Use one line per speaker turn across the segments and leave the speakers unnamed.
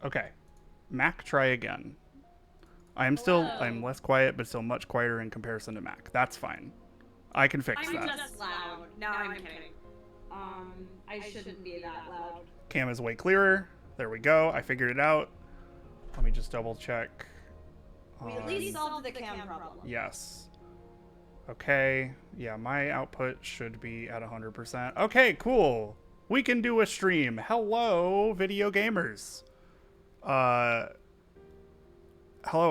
Okay. Mac, try again. I'm less quiet, but still much quieter in comparison to Mac. That's fine. I can fix that.
I'm just loud. No, I'm kidding. I shouldn't be that loud.
Cam is way clearer. There we go. I figured it out. Let me just double check.
We at least solved the cam problem.
Yes. Okay. Yeah, my output should be at 100%. Okay, cool. We can do a stream. Hello, video gamers. Hello,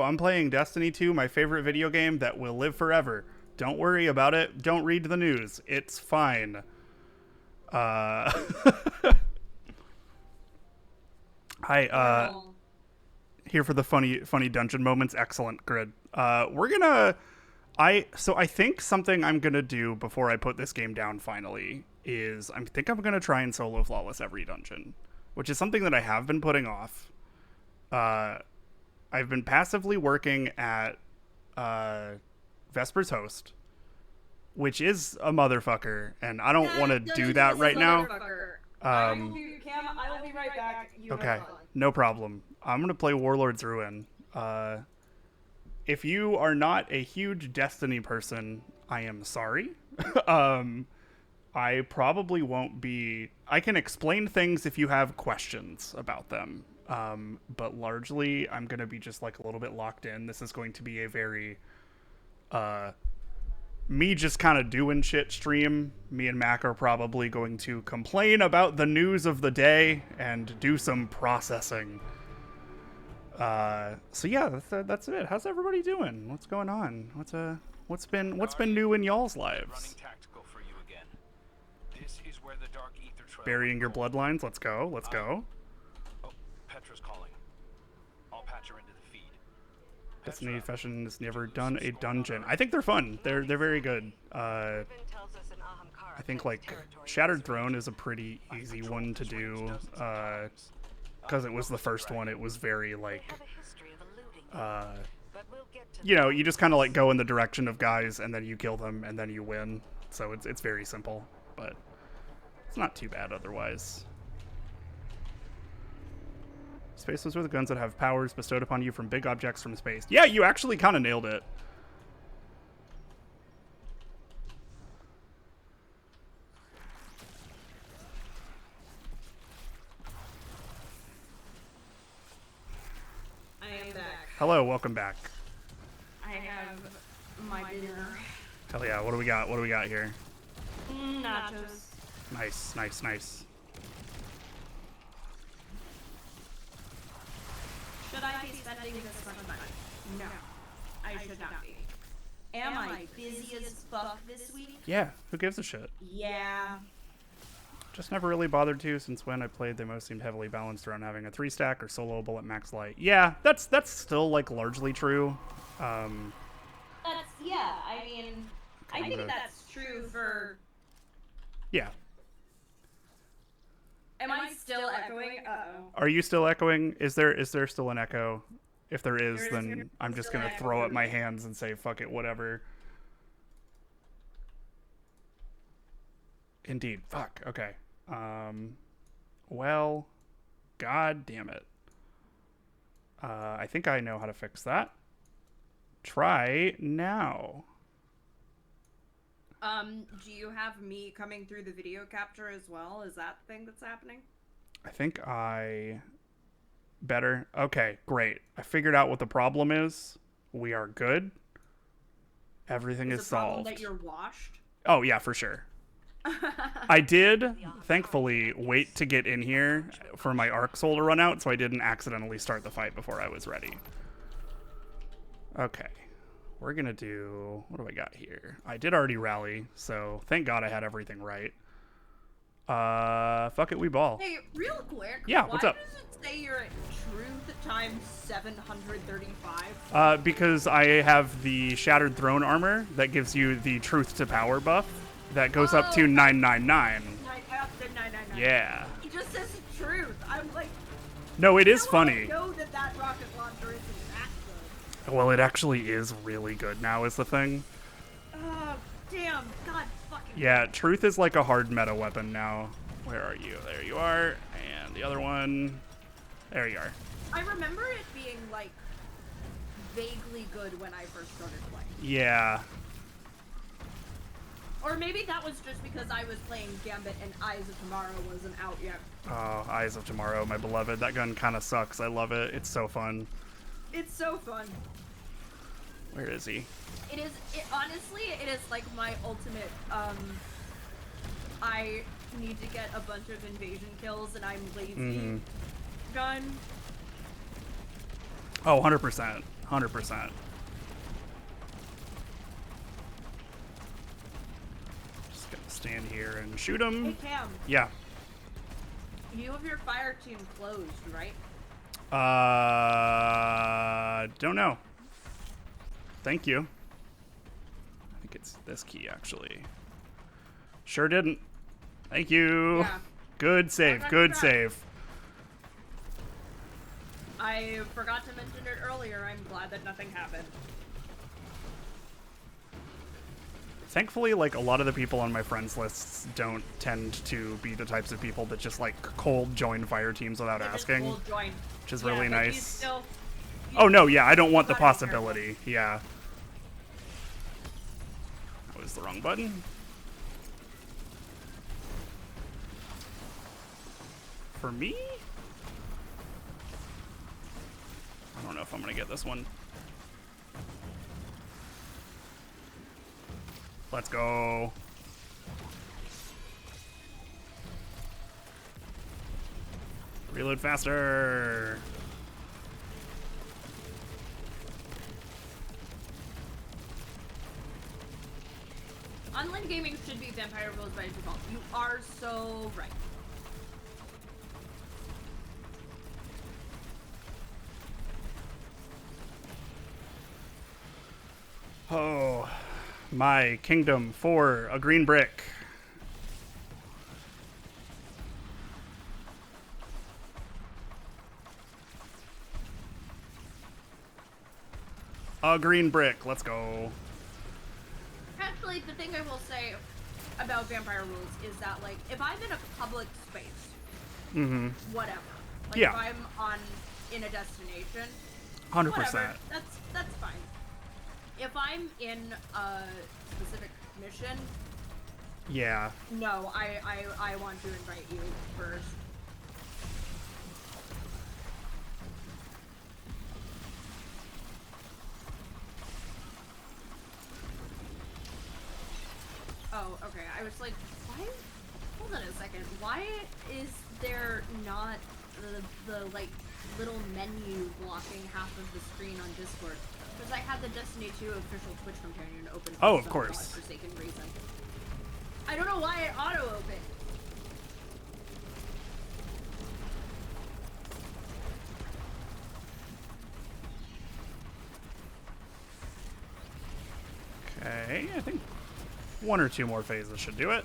I'm playing Destiny 2, my favorite video game that will live forever. Don't worry about it. Don't read the news. It's fine. Hi, here for the funny dungeon moments. Excellent, Grid. We're gonna... I think something I'm gonna do before I put this game down finally is I think I'm gonna try and solo flawless every dungeon, which is something that I have been putting off. I've been passively working at Vesper's Host, which is a motherfucker, and I don't want to do that right now.
I will be right back.
Okay, no problem. I'm gonna play Warlord's Ruin. If you are not a huge Destiny person, I am sorry. I probably won't be... I can explain things if you have questions about them. But largely, I'm going to be just like a little bit locked in. This is going to be a very... me just kind of doing shit stream. Me and Mac are probably going to complain about the news of the day and do some processing. So yeah, that's it. How's everybody doing? What's going on? What's been new in y'all's lives? Burying your bloodlines. Let's go. Oh,
Petra's calling. I'll patch her into the feed.
Destiny Fashion has never done a dungeon. I think they're fun. They're very good. I think like Shattered Throne is a pretty easy one to do. Because it was the first one, it was very like, you just kind of like go in the direction of guys and then you kill them and then you win. So it's very simple, but it's not too bad otherwise. Space was with guns that have powers bestowed upon you from big objects from space. Yeah, you actually kind of nailed it. Hello, welcome back.
I have my dinner.
Hell yeah, what do we got? What do we got here?
Nachos.
Nice.
Should I be spending this much money? No, I should not be. Am I busy as fuck this week?
Yeah, who gives a shit?
Yeah.
Just never really bothered to. Since when I played, they most seemed heavily balanced around having a 3-stack or soloable at max light. Yeah, that's still like largely true.
I mean, I think that's true for...
Yeah.
Am I still echoing? Uh-oh.
Are you still echoing? Is there still an echo? If there is, then I'm just gonna throw up my hands and say, fuck it, whatever. Indeed. Fuck. Okay. Well, god damn it. I think I know how to fix that. Try now.
Do you have me coming through the video capture as well? Is that the thing that's happening?
I think I... Better. Okay, great. I figured out what the problem is. We are good. Everything is solved.
That you're washed?
Oh, yeah, for sure. I did, thankfully, wait to get in here for my Arc Soul to run out, so I didn't accidentally start the fight before I was ready. Okay. We're gonna do... What do I got here? I did already rally, so thank God I had everything right. Fuck it, we ball.
Hey, real quick.
Yeah, what's up?
Why does it say you're at truth times 735?
Because I have the Shattered Throne armor that gives you the Truth to Power buff that goes up to 999.
Up to 999.
Yeah.
It just says truth. I'm like...
No, it is funny.
I know that rocket launcher isn't that good.
Well, it actually is really good now is the thing.
Oh, damn. God fucking...
Yeah, Truth is like a hard meta weapon now. Where are you? There you are. And the other one... There you are.
I remember it being, like, vaguely good when I first started playing.
Yeah.
Or maybe that was just because I was playing Gambit and Eyes of Tomorrow wasn't out yet.
Oh, Eyes of Tomorrow, my beloved. That gun kind of sucks. I love it. It's so fun.
It's so fun.
Where is he?
Honestly, it is like my ultimate, I need to get a bunch of invasion kills and I'm lazy gun.
Oh, 100%. 100%. Just gonna stand here and shoot him.
Hey, Cam.
Yeah.
You have your fire team closed, right?
Don't know. Thank you. I think it's this key, actually. Sure didn't. Thank you.
Yeah.
Good save. Good save.
I forgot to mention it earlier. I'm glad that nothing happened.
Thankfully, like, a lot of the people on my friends lists don't tend to be the types of people that just, like, cold join fire teams without asking.
Cold join.
Which is
Yeah,
really
but
nice.
Oh
no, yeah, I don't want the
gotta be careful.
possibility. Yeah. That was the wrong button. For me? I don't know if I'm gonna get this one. Let's go. Reload faster.
Online gaming should be vampire rules by default. You are so right.
Oh, my kingdom for a green brick. A green brick. Let's go.
Actually, the thing I will say about vampire rules is that, like, if I'm in a public space, whatever. Like,
Yeah.
if I'm in a destination,
100%.
whatever, that's fine. If I'm in a specific mission,
Yeah.
no, I want to invite you first. Oh, okay. I was like, why? Hold on a second. Why is there not the like little menu blocking half of the screen on Discord? Because I had the Destiny 2 official Twitch companion open for
Oh, of
some
course.
godforsaken reason. I don't know why it auto opened.
Okay, I think one or two more phases should do it.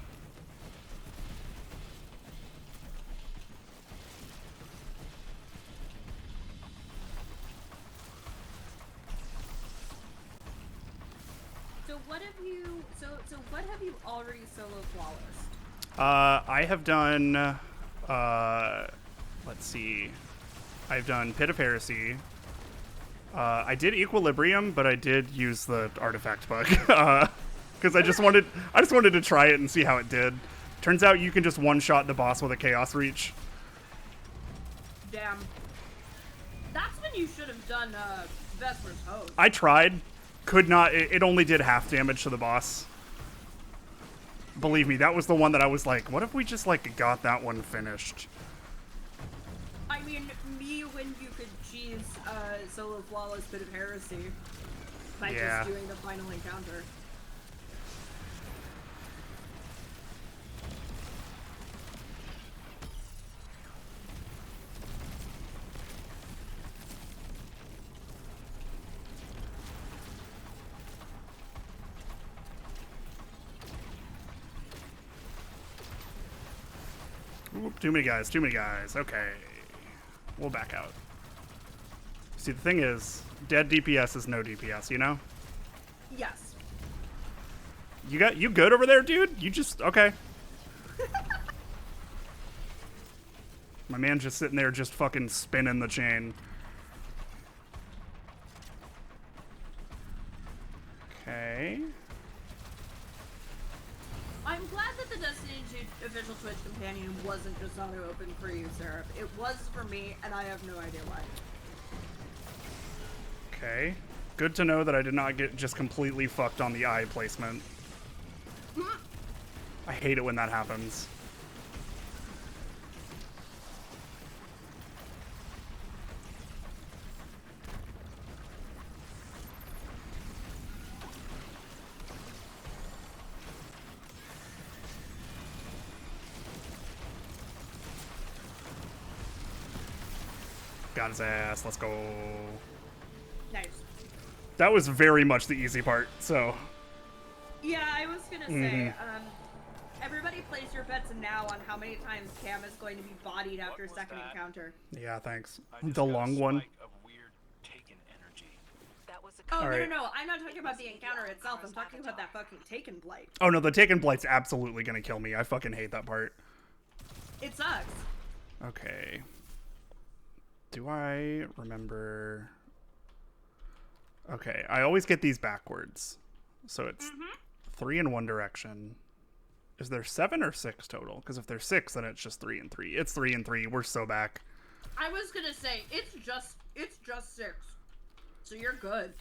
So what have you? So what have you already solo flawless?
I have done. Let's see. I've done Pit of Heresy. I did Equilibrium, but I did use the artifact bug because I just wanted to try it and see how it did. Turns out you can just one-shot the boss with a Chaos Reach.
Damn. That's when you should have done Vesper's Hose.
I tried, could not. It only did half damage to the boss. Believe me, that was the one that I was like, what if we just like got that one finished?
I mean, me when you could cheese solo flawless Bit of Heresy by
Yeah.
just doing the final encounter.
Oop, too many guys, too many guys. Okay. We'll back out. See, the thing is, dead DPS is no DPS, you know?
Yes.
You good over there, dude? You just, okay. My man just sitting there just fucking spinning the chain. Okay.
I'm glad that the Destiny 2 official Twitch companion wasn't just auto-open for you, Seraph. It was for me, and I have no idea why.
Okay. Good to know that I did not get just completely fucked on the eye placement. I hate it when that happens. Got his ass. Let's go.
Nice.
That was very much the easy part, so.
Yeah, I was gonna say, everybody place your bets now on how many times Kam is going to be bodied after a
was
second
that?
encounter.
Yeah, thanks.
I just
The
got a
long one.
spike of weird taken energy.
That was a
Oh,
Alright.
no, I'm not talking about the encounter itself. I'm talking about that fucking Taken Blight.
Oh no, the Taken Blight's absolutely gonna kill me. I fucking hate that part.
It sucks.
Okay. Do I remember? Okay, I always get these backwards. So it's 3 in one direction. Is there 7 or 6 total? Because if there's 6, then it's just 3 and 3. It's 3 and 3. We're so back.
I was gonna say, it's just 6. So you're good.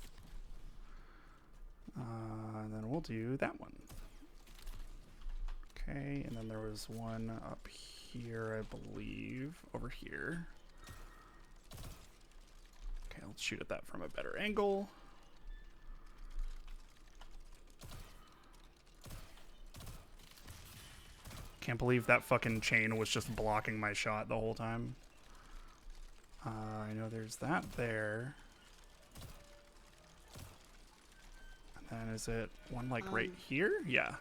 And then we'll do that one. Okay, and then there was one up here, I believe, over here. Okay, let's shoot at that from a better angle. Can't believe that fucking chain was just blocking my shot the whole time. I know there's that there. And then is it one like right here? Yeah.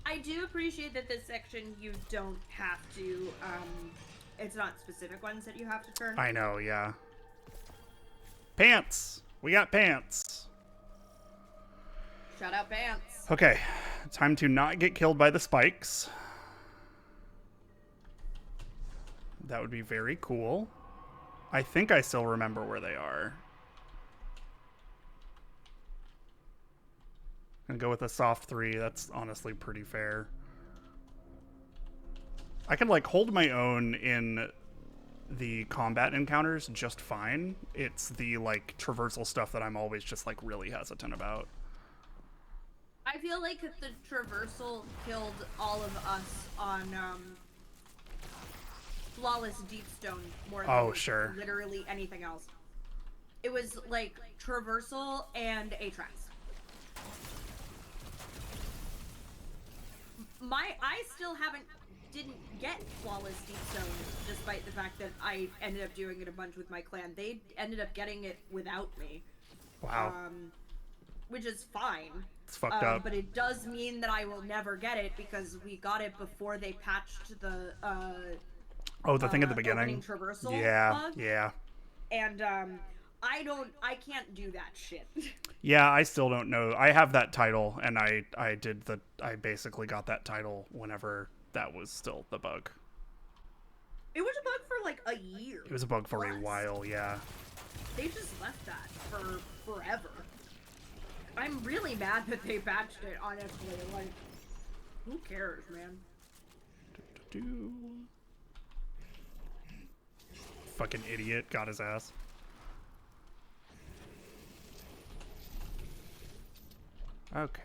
I do appreciate that this section you don't have to, it's not specific ones that you have to turn.
I know, yeah. Pants! We got pants!
Shout out Pants.
Okay, time to not get killed by the spikes. That would be very cool. I think I still remember where they are. Gonna go with a soft 3. That's honestly pretty fair. I can like hold my own in the combat encounters just fine. It's the like traversal stuff that I'm always just like really hesitant about.
I feel like the traversal killed all of us on, Flawless Deepstone more than
Sure.
literally anything else. It was like traversal and Aatrox. I still didn't get Flawless Deepstone, despite the fact that I ended up doing it a bunch with my clan. They ended up getting it without me.
Wow.
Which is fine.
It's fucked up.
But it does mean that I will never get it because we got it before they patched the
Oh, the thing at the
opening
beginning?
traversal
Yeah,
bug.
yeah.
And I can't do that shit.
Yeah, I still don't know. I have that title, and I basically got that title whenever that was still the bug.
It was a bug for like a year.
It was a bug for a
plus.
while, yeah.
They just left that for forever. I'm really mad that they patched it, honestly. Like, who cares, man?
Do. Fucking idiot, got his ass. Okay.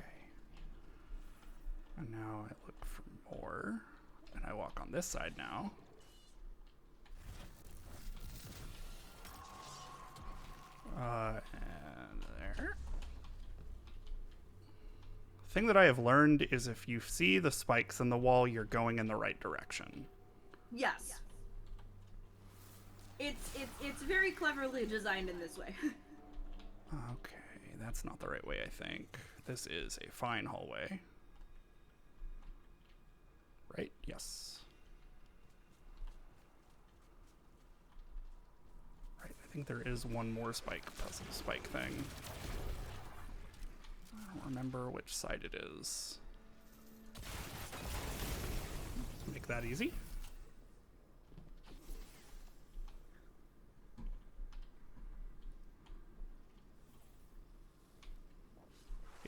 And now I look for more. And I walk on this side now. And there. Thing that I have learned is if you see the spikes in the wall, you're going in the right direction.
Yes. It's very cleverly designed in this way.
Okay, that's not the right way, I think. This is a fine hallway. Right? Yes. Right, I think there is one more spike puzzle spike thing. I don't remember which side it is. Make that easy.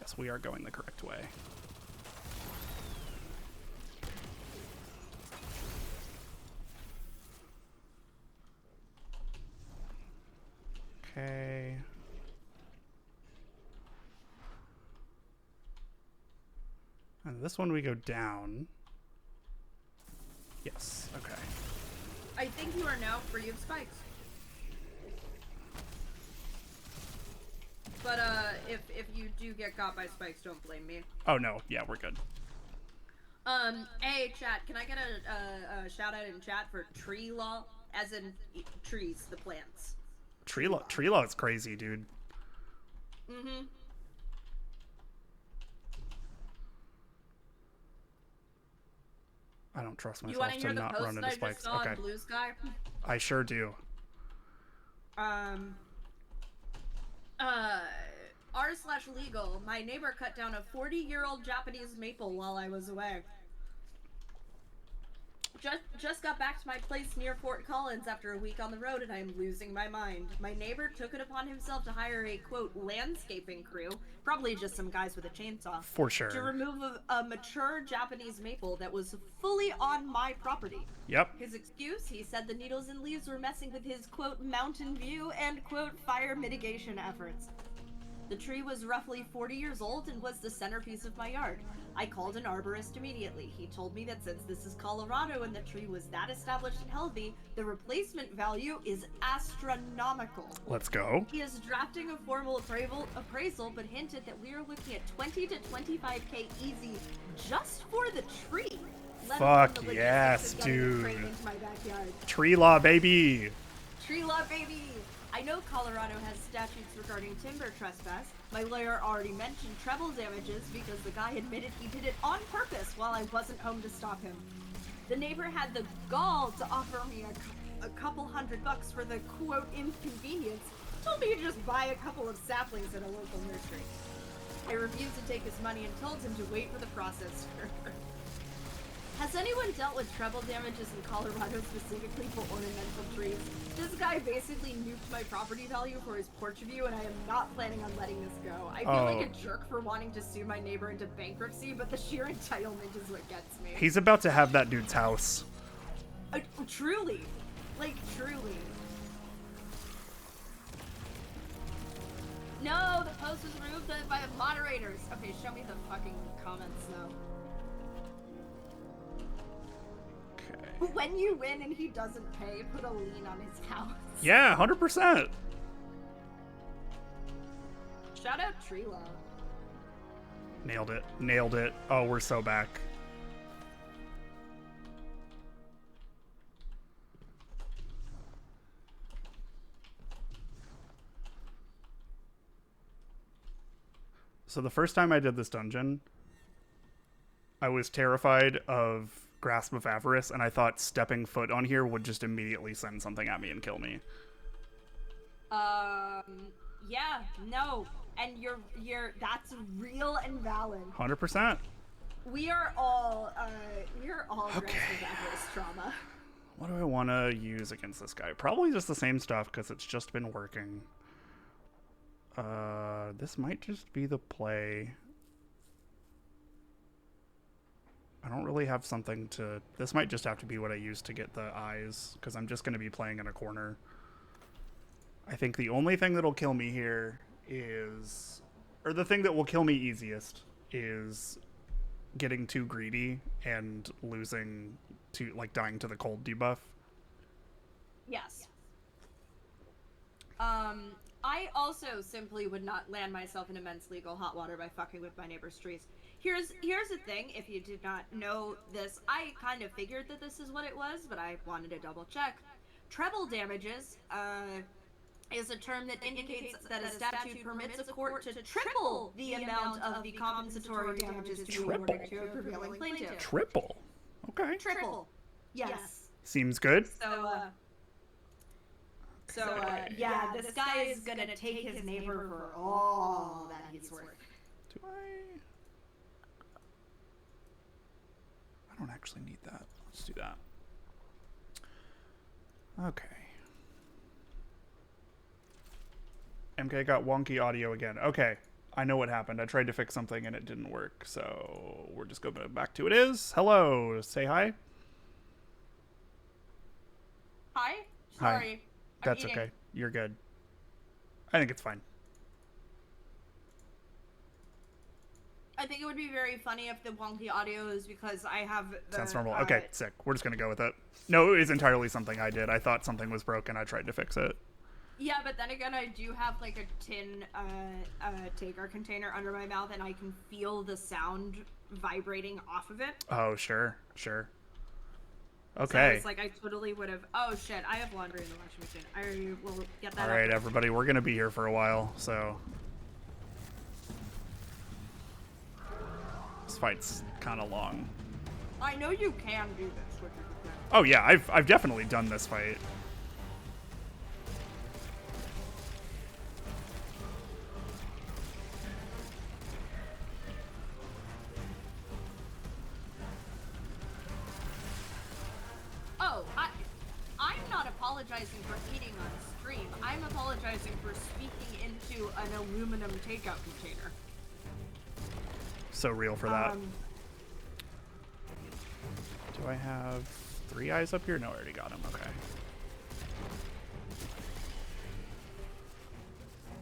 Yes, we are going the correct way. Okay. And this one we go down. Yes, okay.
I think you are now free of spikes. But if you do get got by spikes, don't blame me.
Oh no, yeah, we're good.
Hey chat, can I get a shout out in chat for tree law, as in trees, the plants.
Tree law is crazy, dude.
Mm-hmm.
I don't trust
You want
myself
to hear
to
the
not
post
run
that
into
I just
spikes.
saw
Okay,
on Blue Sky?
I sure do.
R/legal. My neighbor cut down a 40-year-old Japanese maple while I was away. Just got back to my place near Fort Collins after a week on the road and I am losing my mind. My neighbor took it upon himself to hire a, quote, landscaping crew, probably just some guys with a chainsaw,
For sure.
to remove a mature Japanese maple that was fully on my property.
Yep.
His excuse, he said the needles and leaves were messing with his, quote, mountain view and, quote, fire mitigation efforts. The tree was roughly 40 years old and was the centerpiece of my yard. I called an arborist immediately. He told me that since this is Colorado and the tree was that established and healthy, the replacement value is astronomical.
Let's go.
He is drafting a formal appraisal, but hinted that we are looking at 20 to 25K easy just for the tree. Let alone
Fuck
the logistics
yes,
of getting it framed
dude.
into my backyard.
Tree law, baby.
Tree law, baby! I know Colorado has statutes regarding timber trespass. My lawyer already mentioned treble damages because the guy admitted he did it on purpose while I wasn't home to stop him. The neighbor had the gall to offer me a couple $100 for the, quote, inconvenience. Told me to just buy a couple of saplings at a local nursery. I refused to take his money and told him to wait for the process further. Has anyone dealt with treble damages in Colorado specifically for ornamental trees? This guy basically nuked my property value for his porch view, and I am not planning on letting this go. I feel like a jerk for wanting to sue my neighbor into bankruptcy, but the sheer entitlement is what gets me.
He's about to have that dude's house.
Truly. Like, truly. No, the post was removed by the moderators. Okay, show me the fucking comments now. When you win and he doesn't pay, put a lien on his house.
Yeah, 100%.
Shout out Treelaw.
Nailed it. Nailed it. Oh, we're so back. So the first time I did this dungeon, I was terrified of Grasp of Avarice, and I thought stepping foot on here would just immediately send something at me and kill me.
Yeah, no, and you're that's real and valid.
100%.
We are all Grasp of Avarice trauma.
What do I want to use against this guy? Probably just the same stuff, because it's just been working. This might just be the play. I don't really have something to... This might just have to be what I use to get the eyes, because I'm just going to be playing in a corner. I think the only thing that'll kill me here is... Or the thing that will kill me easiest is getting too greedy and losing to, like, dying to the cold debuff.
Yes. I also simply would not land myself in immense legal hot water by fucking with my neighbor's trees. Here's the thing, if you did not know this, I kind of figured that this is what it was, but I wanted to double check. Treble damages, is a term that indicates that a statute permits a court to triple the amount of the compensatory damages to be awarded to a prevailing plaintiff.
Triple? Okay.
Triple. Yes.
Seems good.
Yeah, this guy is gonna take his neighbor for all that he's worth.
Do I don't actually need that. Let's do that. Okay. MK got wonky audio again. Okay. I know what happened. I tried to fix something and it didn't work. So we're just going back to it is. Hello. Say hi.
Hi?
Hi.
Sorry.
That's okay. You're good. I think it's fine.
I think it would be very funny if the wonky audio is because I have the...
Sounds normal. Okay, sick. We're just going to go with it. No, it is entirely something I did. I thought something was broken. I tried to fix it.
Yeah, but then again, I do have like a tin Taker container under my mouth, and I can feel the sound vibrating off of it.
Oh, sure. Okay.
So it's like I totally would have... Oh, shit. I have laundry in the washing machine. I will get that
All right, everybody. We're going to be here for a while, so... This fight's kind of long.
I know you can do this. Which is good.
Oh, yeah. I've definitely done this fight.
Oh, I'm not apologizing for eating on stream. I'm apologizing for speaking into an aluminum takeout container.
So real for that. Do I have 3 eyes up here? No, I already got them. Okay.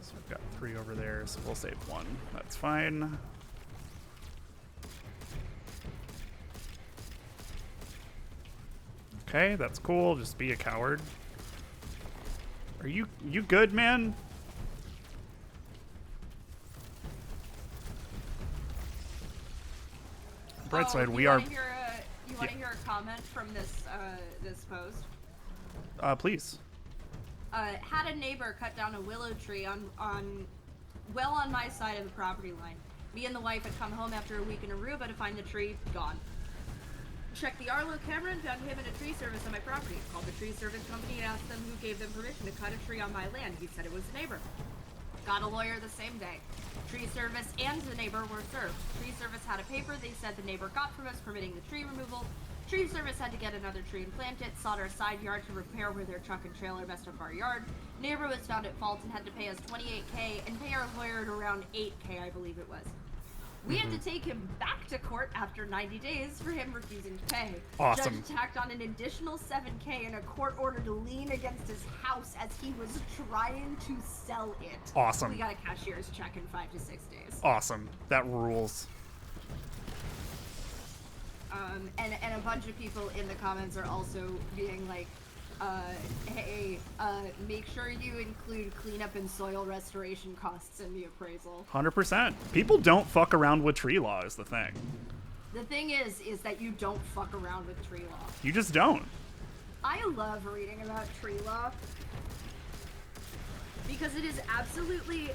So we've got 3 over there, so we'll save 1. That's fine. Okay, that's cool. Just be a coward. Are you good, man? Bright side, we are.
You want to hear a comment from this this post?
Please.
Had a neighbor cut down a willow tree on my side of the property line. Me and the wife had come home after a week in Aruba to find the tree gone. Checked the Arlo camera and found him in a tree service on my property. Called the tree service company and asked them who gave them permission to cut a tree on my land. He said it was the neighbor. Got a lawyer the same day. Tree service and the neighbor were served. Tree service had a paper they said the neighbor got from us permitting the tree removal. Tree service had to get another tree and plant it, solder a side yard to repair where their truck and trailer messed up our yard. Neighbor was found at fault and had to pay us $28K and pay our lawyer at around $8K, I believe it was. We had to take him back to court after 90 days for him refusing to pay.
Awesome.
Judge tacked on an additional $7K and a court order to lien against his house as he was trying to sell it.
Awesome.
We got a cashier's check in 5 to 6 days.
Awesome. That rules.
And a bunch of people in the comments are also being like, hey, make sure you include cleanup and soil restoration costs in the appraisal.
100%. People don't fuck around with tree law is the thing.
The thing is that you don't fuck around with tree law.
You just don't.
I love reading about tree law because it is absolutely...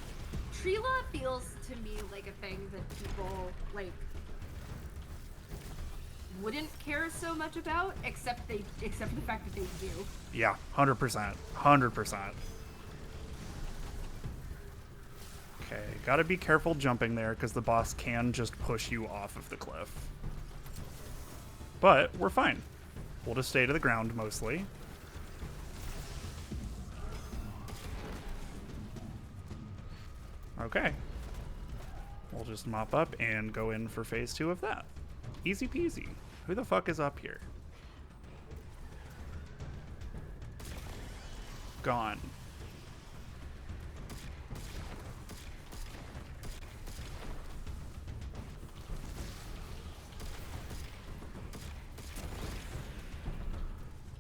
Tree law feels to me like a thing that people, like, wouldn't care so much about, except the fact that they do.
Yeah, 100%. 100%. Okay, gotta be careful jumping there, because the boss can just push you off of the cliff. But, we're fine. We'll just stay to the ground, mostly. Okay. We'll just mop up and go in for phase 2 of that. Easy peasy. Who the fuck is up here? Gone.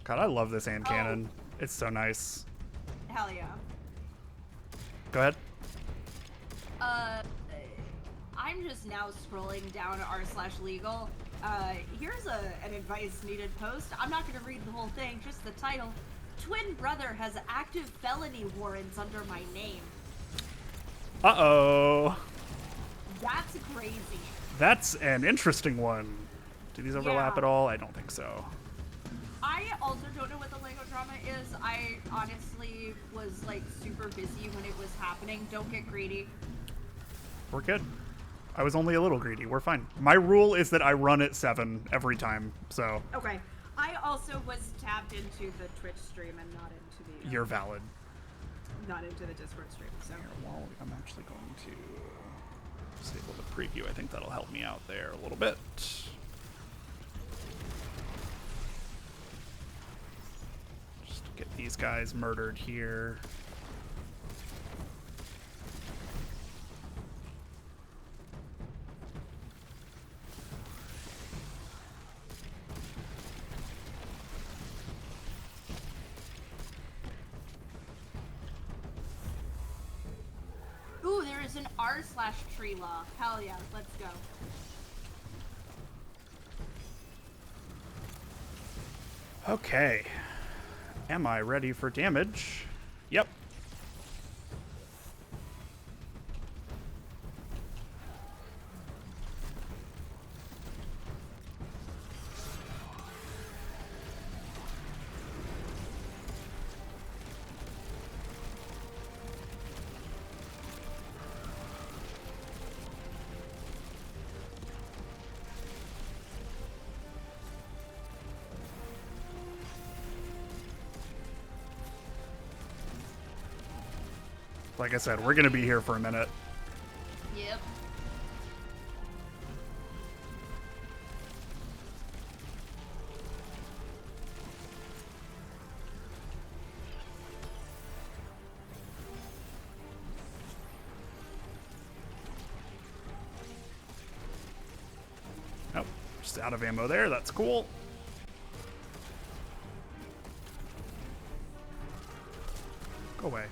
God, I love this hand cannon. It's so nice.
Hell yeah.
Go ahead.
I'm just now scrolling down r/legal. Here's an advice needed post. I'm not going to read the whole thing, just the title. Twin brother has active felony warrants under my name.
Uh-oh.
That's crazy.
That's an interesting one. Do these overlap at all? I don't think so.
I also don't know what the Lego drama is. I honestly was like super busy when it was happening. Don't get greedy.
We're good. I was only a little greedy. We're fine. My rule is that I run at 7 every time, so.
Okay. I also was tabbed into the Twitch stream and not into the...
You're valid.
Not into the Discord stream, so...
Here, well, I'm actually going to preview. I think that'll help me out there a little bit. Just get these guys murdered here.
Ooh, there is an r/tree law. Hell yeah, let's go.
Okay. Am I ready for damage? Yep. Like I said, we're going to be here for a minute.
Yep.
Nope, just out of ammo there. That's cool. Go away.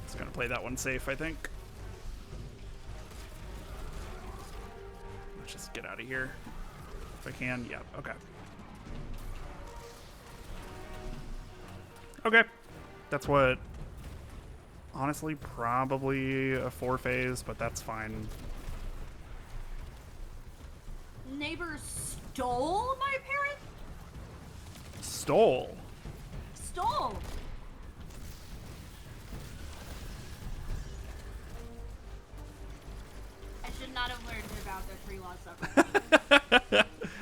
Just gonna play that one safe, I think. Let's just get out of here. If I can, yeah, okay. Okay. That's what, honestly, probably a 4-phase, but that's fine.
Neighbor stole my parrot?
Stole?
Stole! I should not have learned about the tree law stuff.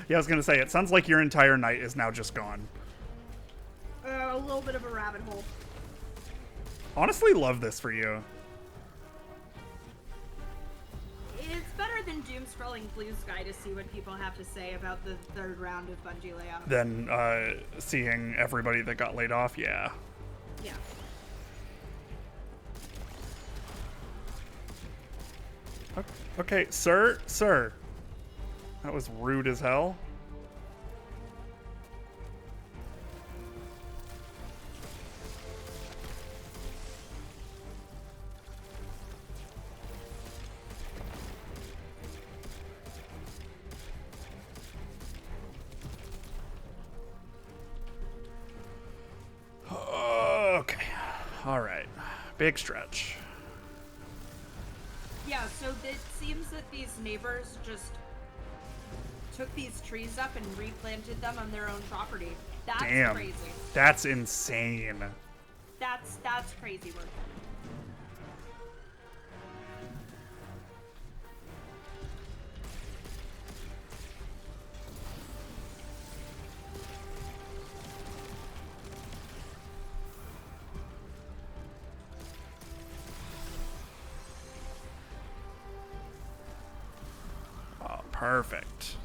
Yeah, I was gonna say, it sounds like your entire night is now just gone.
A little bit of a rabbit hole.
Honestly, love this for you.
It's better than doom scrolling Blue Sky to see what people have to say about the third round of Bungie layout.
Then seeing everybody that got laid off, yeah.
Yeah.
Okay, sir. That was rude as hell. Okay. All right. Big stretch.
Yeah, so it seems that these neighbors just took these trees up and replanted them on their own property. That's
Damn.
crazy.
That's insane.
That's crazy work.
Oh, perfect.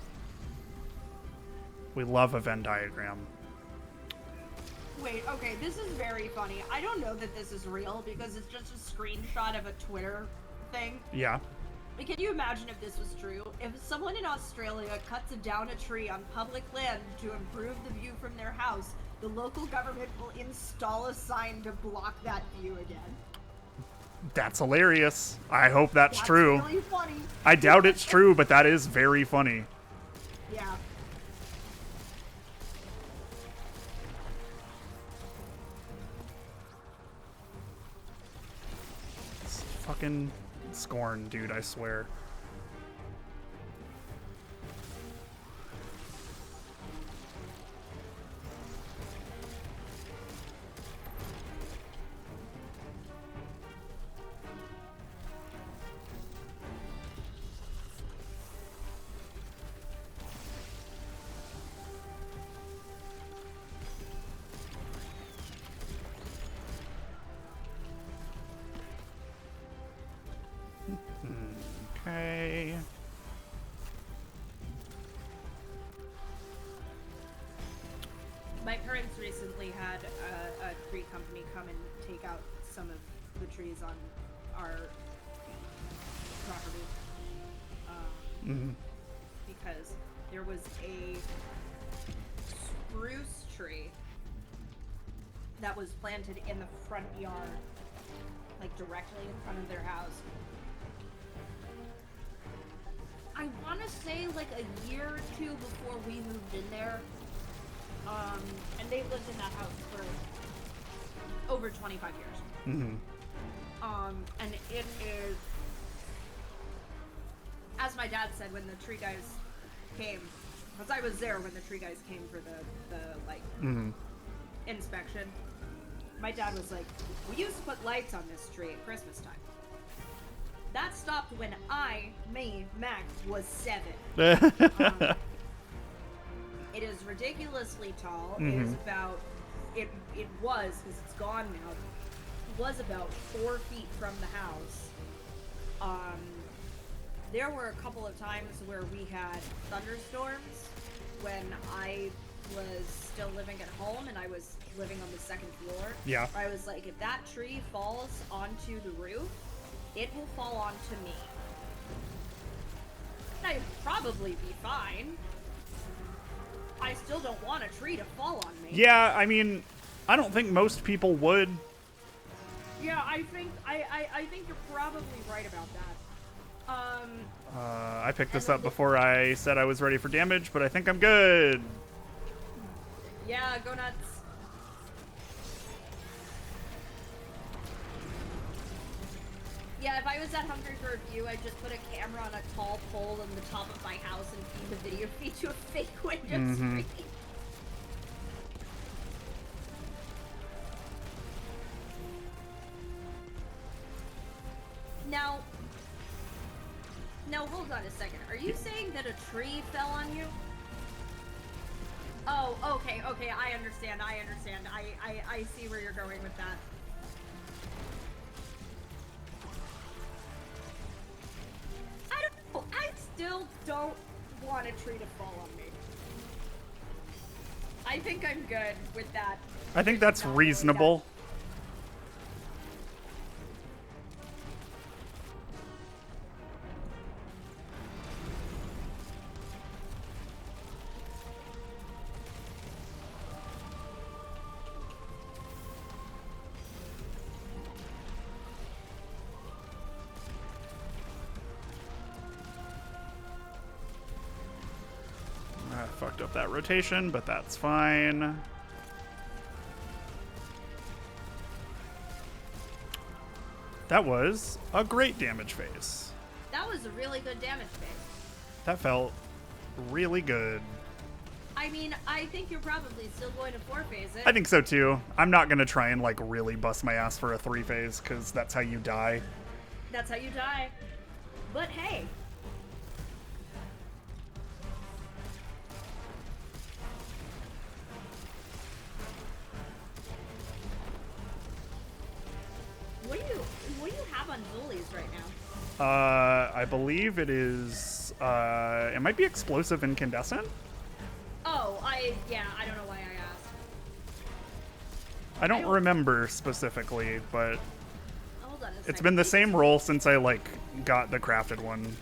We love a Venn diagram.
Wait, okay, this is very funny. I don't know that this is real because it's just a screenshot of a Twitter thing.
Yeah.
But can you imagine if this was true? If someone in Australia cuts down a tree on public land to improve the view from their house, the local government will install a sign to block that view again.
That's hilarious. I hope that's true.
Really funny.
I doubt it's true, but that is very funny.
Yeah.
It's fucking Scorn, dude, I swear.
had a tree company come and take out some of the trees on our property. Because there was a spruce tree that was planted in the front yard, like directly in front of their house. I want to say like a year or two before we moved in there. And they lived in that house for over 25 years. And it is, as my dad said when the tree guys came, because I was there when the tree guys came for the inspection. My dad was like, we used to put lights on this tree at Christmas time. That stopped when Max, was 7. It is ridiculously tall. It is about, it was, because it's gone now, was about 4 feet from the house. There were a couple of times where we had thunderstorms when I was still living at home and I was living on the 2nd floor.
Yeah.
I was like, if that tree falls onto the roof, it will fall onto me. I'd probably be fine. I still don't want a tree to fall on me.
Yeah, I mean, I don't think most people would.
Yeah, I think you're probably right about that.
I picked this up before I said I was ready for damage, but I think I'm good.
Yeah, go nuts. Yeah, if I was that hungry for a view, I'd just put a camera on a tall pole on the top of my house and feed the video feed to a fake window screen. Now hold on a second. Are you saying that a tree fell on you? Oh, okay, I understand. I see where you're going with that. I don't know. I still don't want a tree to fall on me. I think I'm good with that.
I think that's reasonable. Fucked up that rotation, but that's fine. That was a great damage phase.
That was a really good damage phase.
That felt really good.
I mean, I think you're probably still going to 4-phase it.
I think so too. I'm not gonna try and like really bust my ass for a 3-phase because that's how you die.
That's how you die. But hey. What do you have on Zullies right now?
I believe it is, it might be explosive incandescent?
Oh, I don't know why I asked.
I don't remember specifically, but
Hold on a second.
it's been the same roll since I, like, got the crafted one.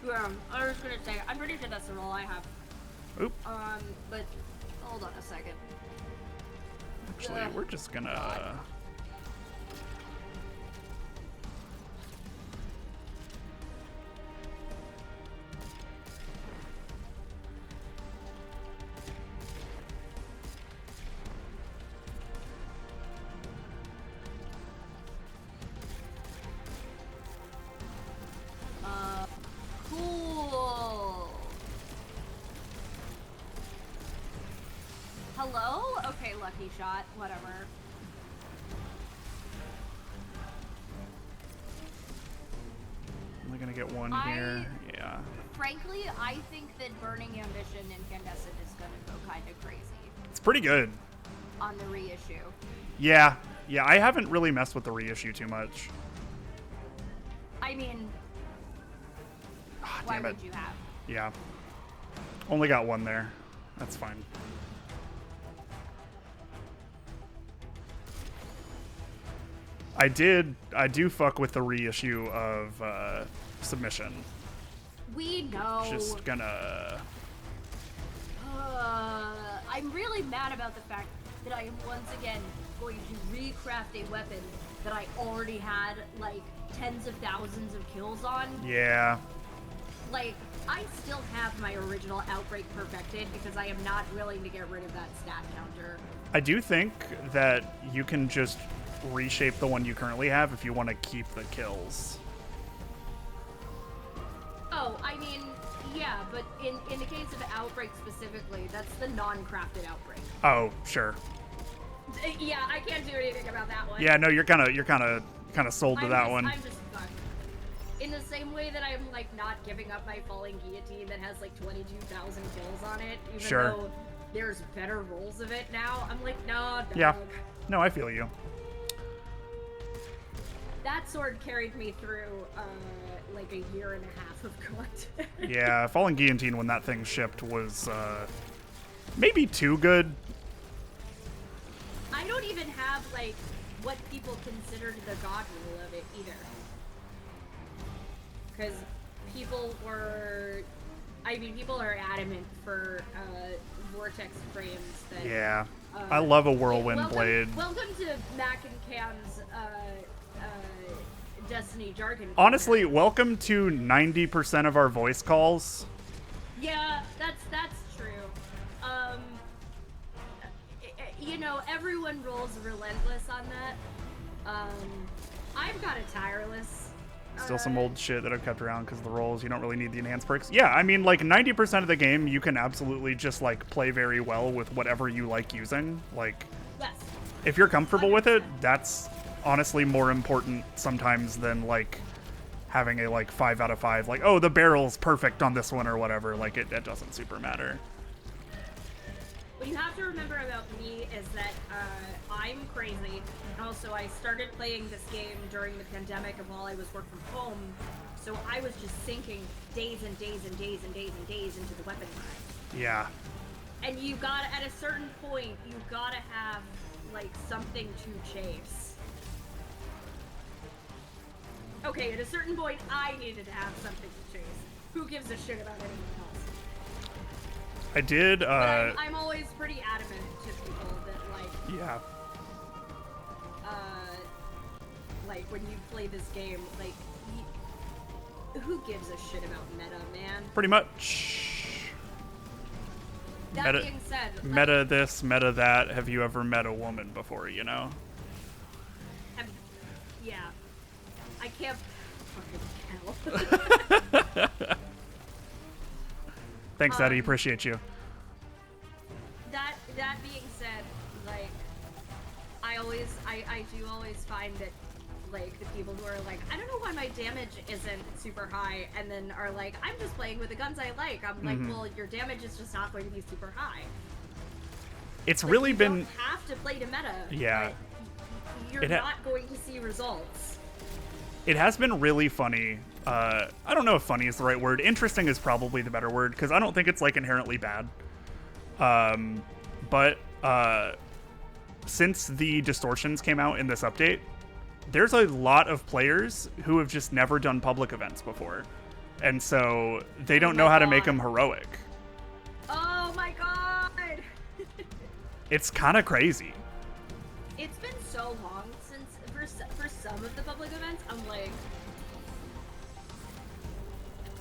Yeah, I was gonna say, I'm pretty sure that's the roll I have.
Oop.
But hold on a second.
Actually, we're just gonna...
Cool. Hello? Okay, lucky shot. Whatever.
I'm only gonna get one here. Yeah.
Frankly, I think that Burning Ambition Incandescent is gonna go kind of crazy
It's pretty good.
on the reissue.
Yeah. Yeah, I haven't really messed with the reissue too much.
I mean, why
Damn it.
would you have?
Yeah. Only got one there. That's fine. I do fuck with the reissue of Submission.
We know.
Just gonna...
I'm really mad about the fact that I am once again going to recraft a weapon that I already had, like, tens of thousands of kills on.
Yeah.
Like, I still have my original Outbreak perfected because I am not willing to get rid of that stat counter.
I do think that you can just reshape the one you currently have if you want to keep the kills.
Oh, I mean, yeah, but in the case of Outbreak specifically, that's the non-crafted Outbreak.
Oh, sure.
Yeah, I can't do anything about that one.
Yeah, no, you're kind of sold to that one.
I'm just fucked. In the same way that I'm, like, not giving up my Falling Guillotine that has, like, 22,000 kills on it, even
Sure.
though there's better rolls of it now. I'm like, no, dog.
Yeah. No, I feel you.
That sword carried me through, like, a year and a half of content.
Yeah, Fallen Guillotine when that thing shipped was maybe too good.
I don't even have, like, what people considered the god rule of it either. Because people are adamant for vortex frames that...
Yeah. I love a whirlwind
welcome,
blade.
Welcome to Mac and Cam's Destiny jargon.
Honestly, welcome to 90% of our voice calls.
Yeah, that's true. You know, everyone rolls relentless on that. I've got a tireless.
Still some old shit that I've kept around because of the rolls. You don't really need the enhanced perks. Yeah, I mean, like, 90% of the game, you can absolutely just, like, play very well with whatever you like using. Like,
Yes.
if you're comfortable
100%.
with it, that's honestly more important sometimes than, like, having a, like, 5 out of 5. Like, oh, the barrel's perfect on this one or whatever. Like, it doesn't super matter.
What you have to remember about me is that I'm crazy. And also, I started playing this game during the pandemic and while I was working from home. So I was just sinking days and days and days and days and days into the weapon grind.
Yeah.
And you gotta, at a certain point, you gotta have, like, something to chase. Okay, at a certain point, I needed to have something to chase. Who gives a shit about anyone else?
I did,
But I'm always pretty adamant to people that, like,
yeah.
like, when you play this game, like, who gives a shit about meta, man?
Pretty much.
That being said, like,
Meta this, meta that. Have you ever met a woman before, you know?
Yeah. I can't fucking tell.
Thanks, Eddie. Appreciate you.
That being said, like, I do always find that, like, the people who are like, I don't know why my damage isn't super high, and then are like, I'm just playing with the guns I like. I'm like, well, your damage is just not going to be super high.
It's
Like,
really
you
been...
don't have to play to meta.
Yeah.
But you're not going to see results.
It has been really funny. I don't know if funny is the right word. Interesting is probably the better word, because I don't think it's, like, inherently bad. But since the distortions came out in this update, there's a lot of players who have just never done public events before. And so they don't know how to make them heroic.
Oh my god!
It's kind of crazy.
It's been so long since, for some of the public events, I'm like...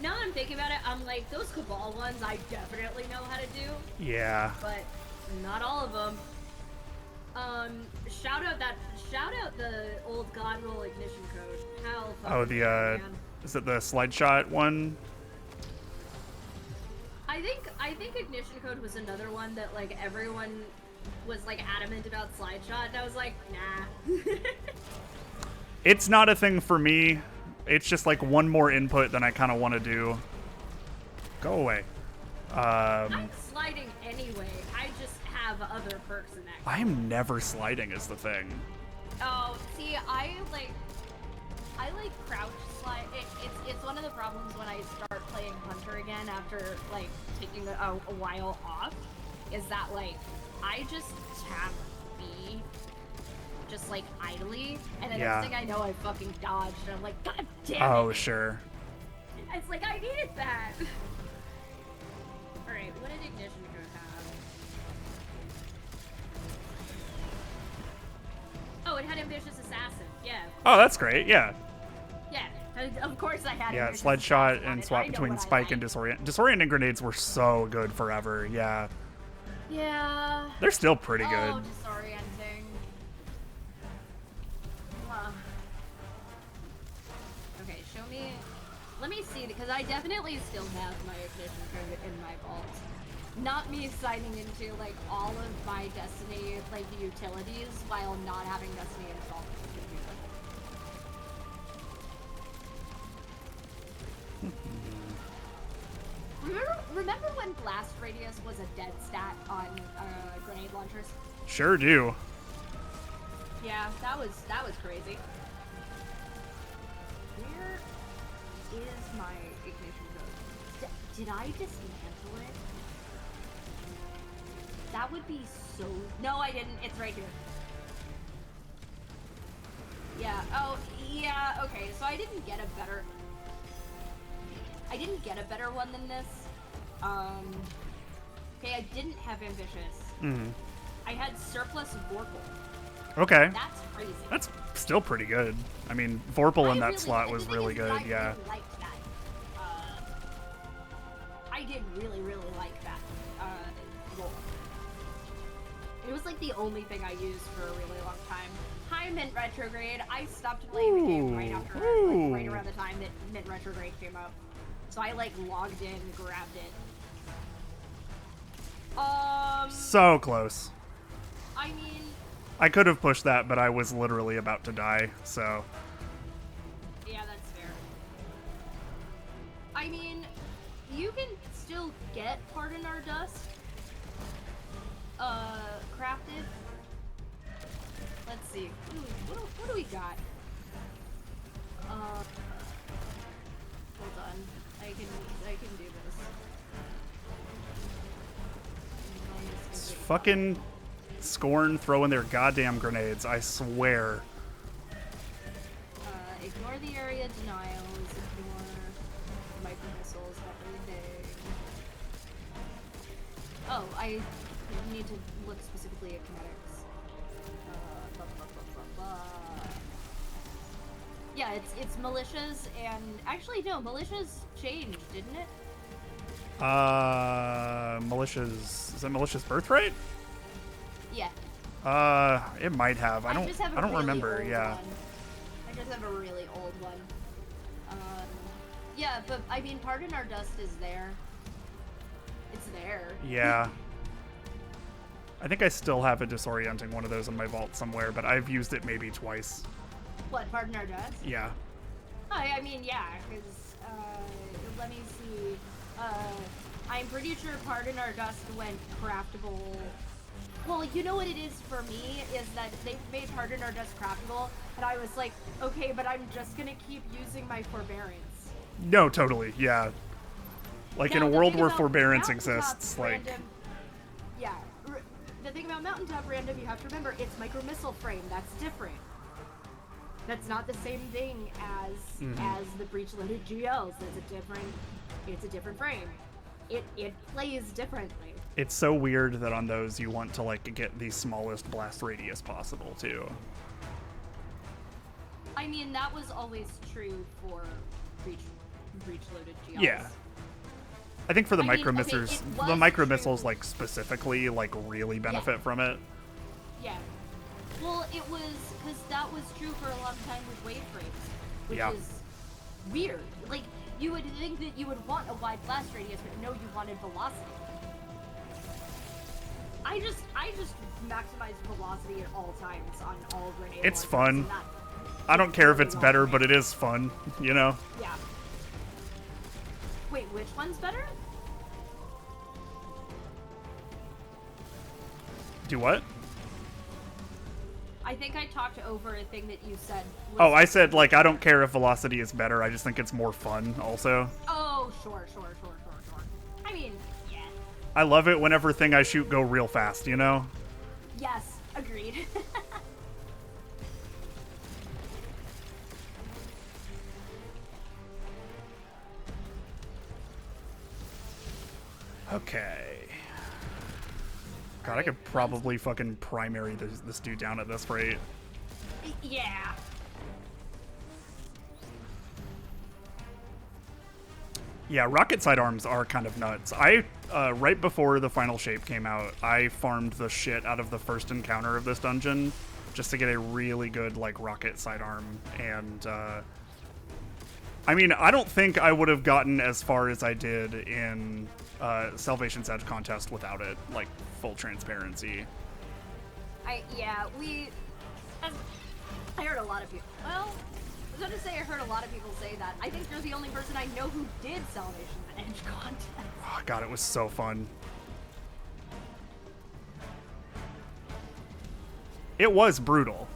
Now that I'm thinking about it, I'm like, those Cabal ones I definitely know how to do.
Yeah.
But not all of them. Shout out the old God Roll ignition code. How fucking man.
Is it the slide shot one?
I think ignition code was another one that, like, everyone was, like, adamant about slide shot, and I was like, nah.
It's not a thing for me. It's just like one more input than I kind of want to do. Go away.
I'm sliding anyway. I just have other perks in that.
I'm never sliding is the thing.
Oh, see, I like crouch slide. It's one of the problems when I start playing Hunter again after, like, taking a while off, is that, like, I just tap B just like idly, and then
Yeah.
next thing I know, I fucking dodged, and I'm like, God damn it!
Oh, sure.
It's like I needed that. All right, what did Ignition Code have? Oh, it had Ambitious Assassin. Yeah.
Oh, that's great. Yeah.
Yeah. Of course I had.
Yeah,
Ambitious
sled shot
Assassin on
and
it.
swap
I know
between
what I
spike and
like.
disorienting grenades were so good forever. Yeah.
Yeah.
They're still pretty
Oh,
good.
disorienting. Huh. Okay, show me. Let me see, because I definitely still have my Ignition Code in my vault. Not me signing into like all of my Destiny like utilities while not having Destiny installed on the computer. Remember when blast radius was a dead stat on grenade launchers?
Sure do.
Yeah, that was crazy. Where is my Ignition Code? Did I dismantle it? That would be so... No, I didn't. It's right here. Yeah. Oh, yeah. Okay. So I didn't get a better... one than this. Okay, I didn't have Ambitious.
Mm-hmm.
I had Surplus Vorpal.
Okay.
That's crazy.
That's still pretty good. I mean, Vorpal in
I
that
really-
slot
the
was
thing
really
is,
good,
I
yeah.
really liked that. I did really, really like that roll. It was like the only thing I used for a really long time. Hi, Mint Retrograde. I stopped playing the game right after, like, right around the time that Mint Retrograde came up. So I like logged in, grabbed it.
So close.
I mean,
I could have pushed that, but I was literally about to die, so.
yeah, that's fair. I mean, you can still get Pardon Our Dust crafted. Let's see. Ooh, what do we got? Hold on. I can do this.
It's fucking Scorn throwing their goddamn grenades, I swear.
Ignore the area denials, ignore micro missiles, everything. Oh, I need to look specifically at kinetics. Yeah, it's militias, and actually no, militias changed, didn't it?
Militia's, is that Militia's Birthright?
Yeah.
It might have. I don't
really
remember,
old
yeah.
one. I just have a really old one. Yeah, but I mean, Pardon Our Dust is there. It's there.
Yeah. I think I still have a disorienting one of those in my vault somewhere, but I've used it maybe twice.
What, Pardon Our Dust?
Yeah.
I mean, yeah, because, let me see. I'm pretty sure Pardon Our Dust went craftable. Well, you know what it is for me, is that they made Pardon Our Dust craftable, and I was like, okay, but I'm just gonna keep using my Forbearance.
No, totally, yeah. Like in
Now,
a
the
world
thing
where
about
forbearance
Mountaintop
exists, like...
Random, yeah, the thing about Mountaintop Random, you have to remember, it's micro missile frame, that's different. That's not the same thing as the breach loaded GLs. It's a different frame. It plays differently.
It's so weird that on those you want to like get the smallest blast radius possible too.
I mean, that was always true for breach loaded GLs.
Yeah. I think for the
I mean,
micro
okay,
missiles,
it
the
was
micro
true.
missiles like specifically like really benefit from it.
Yeah. Well, it was because that was true for a long time with wave frames, which
Yeah.
is weird. Like, you would think that you would want a wide blast radius, but no, you wanted velocity. I just maximize velocity at all times on all grenade
It's
launchers,
fun.
and that
I don't care if
really
it's
well
better,
for
but
me.
it is fun, you know?
Yeah. Wait, which one's better?
Do what?
I think I talked over a thing that you said.
Oh, I said like I don't care if velocity is better. I just think it's more fun also.
Oh, sure. I mean, yeah.
I love it whenever thing I shoot go real fast, you know?
Yes, agreed.
Okay. God, I
Alright,
could probably fucking primary this dude down at this rate.
Yeah.
Yeah, rocket sidearms are kind of nuts. Right before the final shape came out, I farmed the shit out of the first encounter of this dungeon just to get a really good, like, rocket sidearm. And, I mean, I don't think I would have gotten as far as I did in Salvation's Edge contest without it, like, full transparency.
I heard a lot of people. Well, I was going to say I heard a lot of people say that. I think you're the only person I know who did Salvation's Edge contest.
Oh, God, it was so fun. It was brutal.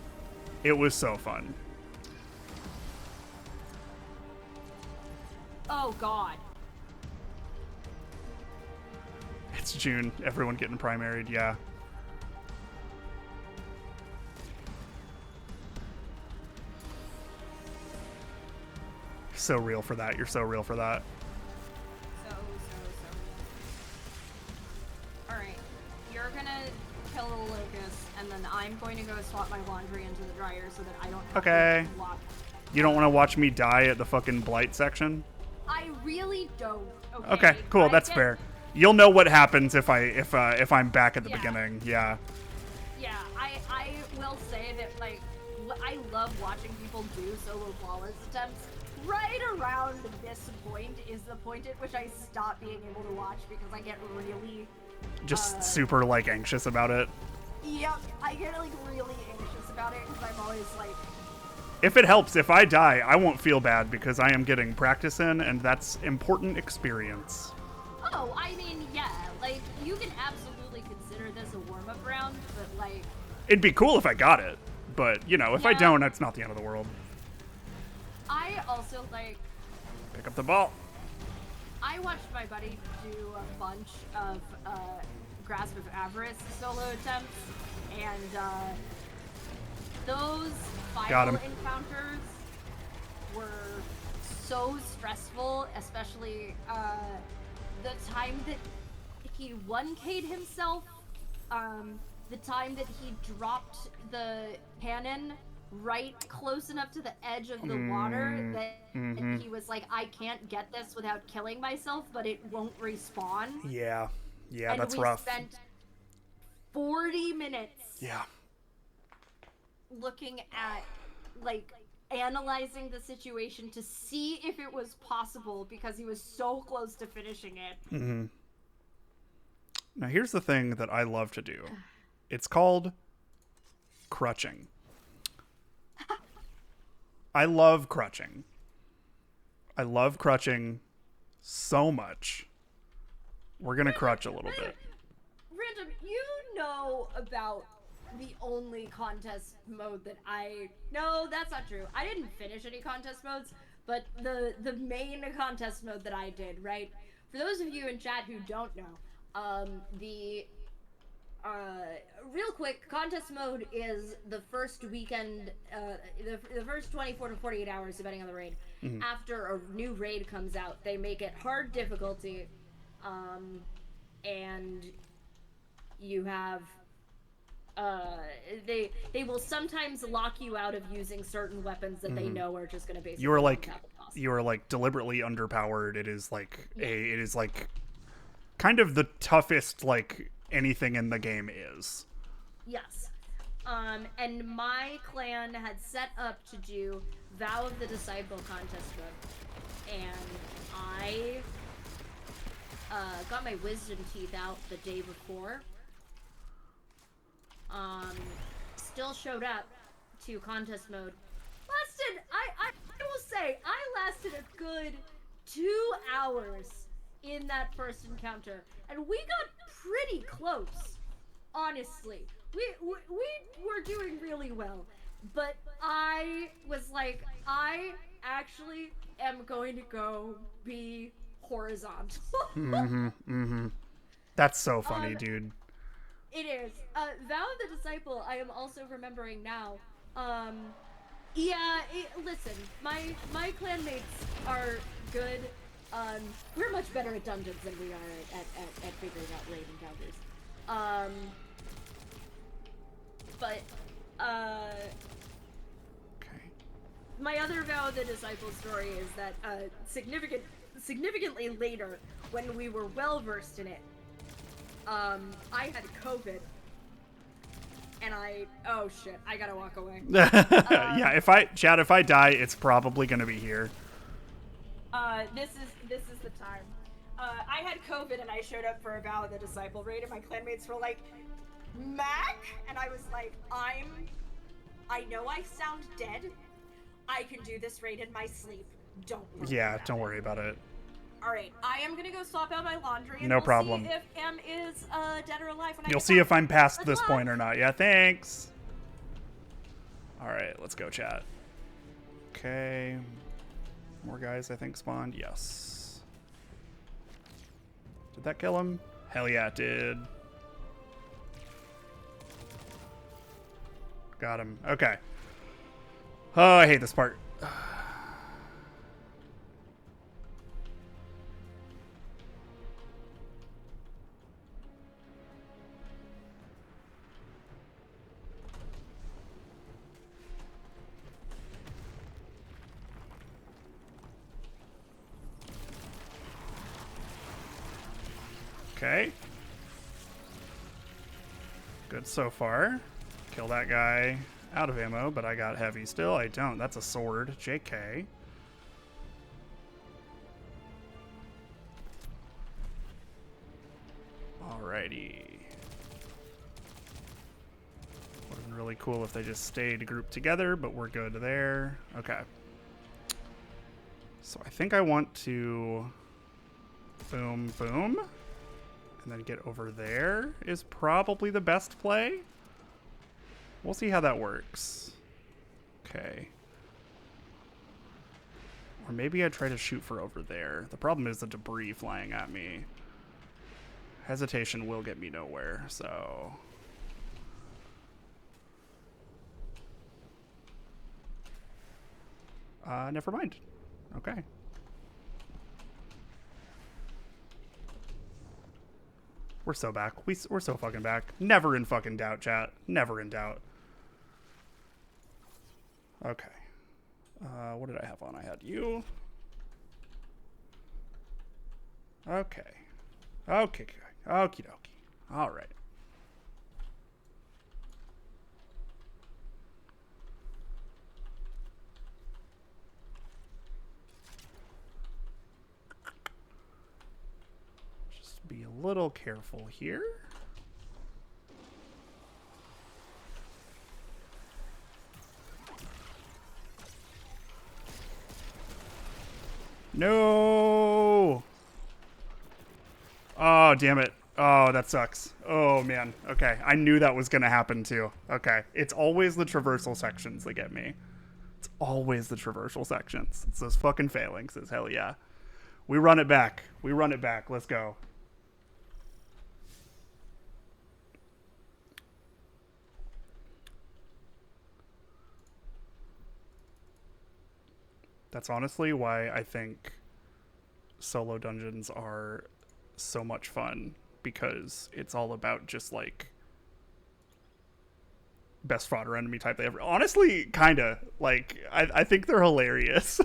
It was so fun.
Oh, God.
It's June. Everyone getting primaried, yeah. So real for that. You're so real for that.
So. Alright. You're gonna kill the locust, and then I'm going to go swap my laundry into the dryer so that I don't have
Okay.
to walk.
You don't want to watch me die at the fucking blight section?
I really don't.
Okay, cool. That's fair. You'll know what happens if I'm back at the beginning. Yeah.
Yeah, I will say that, like, I love watching people do solo flawless attempts. Right around this point is the point at which I stop being able to watch because I get really...
Just super, like, anxious about it.
Yep, I get, like, really anxious about it because I'm always, like...
If it helps, if I die, I won't feel bad because I am getting practice in, and that's important experience.
Oh, I mean, yeah, like, you can absolutely consider this a warm-up round, but, like...
It'd be cool if I got it, but, you know, if I don't, it's not the end of the world.
I also, like...
Pick up the ball.
I watched my buddy do a bunch of Grasp of Avarice solo attempts, and those final encounters were so stressful, especially the time that he 1K'd himself, the time that he dropped the cannon right close enough to the edge of the water that he was like, I can't get this without killing myself, but it won't respawn.
Yeah,
and
that's
we
rough.
Spent 40 minutes.
Yeah.
Looking at, like, analyzing the situation to see if it was possible because he was so close to finishing it.
Mm-hmm. Now, here's the thing that I love to do. It's called crutching. I love crutching. I love crutching so much. We're going to crutch a little bit.
Random, you know about the only contest mode that No, that's not true. I didn't finish any contest modes, but the main contest mode that I did, right? For those of you in chat who don't know, real quick, contest mode is the first weekend, the first 24 to 48 hours, depending on the raid. Mm-hmm. After a new raid comes out, they make it hard difficulty, and you have, they will sometimes lock you out of using certain weapons that they know are just going to basically...
You are like deliberately underpowered. It is like it is like kind of the toughest, like, anything in the game is.
Yes. And my clan had set up to do Vow of the Disciple contest mode. And I got my wisdom teeth out the day before. Still showed up to contest mode. I will say, I lasted a good 2 hours in that first encounter. And we got pretty close, honestly. We were doing really well. But I was like, I actually am going to go be horizontal.
That's so funny, dude.
It is. Vow of the Disciple, I am also remembering now. Listen, my clanmates are good. We're much better at dungeons than we are at figuring out raid encounters. But,
Okay.
my other Vow of the Disciple story is that, significantly later, when we were well versed in it, I had COVID. And oh shit, I gotta walk away.
Yeah, if I die, it's probably gonna be here.
This is the time. I had COVID and I showed up for a Vow of the Disciple raid and my clanmates were like, Mac? And I was like, I know I sound dead. I can do this raid in my sleep. Don't worry about it. Alright, I am gonna go swap out my laundry and
No
we'll
problem.
see if Kam is dead or alive when I
You'll
get
see
back.
if I'm past
Good
this
luck.
point or not. Yeah, thanks. Alright, let's go, chat. Okay. More guys, I think, spawned. Yes. Did that kill him? Hell yeah, it did. Got him. Okay. Oh, I hate this part. Okay. Good so far. Kill that guy. Out of ammo, but I got heavy still. I don't. That's a sword. JK. Alrighty. Would have been really cool if they just stayed grouped together, but we're good there. Okay. So I think I want to boom, boom. And then get over there is probably the best play. We'll see how that works. Okay. Or maybe I try to shoot for over there. The problem is the debris flying at me. Hesitation will get me nowhere, so... never mind. Okay. We're so back. We're so fucking back. Never in fucking doubt, chat. Never in doubt. Okay. What did I have on? I had you. Okay. Okay. Okie dokie. All right. Just be a little careful here. No! Oh, damn it. Oh, that sucks. Oh, man. Okay. I knew that was going to happen, too. Okay. It's always the traversal sections that get me. It's always the traversal sections. It's those fucking phalanxes. Hell yeah. We run it back. We run it back. Let's go. That's honestly why I think solo dungeons are so much fun, because it's all about just like best fodder enemy type they ever. Honestly, kinda like I think they're hilarious.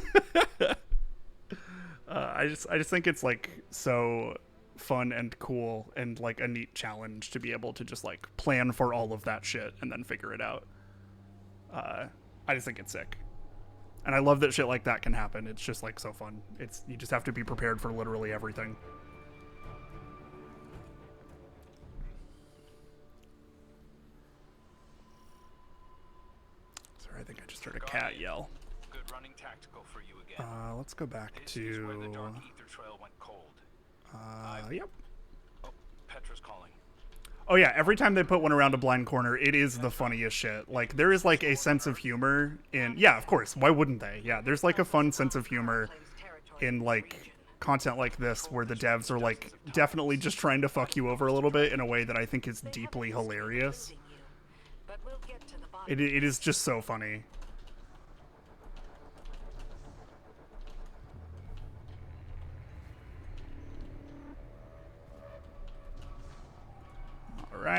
I just think it's like so fun and cool and like a neat challenge to be able to just like plan for all of that shit and then figure it out. I just think it's sick. And I love that shit like that can happen. It's just like so fun. You just have to be prepared for literally everything. Sorry, I think I just heard a cat yell.
Good running tactical for you again.
Let's go back
This is where the
to...
dark ether trail went cold.
Yep.
Oh, Petra's calling.
Oh yeah, every time they put one around a blind corner, it is the funniest shit. Like, there is like a sense of humor in... Yeah, of course. Why wouldn't they? Yeah, there's like a fun sense of humor in like content like this where the devs are like definitely just trying to fuck you over a little bit in a way that I think is deeply hilarious. It is just so funny.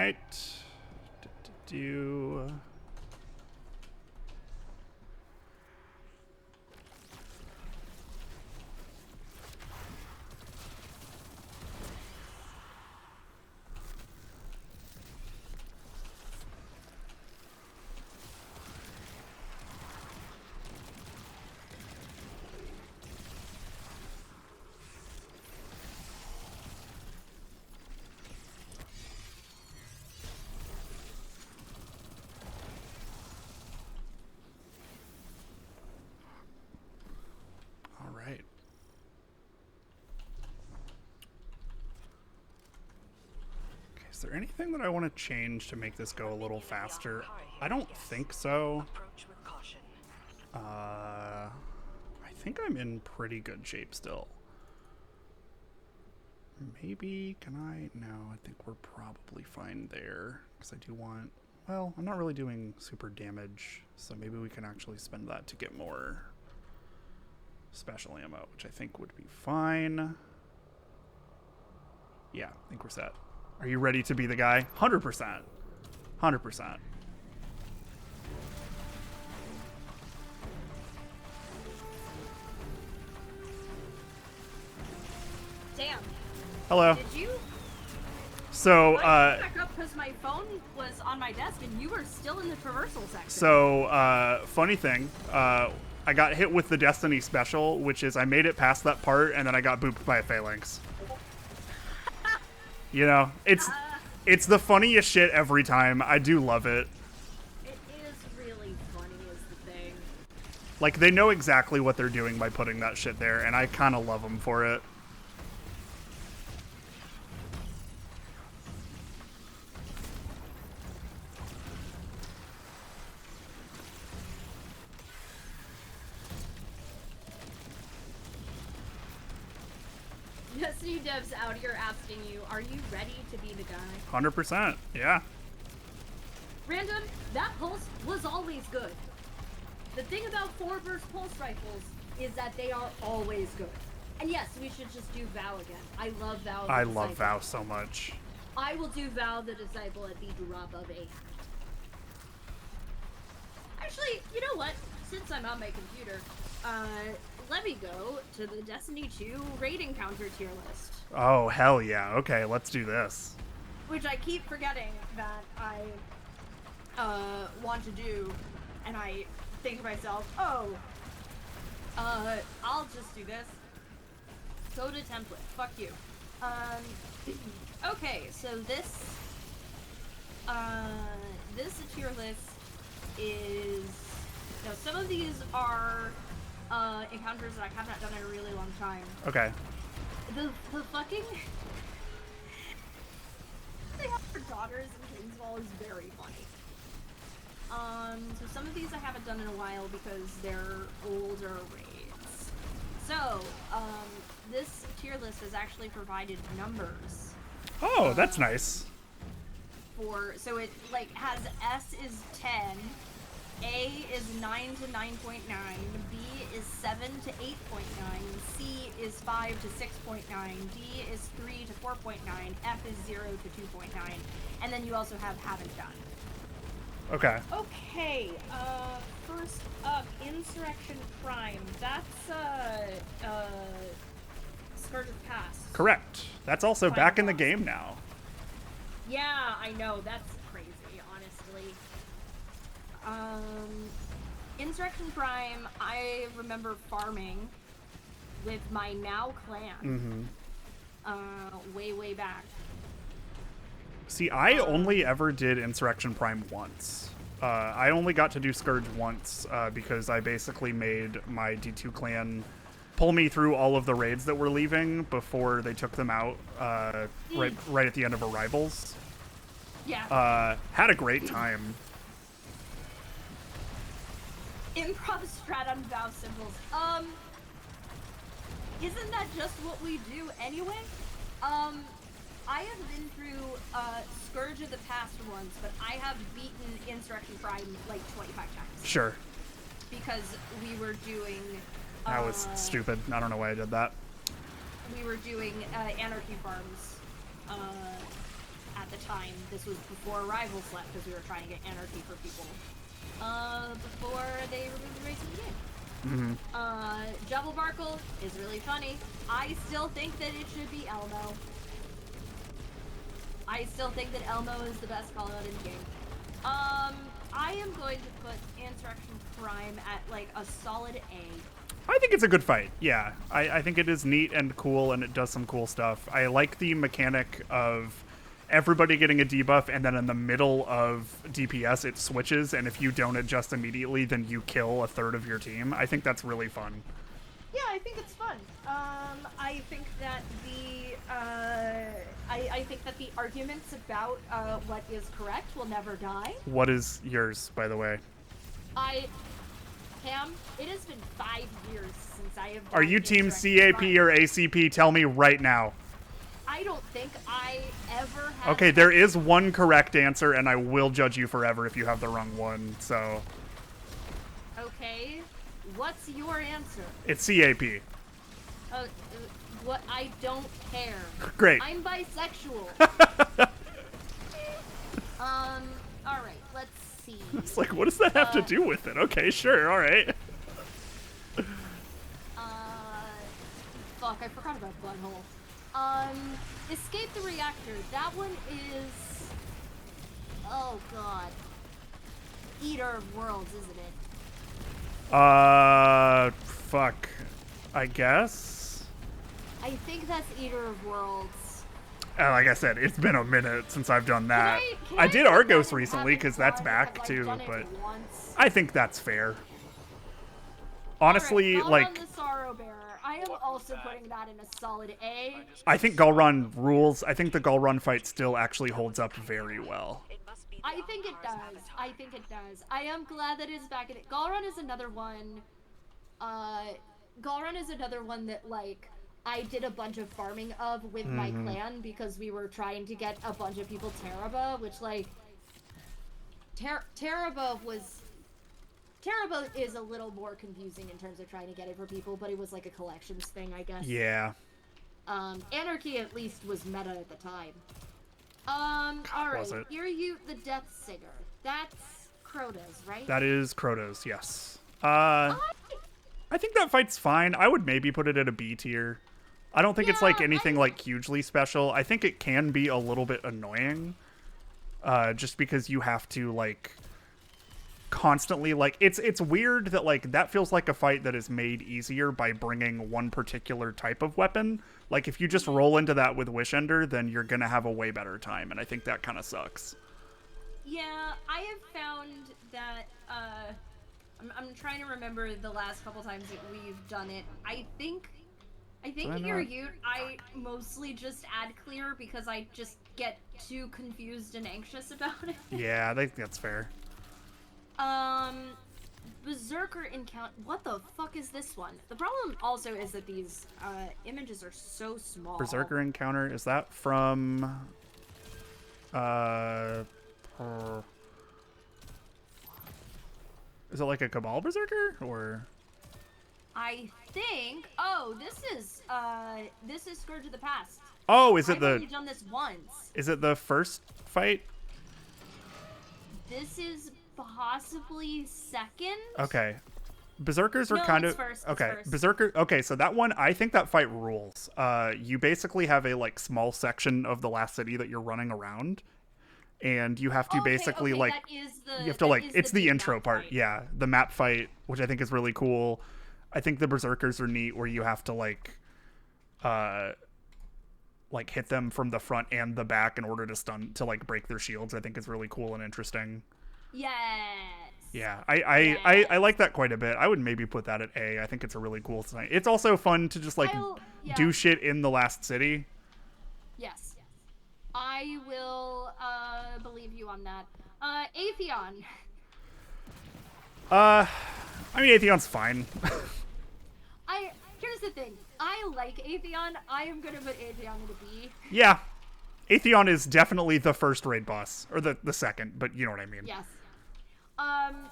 right. Do. Right. Okay, is there anything that I want to change to make this go a little faster? I don't think so.
Approach with caution.
I think I'm in pretty good shape still. Maybe, can I? No, I think we're probably fine there. Because I do want, well, I'm not really doing super damage. So maybe we can actually spend that to get more special ammo, which I think would be fine. Yeah, I think we're set. Are you ready to be the guy? 100%. 100%.
Damn.
Hello.
Did you?
So,
I back up because my phone was on my desk and you were still in the traversal section.
So, funny thing, I got hit with the Destiny special, which is I made it past that part and then I got booped by a phalanx. You know, it's the funniest shit every time. I do love it.
It is really funny is the thing.
Like, they know exactly what they're doing by putting that shit there, and I kind of love them for it.
Destiny devs out here asking you, are you ready to be the guy?
100%, yeah.
Random, that pulse was always good. The thing about 4-burst pulse rifles is that they are always good. And yes, we should just do Vow again. I love Vow.
I love Vow so much.
I will do Vow the Disciple at the drop of a hat. Actually, you know what? Since I'm on my computer, let me go to the Destiny 2 raid encounter tier list.
Oh, hell yeah. Okay, let's do this.
Which I keep forgetting that I want to do, and I think to myself, oh, I'll just do this. Go to template. Fuck you. Okay, so this tier list is, you know, some of these are encounters that I have not done in a really long time.
Okay.
The fucking they have their daughters in Kingsville is very funny. So some of these I haven't done in a while because they're older raids. So, this tier list has actually provided numbers.
Oh, that's nice.
So it like has S is 10, A is 9 to 9.9, B is 7 to 8.9, C is 5 to 6.9, D is 3 to 4.9, F is 0 to 2.9, and then you also have haven't done.
Okay.
Okay, first up, Insurrection Prime. That's, Scourge of Past.
Correct. That's also
Final
back in the
boss.
game now.
Yeah, I know, that's crazy, honestly. Insurrection Prime, I remember farming with my now clan. Way back.
See, I only ever did Insurrection Prime once. I only got to do Scourge once because I basically made my D2 clan pull me through all of the raids that were leaving before they took them out right at the end of Arrivals.
Yeah.
Had a great time.
Improv strat on Vow symbols. Isn't that just what we do anyway? I have been through Scourge of the Past once, but I have beaten Insurrection Prime like 25 times.
Sure.
Because we were doing...
That was stupid. I don't know why I did that.
We were doing Anarchy Farms at the time. This was before Rivals left because we were trying to get anarchy for people. Before they removed the race from the game. Jubble Barkle is really funny. I still think that it should be Elmo. I still think that Elmo is the best call out in the game. I am going to put Insurrection Prime at like a solid A.
I think it's a good fight. Yeah, I think it is neat and cool, and it does some cool stuff. I like the mechanic of everybody getting a debuff, and then in the middle of DPS it switches, and if you don't adjust immediately, then you kill a third of your team. I think that's really fun.
Yeah, I think it's fun. I think that I think that the arguments about what is correct will never die.
What is yours, by the way?
Cam, it has been 5 years since I have.
Are you team CAP or ACP? Tell me right now.
I don't think I ever have.
Okay, there is one correct answer, and I will judge you forever if you have the wrong one, so.
Okay, what's your answer?
It's CAP.
What? I don't care.
Great.
I'm bisexual. Alright, let's see.
It's like, what does that have to do with it? Okay, sure, alright.
Fuck, I forgot about Butthole. Escape the Reactor. That one is... Oh, God. Eater of Worlds, isn't it?
Fuck. I guess?
I think that's Eater of Worlds.
Like I said, it's been a minute since I've done that.
Can
I did
put
Argos
that in
recently, because that's
Haven't
back,
Done It,
too,
done it
but
once?
I think that's fair. Honestly,
Alright,
like...
Galron the Sorrow Bearer. I am also putting that in a solid A.
I think Galron rules. I think the Galron fight still actually holds up very well.
I think it does. I think it does. I am glad that it's back in it. Galron is another one. Galron is another one that, like, I did a bunch of farming of with my clan because we were trying to get a bunch of people Teraba, which, like, Teraba is a little more confusing in terms of trying to get it for people, but it was like a collections thing, I guess.
Yeah.
Anarchy at least was meta at the time.
Was
alright.
it?
Iryu the Death Singer. That's Crota's, right?
That is Krotos, yes. I think that fight's fine. I would maybe put it at a B tier. I don't think it's like anything like hugely special. I think it can be a little bit annoying. Just because you have to like constantly like it's weird that like that feels like a fight that is made easier by bringing one particular type of weapon. Like if you just roll into that with Wishender, then you're gonna have a way better time, and I think that kind of sucks.
Yeah, I have found that I'm trying to remember the last couple times that we've done it. I think Iryu, I mostly just add clear because I just get too confused and anxious about it.
Yeah, I think that's fair.
Berserker Encounter. What the fuck is this one? The problem also is that these images are so small.
Berserker Encounter, is that from is it like a Cabal Berserker or?
I think. Oh, this is Scourge of the Past.
Oh, is it
I've
the?
only done this once.
Is it the first fight?
This is possibly second.
Okay. Berserkers are
No,
kind
it's
of
first, it's
okay.
first.
Berserker. Okay, so that one, I think that fight rules. You basically have a like small section of the last city that you're running around, and you have to basically like
that is the,
you have to
that
like
is
it's the
big
intro
map
part.
fight.
Yeah, the map fight, which I think is really cool. I think the Berserkers are neat, where you have to like hit them from the front and the back in order to like break their shields. I think is really cool and interesting.
Yes.
Yeah, I like that quite a bit. I would maybe put that at A. I think it's a really cool thing. It's also fun to just like do shit in the last city.
Yes. I will believe you on that. Atheon.
I mean, Atheon's fine.
Here's the thing. I like Atheon. I am gonna put Atheon in a B.
Yeah. Atheon is definitely the first raid boss. Or the second, but you know what I mean.
Yes. I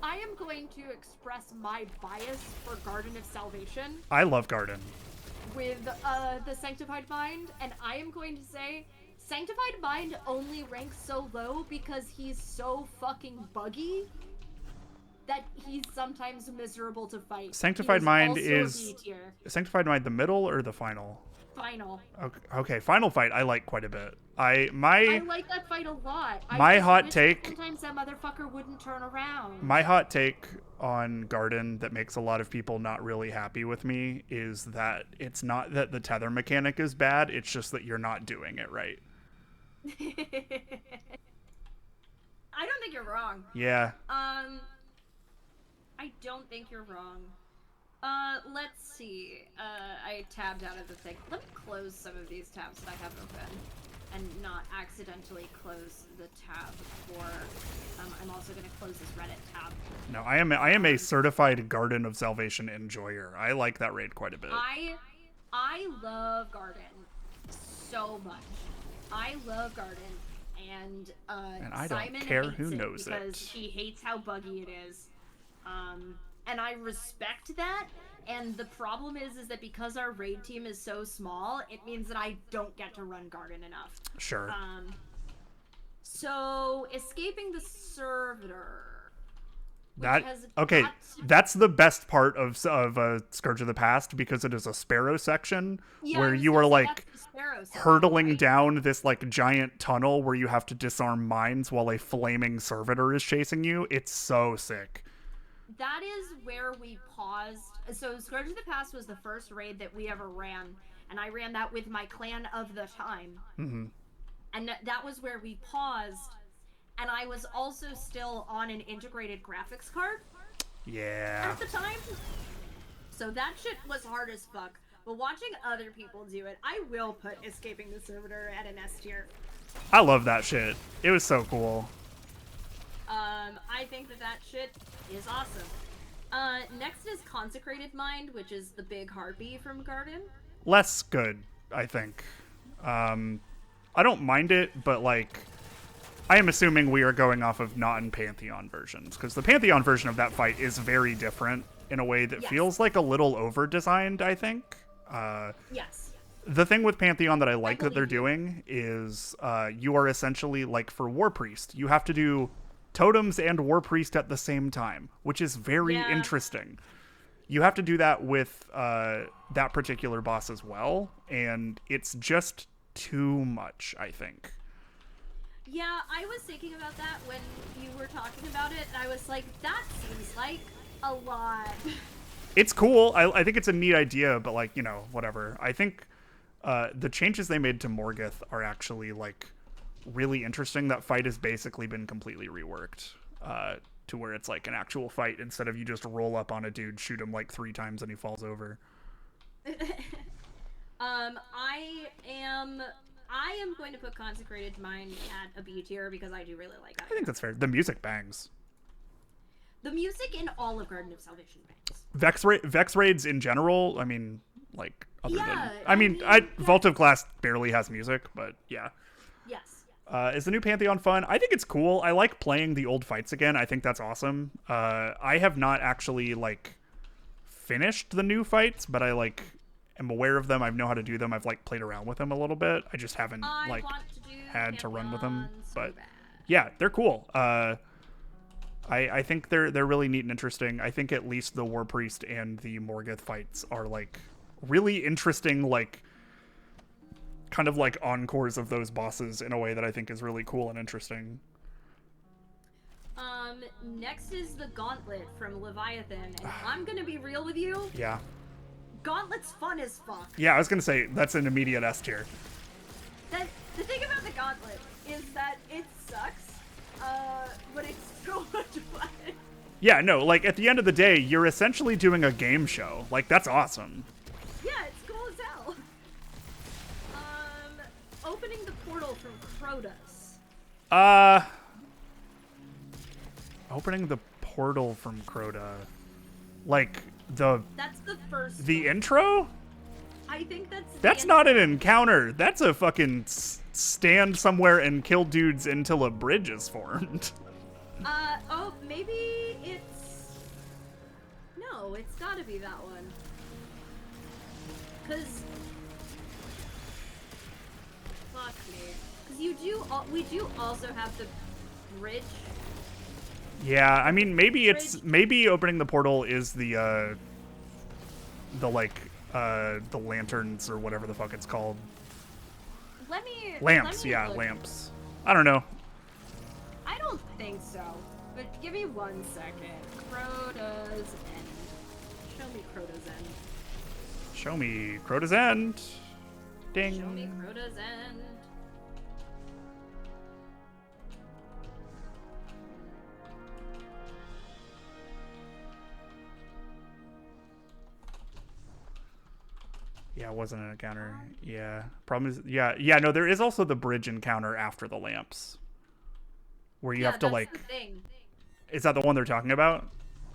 am going to express my bias for Garden of Salvation.
I love Garden.
with the Sanctified Mind, and I am going to say Sanctified Mind only ranks so low because he's so fucking buggy that he's sometimes miserable to fight.
Sanctified Mind
also
is
a B tier.
Sanctified Mind the middle or the final?
Final.
Okay, final fight I like quite a bit.
I like that fight a lot.
My
I just
hot
wish
take-
Sometimes that motherfucker wouldn't turn around.
My hot take on Garden that makes a lot of people not really happy with me is that it's not that the tether mechanic is bad, it's just that you're not doing it right.
I don't think you're wrong.
Yeah.
I don't think you're wrong. Let's see. I tabbed out of the thing. Let me close some of these tabs that I have open and not accidentally close the tab for, I'm also going to close this Reddit tab.
No, I am a certified Garden of Salvation enjoyer. I like that raid quite a bit.
I love Garden so much. I love Garden, and
I don't
Simon
care
hates
who
it
knows
because
it.
he hates how buggy it is. And I respect that. And the problem is that because our raid team is so small, it means that I don't get to run Garden enough.
Sure.
So escaping the servitor.
That's the best part of Scourge of the Past because it is a Sparrow section where you are like hurtling down this like giant tunnel where you have to disarm mines while a flaming servitor is chasing you. It's so sick.
That is where we paused. So Scourge of the Past was the first raid that we ever ran, and I ran that with my clan of the time.
Mm-hmm.
And that was where we paused, and I was also still on an integrated graphics card.
Yeah.
At the time. So that shit was hard as fuck. But watching other people do it, I will put Escaping the Servitor at an S tier.
I love that shit. It was so cool.
I think that shit is awesome. Next is Consecrated Mind, which is the big harpy from Garden.
Less good, I think. I don't mind it, but like, I am assuming we are going off of non-Pantheon versions, because the Pantheon version of that fight is very different in a way that feels like a little over-designed, I think.
Yes.
The thing with Pantheon that I like that they're doing is you are essentially, like for War Priest, you have to do totems and War Priest at the same time, which is very interesting. You have to do that with that particular boss as well, and it's just too much, I think.
Yeah, I was thinking about that when you were talking about it, and I was like, that seems like a lot.
It's cool. I think it's a neat idea, but like, you know, whatever. I think the changes they made to Morgoth are actually like really interesting. That fight has basically been completely reworked to where it's like an actual fight instead of you just roll up on a dude, shoot him like 3 times and he falls over.
I am going to put Consecrated Mind at a B tier because I do really like that.
I think that's fair. The music bangs.
The music in all of Garden of Salvation bangs.
Vex raids in general, I mean, like, other than... I mean, Vault of Glass barely has music, but yeah.
Yes.
Is the new Pantheon fun? I think it's cool. I like playing the old fights again. I think that's awesome. I have not actually, like, finished the new fights, but I, like, am aware of them. I know how to do them. I've, like, played around with them a little bit. I just haven't, like, had to run with them. But, yeah, they're cool. I think they're really neat and interesting. I think at least the War Priest and the Morgoth fights are, like, really interesting, like, kind of like encores of those bosses in a way that I think is really cool and interesting.
Next is the Gauntlet from Leviathan, and I'm gonna be real with you.
Yeah.
Gauntlet's fun as fuck.
Yeah, I was gonna say, that's an immediate S tier.
The thing about the Gauntlet is that it sucks, but it's so much fun.
Yeah, no, like, at the end of the day, you're essentially doing a game show. Like, that's awesome.
Yeah, it's cool as hell. Opening the portal from Crotas.
Opening the portal from Crota. Like,
That's the first
the
one.
intro?
I think
That's not an encounter. That's a fucking stand somewhere and kill dudes until a bridge is formed.
Oh, maybe it's... No, it's gotta be that one. Cause fuck me. Cause we do also have the bridge.
Yeah, I mean, maybe opening the portal is the lanterns or whatever the fuck it's called. Lamps, yeah,
look.
lamps. I don't know.
I don't think so. But give me 1 second. Crota's End. Show me Crota's End.
Show me Crota's End. Ding.
Show me Crota's End.
Yeah, it wasn't an encounter. Yeah. Problem is, yeah, no, there is also the bridge encounter after the lamps. Where you have to, like...
The thing.
Is that the one they're talking about?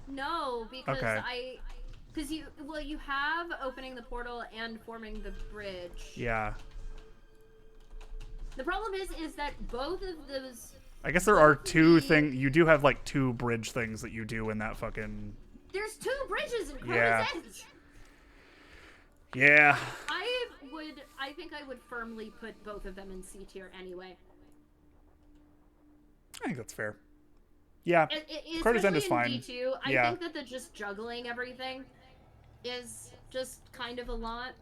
No, because
Okay.
Because you have opening the portal and forming the bridge.
Yeah.
The problem is that both of those...
I guess there are two things... You do have, like, two bridge things that you do in that fucking...
There's two bridges in Crota's
Yeah.
End!
Yeah.
I think I would firmly put both of them in C tier anyway.
I think that's fair. Yeah. Crota's End is fine.
In D2, I
Yeah.
think that the just juggling everything is just kind of a lot.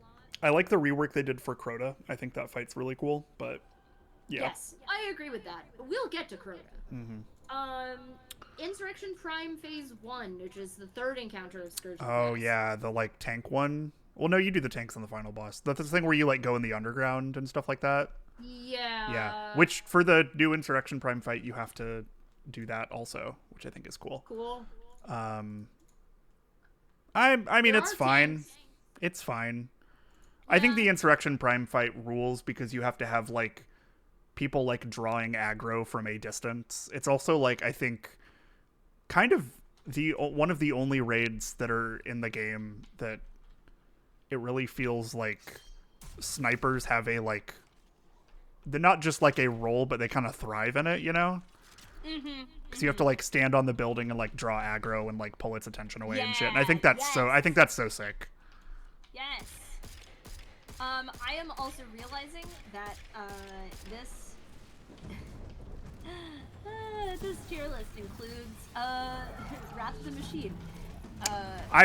I like the rework they did for Crota. I think that fight's really cool, but yeah.
Yes, I agree with that. We'll get to Crota. Insurrection Prime Phase 1, which is the third encounter of Scourge.
Oh, yeah, the, like, tank one. Well, no, you do the tanks on the final boss. That's the thing where you, like, go in the underground and stuff like that.
Yeah.
Yeah, which, for the new Insurrection Prime fight, you have to do that also, which I think is cool.
Cool.
I mean, it's fine.
Tanks.
It's fine.
Yeah.
I think the Insurrection Prime fight rules because you have to have, like, people, like, drawing aggro from a distance. It's also, like, I think, kind of one of the only raids that are in the game that it really feels like snipers have a, like, they're not just like a role, but they kind of thrive in it, you know? Because you have to, like, stand on the building and, like, draw aggro and, like, pull its attention away and shit. And I think that's so sick.
Yes. I am also realizing that this tier list includes Wrath of the Machine.
I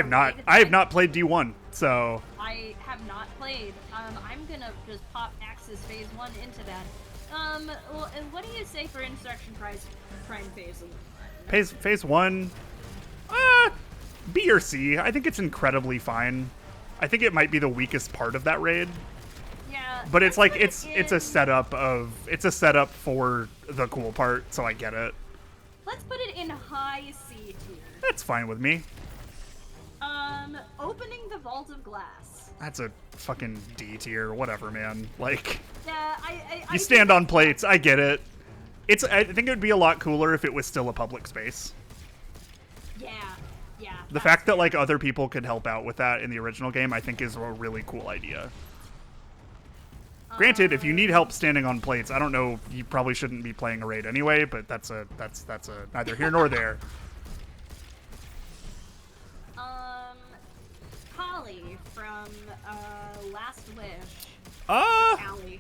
have not played D1, so
I have not played. I'm gonna just pop Axis Phase 1 into that. Well, and what do you say for Insurrection Prime Phase 1?
Phase 1, B or C. I think it's incredibly fine. I think it might be the weakest part of that raid.
Yeah.
But it's like it's a setup for the cool part, so I get it.
Let's put it in high C tier.
That's fine with me.
Opening the Vault of Glass.
That's a fucking D tier, whatever, man. Like,
Yeah,
you stand on plates, I get it. I think it would be a lot cooler if it was still a public space.
Yeah.
The fact that, like, other people could help out with that in the original game, I think is a really cool idea. Granted, if you need help standing on plates, I don't know, you probably shouldn't be playing a raid anyway, but that's neither here nor there.
Holly from Last Wish. Allie.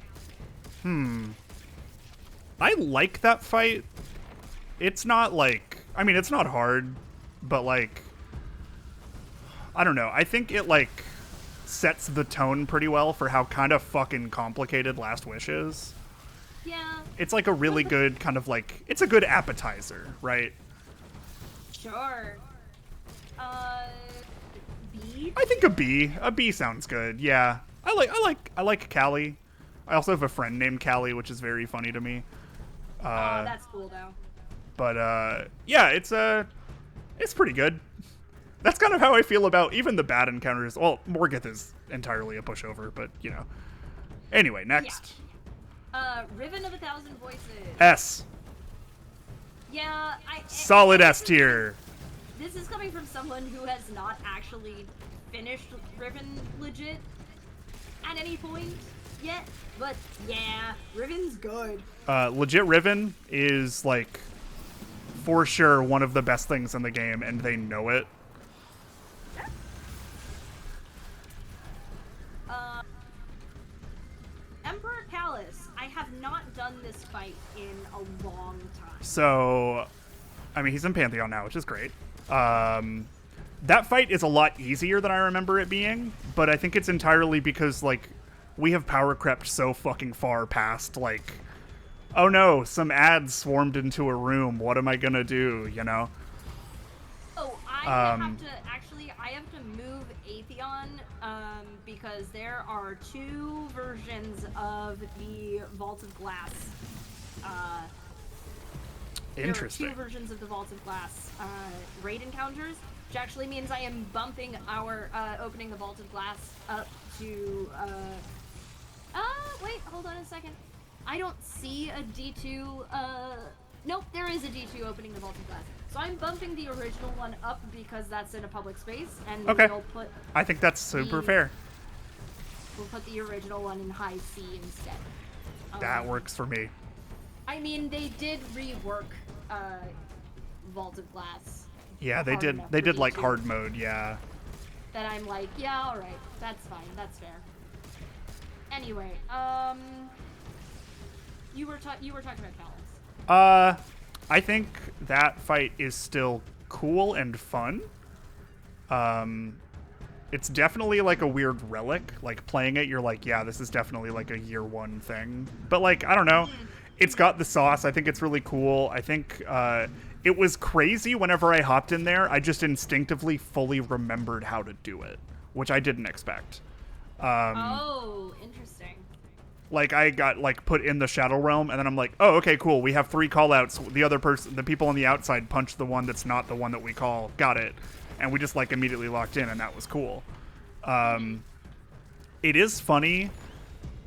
I like that fight. It's not like, I mean, it's not hard, but, like, I don't know. I think it, like, sets the tone pretty well for how kind of fucking complicated Last Wish is.
Yeah.
It's like a really good kind of, like, it's a good appetizer, right?
Sure. B?
I think a B. A B sounds good. Yeah. I like Callie. I also have a friend named Callie, which is very funny to me.
That's cool though.
But yeah, it's pretty good. That's kind of how I feel about even the bad encounters. Well, Morgoth is entirely a pushover, but you know. Anyway, next.
Yeah. Riven of 1,000 Voices.
S.
Yeah,
Solid S tier.
This is coming from someone who has not actually finished Riven legit at any point yet, but yeah, Riven's good.
Legit Riven is, like, for sure one of the best things in the game, and they know it.
Emperor Callus. I have not done this fight in a long time.
So, I mean, he's in Pantheon now, which is great. That fight is a lot easier than I remember it being, but I think it's entirely because, like, we have power crept so fucking far past, like, oh no, some ads swarmed into a room, what am I gonna do, you know?
Oh, I have to move Atheon, because there are 2 versions of the Vault of Glass.
Interesting.
There are 2 versions of the Vault of Glass raid encounters, which actually means I am bumping our opening the Vault of Glass up to wait, hold on a second. I don't see a D2 nope, there is a D2 opening the Vault of Glass. So I'm bumping the original one up because that's in a public space, and
Okay.
we'll put
I think that's super fair.
We'll put the original one in high C instead.
That works for me.
I mean, they did rework Vault of Glass.
Yeah, they
hard
did.
enough
They
for
did like
D2.
hard mode. Yeah.
That I'm like, yeah, all right, that's fine, that's fair. Anyway, you were talking about Callus.
I think that fight is still cool and fun. It's definitely like a weird relic. Like playing it, you're like, yeah, this is definitely like a year 1 thing. But like, I don't know. It's got the sauce. I think it's really cool. I think it was crazy whenever I hopped in there. I just instinctively fully remembered how to do it, which I didn't expect.
Oh, interesting.
Like I got like put in the Shadow Realm, and then I'm like, oh, okay, cool. We have 3 callouts. The other person, the people on the outside, punch the one that's not the one that we call. Got it. And we just like immediately locked in, and that was cool. It is funny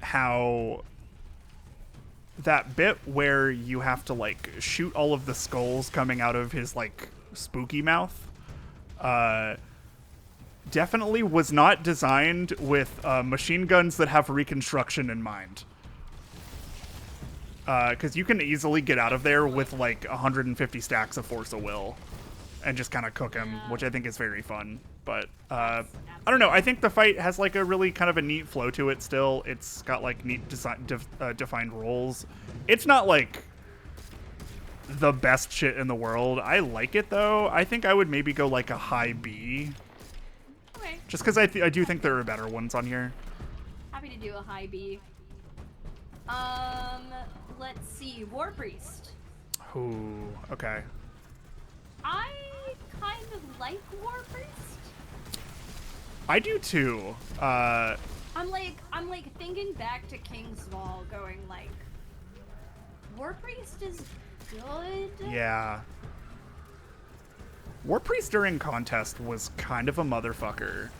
how that bit where you have to like shoot all of the skulls coming out of his like spooky mouth definitely was not designed with machine guns that have reconstruction in mind. Because you can easily get out of there with like 150 stacks of Force of Will and just kind of cook him, which I think is very fun. But I don't know. I think the fight has like a really kind of a neat flow to it still. It's got like neat defined roles. It's not like the best shit in the world. I like it though. I think I would maybe go like a high B.
Okay.
Just because I do think there are better ones on here.
Happy to do a high B. Let's see. War Priest.
Ooh, okay.
I kind of like War Priest.
I do too.
I'm like thinking back to King's Fall, going like, War Priest is good.
Yeah. War Priest during contest was kind of a motherfucker.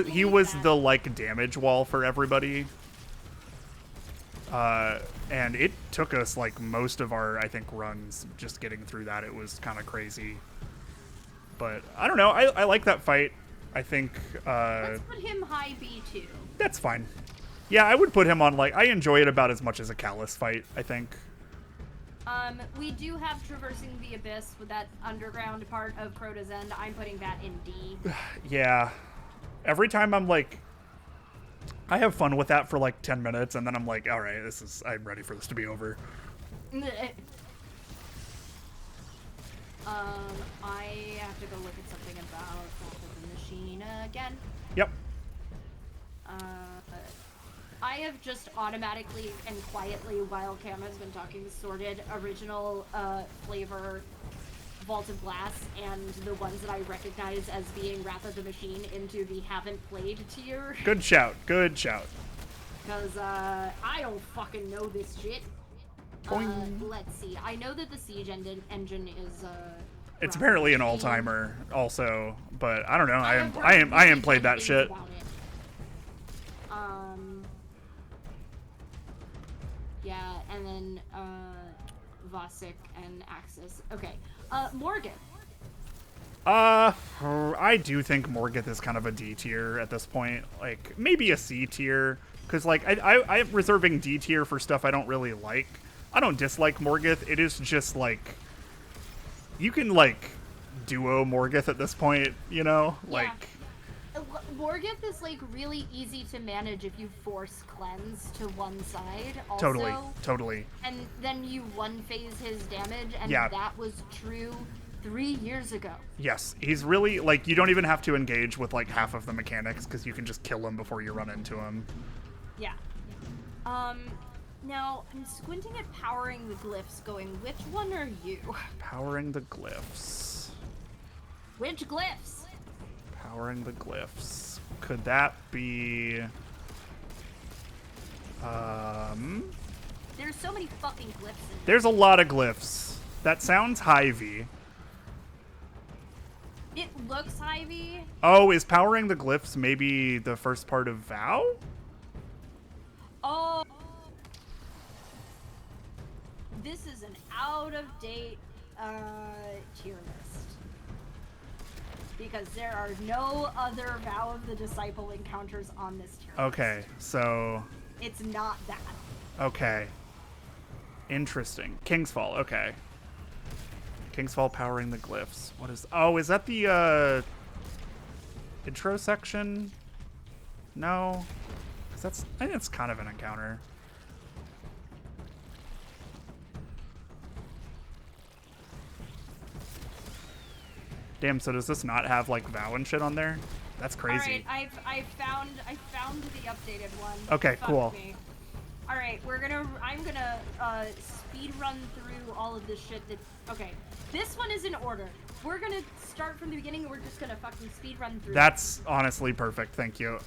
He was the like damage wall for everybody. And it took us like most of our, I think, runs just getting through that. It was kind of crazy. But I don't know. I like that fight. I think
Let's put him high B too.
that's fine. Yeah, I would put him on like I enjoy it about as much as a Callus fight, I think.
We do have Traversing the Abyss with that underground part of Crota's End. I'm putting that in D.
Yeah. Every time I'm like I have fun with that for like 10 minutes and then I'm like, all right, I'm ready for this to be over.
I have to go look at something about the machine again.
Yep.
I have just automatically and quietly, while Kam has been talking, sorted original flavor Vault of Glass and the ones that I recognize as being Wrath of the Machine into the haven't played tier.
Good shout. Good shout.
Because I don't fucking know this shit. Let's see. I know that the Siege engine is
It's apparently an all-timer also, but I don't know. I
have
am played that shit.
about it. Yeah, and then Vosik and Axis. Okay. Morgan.
I do think Morgith is kind of a D tier at this point. Like maybe a C tier, because like I'm reserving D tier for stuff I don't really like. I don't dislike Morgith. It is just like you can like duo Morgith at this point, you know?
Yeah.
Like
Morgith is like really easy to manage if you force cleanse to one side. Also,
Totally.
And then you one phase his damage, and
Yeah.
that was true 3 years ago.
Yes, he's really, like, you don't even have to engage with, like, half of the mechanics, because you can just kill him before you run into him.
Yeah. Now, I'm squinting at powering the glyphs, going, which one are you?
Powering the glyphs.
Which glyphs?
Powering the glyphs. Could that be...
There's so many fucking glyphs in
There's a lot of glyphs. That sounds Hy-Vee.
It looks Ivy.
Oh, is powering the glyphs maybe the first part of Vow?
Oh. This is an out-of-date tier list. Because there are no other Vow of the Disciple encounters on this tier list.
Okay, so...
It's not that.
Okay. Interesting. Kingsfall, okay. Kingsfall powering the glyphs. What is... Oh, is that the, intro section? No? 'Cause that's... I think it's kind of an encounter. Damn, so does this not have, like, Vow and shit on there? That's crazy.
Alright, I found the updated one.
Okay,
Fuck
cool.
me. Alright, I'm gonna speed run through all of this shit that... Okay, this one is in order. We're gonna start from the beginning and we're just gonna fucking speed run through.
That's honestly perfect, thank you.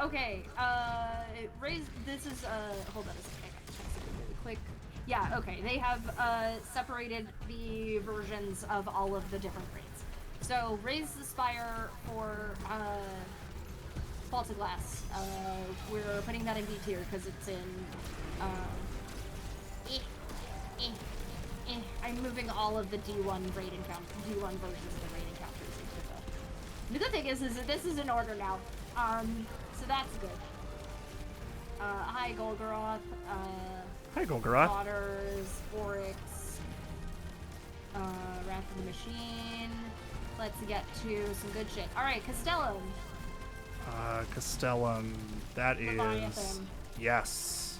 Okay, this is, hold on a second, I gotta check something really quick. Yeah, okay, they have, separated the versions of all of the different raids. So, Raise the Spire for, Vault of Glass. We're putting that in D tier because it's in, I'm moving all of the D1 raid encounter, D1 versions of the raid encounters into the... The good thing is that this is in order now. So that's good. Hi, Golgoroth.
Hi, Golgoroth.
Daughters, Oryx, Wrath of the Machine. Let's get to some good shit. Alright, Castellum.
Castellum. That is...
Leviathan.
Yes.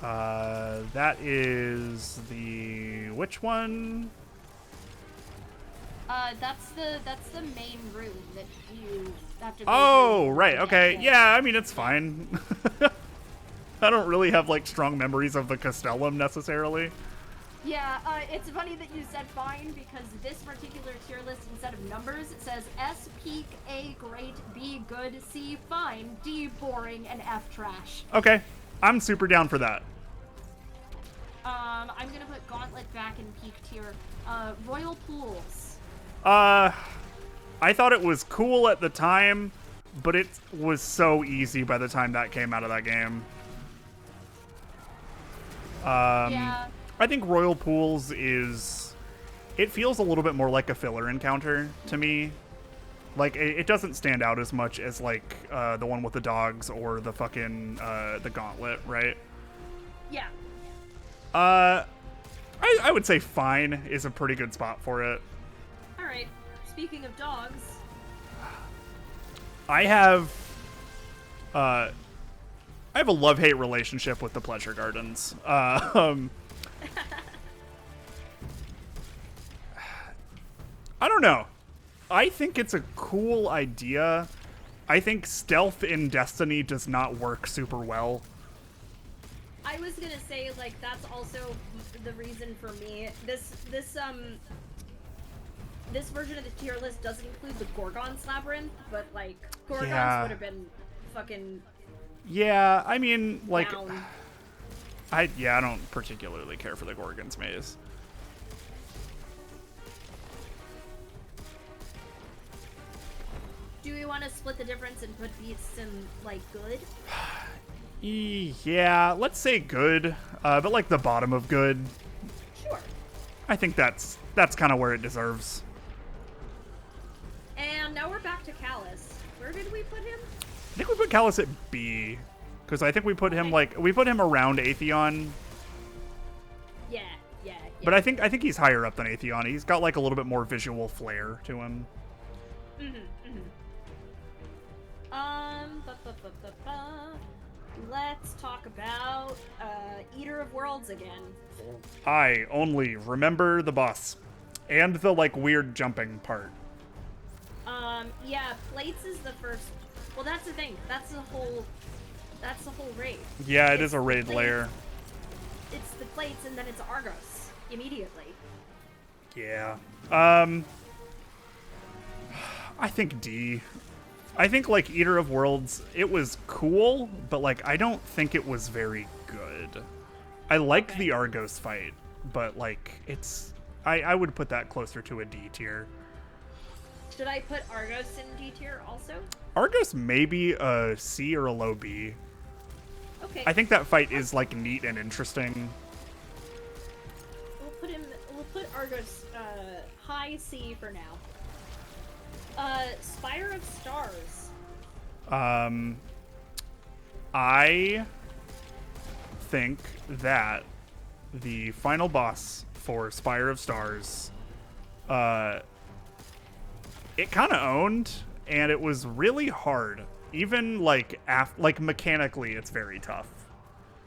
That is the... Which one?
That's the main room that you have to go
Oh,
through
right,
to
okay.
get to.
Yeah, I mean, it's fine. I don't really have, like, strong memories of the Castellum, necessarily.
Yeah, it's funny that you said fine, because this particular tier list, instead of numbers, it says S, peak, A, great, B, good, C, fine, D, boring, and F, trash.
Okay. I'm super down for that.
I'm gonna put Gauntlet back in peak tier. Royal Pools.
I thought it was cool at the time, but it was so easy by the time that came out of that game.
Yeah.
I think Royal Pools is... It feels a little bit more like a filler encounter to me. Like, it doesn't stand out as much as, like, the one with the dogs or the fucking, the Gauntlet, right?
Yeah.
I would say fine is a pretty good spot for it.
Alright. Speaking of dogs.
I have a love-hate relationship with the Pleasure Gardens. I don't know. I think it's a cool idea. I think stealth in Destiny does not work super well.
I was gonna say, like, that's also the reason for me. This version of the tier list doesn't include the Gorgon's Labyrinth, but, like, Gorgon's
Yeah.
would have been fucking
Yeah, I mean, like,
down.
I don't particularly care for the Gorgon's Maze.
Do we want to split the difference and put beasts in, like, good?
Yeah, let's say good, but like the bottom of good.
Sure.
I think that's kind of where it deserves.
And now we're back to Callus. Where did we put him?
I think we put Callus at B, because I think we put him we put him around Atheon.
Yeah.
But I think he's higher up than Atheon. He's got like a little bit more visual flair to him.
Ba, ba, ba, ba, ba. Let's talk about Eater of Worlds again.
I only remember the boss and the like weird jumping part.
Yeah, plates is the first. Well, that's the thing. That's the whole raid.
Yeah,
It's
is a
the
raid
plates-
layer.
It's the plates and then it's Argos immediately.
Yeah. I think D. I think like Eater of Worlds, it was cool, but like I don't think it was very good. I liked the Argos fight, but like it's I would put that closer to a D tier.
Should I put Argos in D tier also?
Argos maybe a C or a low B.
Okay.
I think that fight is like neat and interesting.
We'll put Argos high C for now. Spire of Stars.
I think that the final boss for Spire of Stars, it kind of owned, and it was really hard. Even like mechanically, it's very tough.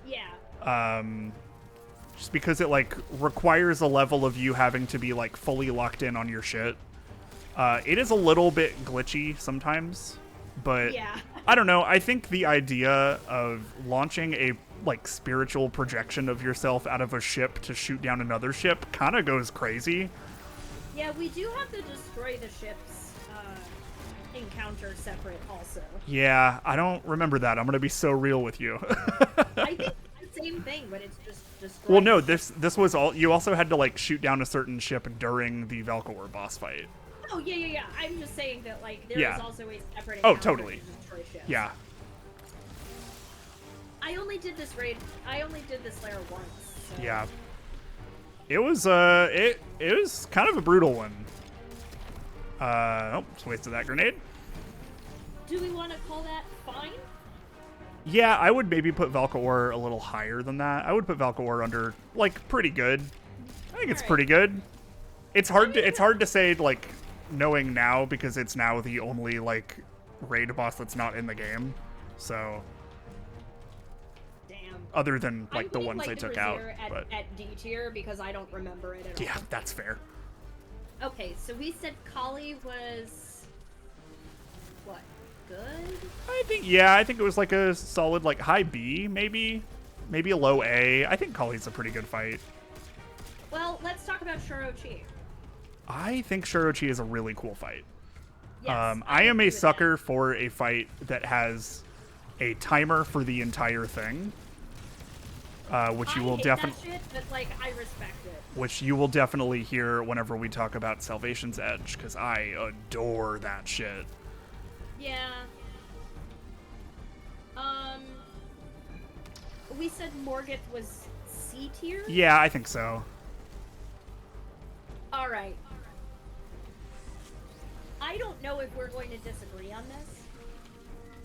Yeah.
Just because it like requires a level of you having to be like fully locked in on your shit. It is a little bit glitchy sometimes, but
Yeah.
I don't know. I think the idea of launching a like spiritual projection of yourself out of a ship to shoot down another ship kind of goes crazy.
Yeah, we do have to destroy the ship's encounter separate also.
Yeah, I don't remember that. I'm gonna be so real with you.
I think it's the same thing, but it's just destroy.
Well, no, this was all. You also had to like shoot down a certain ship during the Valkor boss fight.
Oh, yeah. I'm just saying that, like, there
Yeah.
is also a separate
Oh,
encounter
totally.
to destroy ships.
Yeah.
I only did this layer once. So.
Yeah. It was it was kind of a brutal one. Just wasted that grenade.
Do we want to call that fine?
Yeah, I would maybe put Valkor a little higher than that. I would put Valkor under like pretty good. I think it's
Alright.
pretty good. It's hard to say like knowing now because it's now the only like raid boss that's not in the game. So
Damn.
other than
I'm
like the
putting,
ones
like,
they
the
took out,
Brazier
but
at D tier because I don't remember it at all.
yeah, that's fair.
Okay, so we said Kali was what? Good?
I think it was like a solid like high B, maybe a low A. I think Kali's a pretty good fight.
Well, let's talk about Shorochi.
I think Shorochi is a really cool fight.
Yes,
I am
agree
a
with
sucker for a fight that has a timer for the entire thing, which you will definitely,
shit, but like I respect it.
which you will definitely hear whenever we talk about Salvation's Edge, because I adore that shit.
Yeah. We said Morgoth was C tier.
Yeah, I think so.
All right. I don't know if we're going to disagree on this.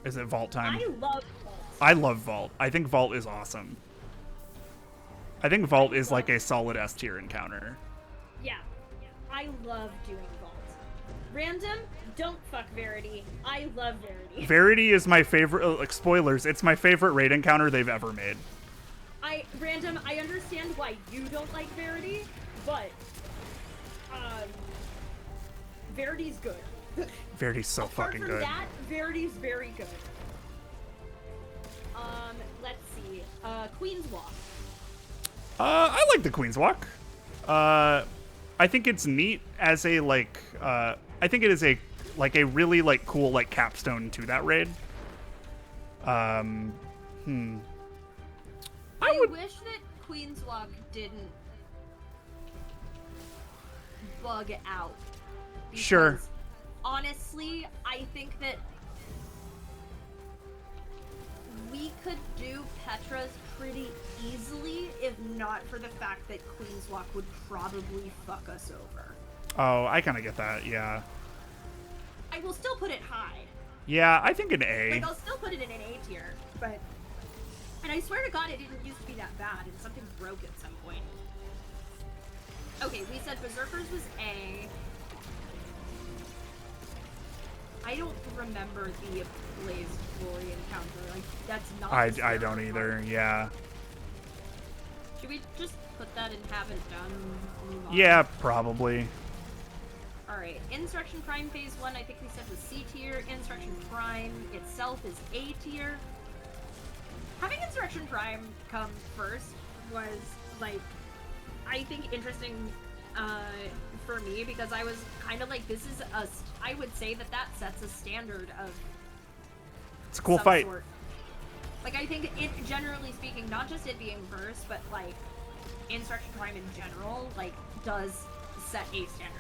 Is it Vault time?
I love Vault.
I love Vault. I think Vault is awesome. I think Vault is like a solid S tier encounter.
Yeah. I love doing Vault. Random, don't fuck Verity. I love Verity.
Verity is my favorite. Like spoilers, it's my favorite raid encounter they've ever made.
Random, I understand why you don't like Verity, but Verity's good.
Verity's so
Apart
fucking
from
good.
that, Verity's very good. Let's see. Queen's Walk.
I like the Queen's Walk. I think it's neat as a like. I think it is a really like cool like capstone to that raid.
I wish that Queen's Walk didn't bug out. Because
Sure.
honestly, I think that we could do Petra's pretty easily if not for the fact that Queen's Walk would probably fuck us over.
Oh, I kind of get that. Yeah.
I will still put it high.
Yeah, I think an A.
Like, I'll still put it in an A tier, but... And I swear to God, it didn't used to be that bad, and something broke at some point. Okay, we said Berserkers was A. I don't remember the Blaze Glory encounter. Like, that's not.
I
the
don't
scary
either.
part.
Yeah.
Should we just put that and have it done? Move on?
Yeah, probably.
Alright, Insurrection Prime Phase 1, I think we said was C tier. Insurrection Prime itself is A tier. Having Insurrection Prime come first was, like, I think interesting for me, because I was kind of like, this is I would say that sets a standard of
It's a cool
some
fight.
sort. Like, I think it, generally speaking, not just it being first, but, like, Insurrection Prime in general, like, does set a standard.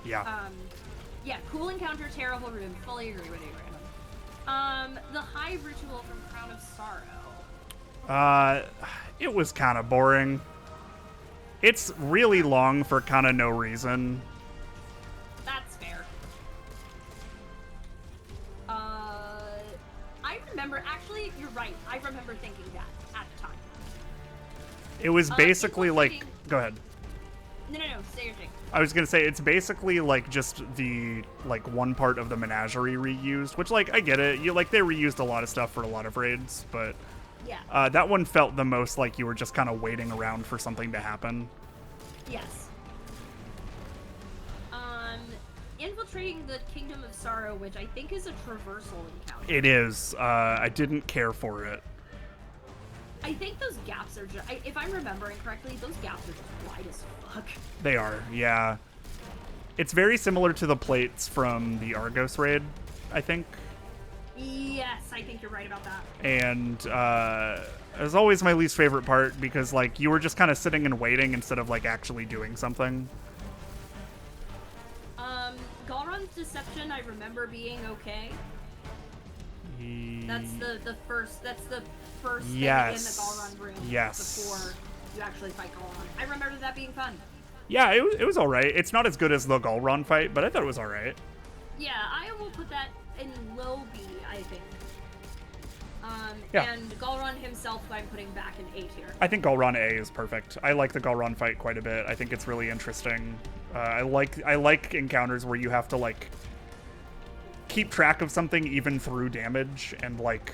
Yeah.
Yeah, cool encounter, terrible room. Fully agree with you, Random. The Hive Ritual from Crown of Sorrow.
It was kind of boring. It's really long for kind of no reason.
That's fair. I remember, actually, you're right. I remember thinking that at the time.
It was basically like,
infiltrating-
go ahead.
No, say your thing.
I was gonna say it's basically like just the like one part of the menagerie reused, which like I get it. You like they reused a lot of stuff for a lot of raids, but
Yeah.
that one felt the most like you were just kind of waiting around for something to happen.
Yes. Infiltrating the Kingdom of Sorrow, which I think is a traversal encounter.
It is. I didn't care for it.
I think those gaps are just, if I'm remembering correctly, those gaps are just wide as fuck.
They are, yeah. It's very similar to the plates from the Argos raid, I think.
Yes, I think you're right about that.
And it was always my least favorite part because like you were just kind of sitting and waiting instead of like actually doing something.
Galron's Deception, I remember being okay. That's the first thing in the Galron room before you actually fight Galron. I remember that being fun.
Yeah, it was all right. It's not as good as the Galron fight, but I thought it was all right.
Yeah, I will put that in low B, I think.
Yeah.
And Galron himself, I'm putting back in A tier.
I think Galron A is perfect. I like the Galron fight quite a bit. I think it's really interesting. I like encounters where you have to like keep track of something even through damage and like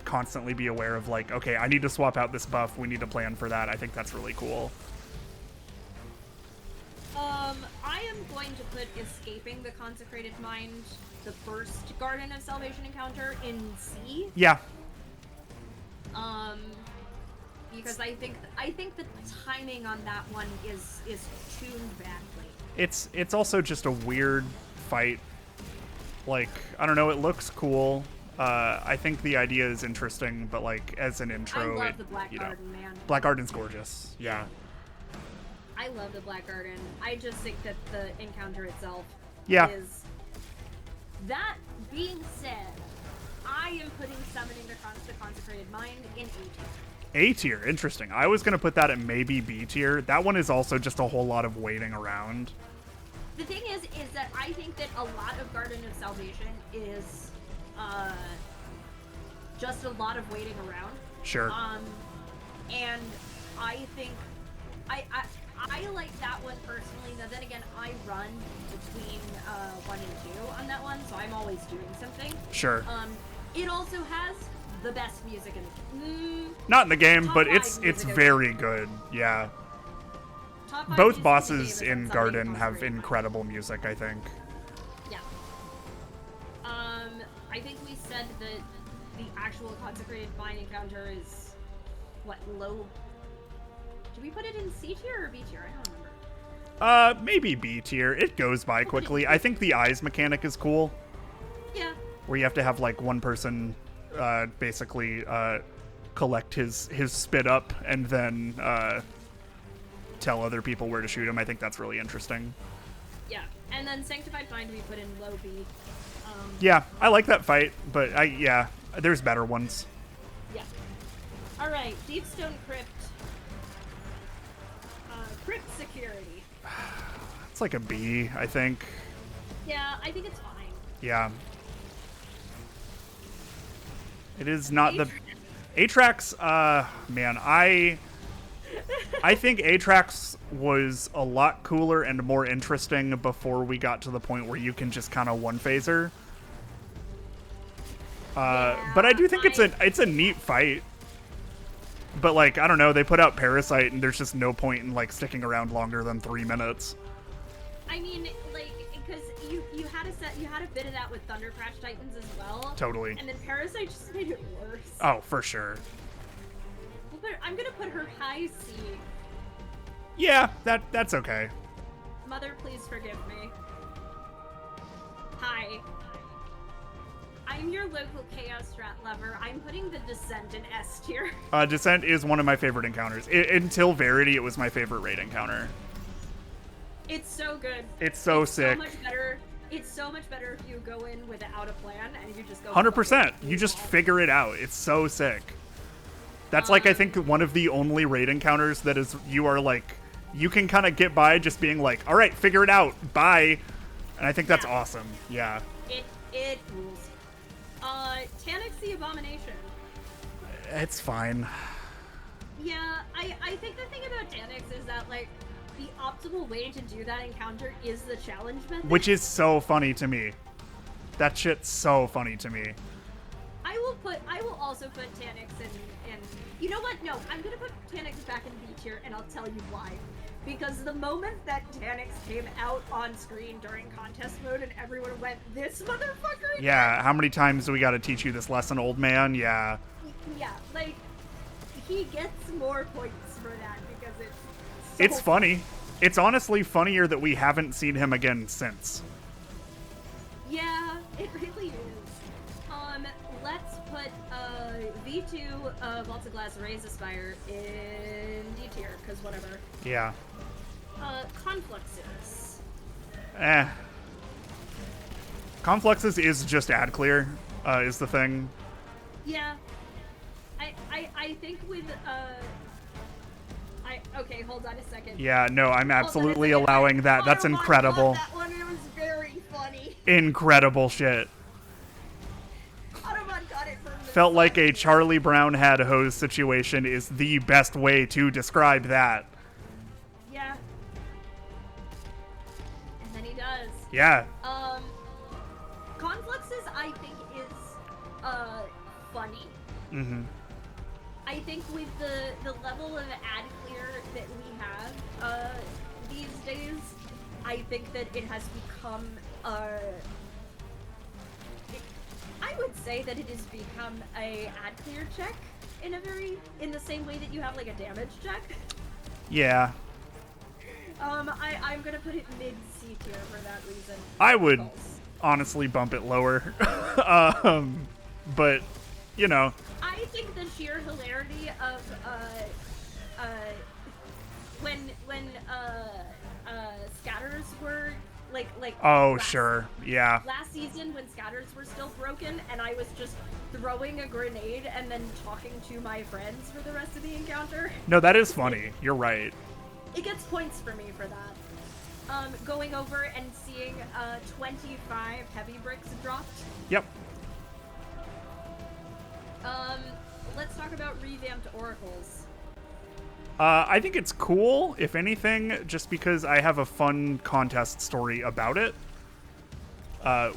constantly be aware of like, okay, I need to swap out this buff. We need to plan for that. I think that's really cool.
I am going to put Escaping the Consecrated Mind, the first Garden of Salvation encounter, in C.
Yeah.
Because I think the timing on that one is tuned badly.
It's also just a weird fight. Like, I don't know, it looks cool. I think the idea is interesting, but like as an intro,
I love the Black Garden, man.
Black Garden's gorgeous. Yeah.
I love the Black Garden. I just think that the encounter itself is... That being said, I am putting Summoning the Consecrated Mind in A tier.
A tier, interesting. I was gonna put that at maybe B tier. That one is also just a whole lot of waiting around.
The thing is that I think that a lot of Garden of Salvation is just a lot of waiting around.
Sure.
And I think I like that one personally. Now then again, I run between 1 and 2 on that one, so I'm always doing something.
Sure.
It also has the best music in
Not in the game,
top
but
5
it's
music in
very good. Yeah.
top 5
Both
music
bosses
the game
in
is
Garden
Summoning
have
Consecrated Mind.
incredible music, I think.
Yeah. I think we said that the actual Consecrated Mind encounter is what, low? Did we put it in C tier or B tier? I don't remember.
Maybe B tier. It goes by quickly. I think the eyes mechanic is cool.
Yeah.
Where you have to have like one person basically collect his spit up and then tell other people where to shoot him. I think that's really interesting.
Yeah. And then Sanctified Mind we put in low B.
Yeah, I like that fight, but there's better ones.
Yeah. Alright, Deepstone Crypt. Crypt Security.
It's like a B, I think.
Yeah, I think it's fine.
Yeah. It is not the... Atrax, man, I I think Atrax was a lot cooler and more interesting before we got to the point where you can just kind of one-phaser. But I do think it's a neat fight. But, like, I don't know, they put out Parasite, and there's just no point in, like, sticking around longer than 3 minutes.
I mean, like, because you had a bit of that with Thunder Crash Titans as well.
Totally.
And then Parasite just made it worse.
Oh, for sure.
I'm gonna put her high C.
Yeah, that's okay.
Mother, please forgive me. Hi. I'm your local Chaos Strat lover. I'm putting the Descent in S tier.
Descent is one of my favorite encounters. Until Verity, it was my favorite raid encounter.
It's so good.
It's so sick.
So much better. It's so much better if you go in without a plan and you just go.
100%. You just figure it out. It's so sick. That's like, I think, one of the only raid encounters that is, you are like, you can kind of get by just being like, all right, figure it out. Bye. And I think that's awesome. Yeah.
It rules. Tanix the Abomination.
It's fine.
Yeah, I think the thing about Tanix is that, like, the optimal way to do that encounter is the challenge method.
Which is so funny to me. That shit's so funny to me.
I will also put Tanix in, you know what? No, I'm gonna put Tanix back in B tier, and I'll tell you why. Because the moment that Tanix came out on screen during contest mode and everyone went, this motherfucker again?
Yeah, how many times do we gotta teach you this lesson, old man? Yeah.
Yeah, like, he gets more points for that because
it's funny. It's honestly funnier that we haven't seen him again since.
Yeah, it really is. Let's put V2 Vault of Glass Raise Aspire in D tier, because whatever.
Yeah.
Confluxes.
Confluxes is just ad clear, is the thing.
Yeah. I think with okay, hold on a second.
Yeah, no, I'm absolutely allowing that. That's incredible.
That one was very funny.
Incredible shit.
Automon got it from the
Felt like a Charlie Brown had hose situation is the best way to describe that.
Yeah. And then he does.
Yeah.
Confluxes, I think, is funny.
Mm-hmm.
I think with the level of ad clear that we have these days, I think that it has become I would say that it has become a ad clear check in the same way that you have like a damage check.
Yeah.
I'm gonna put it mid C tier for that reason.
I would honestly bump it lower. But you know.
I think the sheer hilarity of when scatters were like
oh sure, yeah.
Last season when scatters were still broken and I was just throwing a grenade and then talking to my friends for the rest of the encounter.
No, that is funny. You're right.
It gets points for me for that. Going over and seeing 25 heavy bricks dropped.
Yep.
Let's talk about revamped oracles.
I think it's cool, if anything, just because I have a fun contest story about it.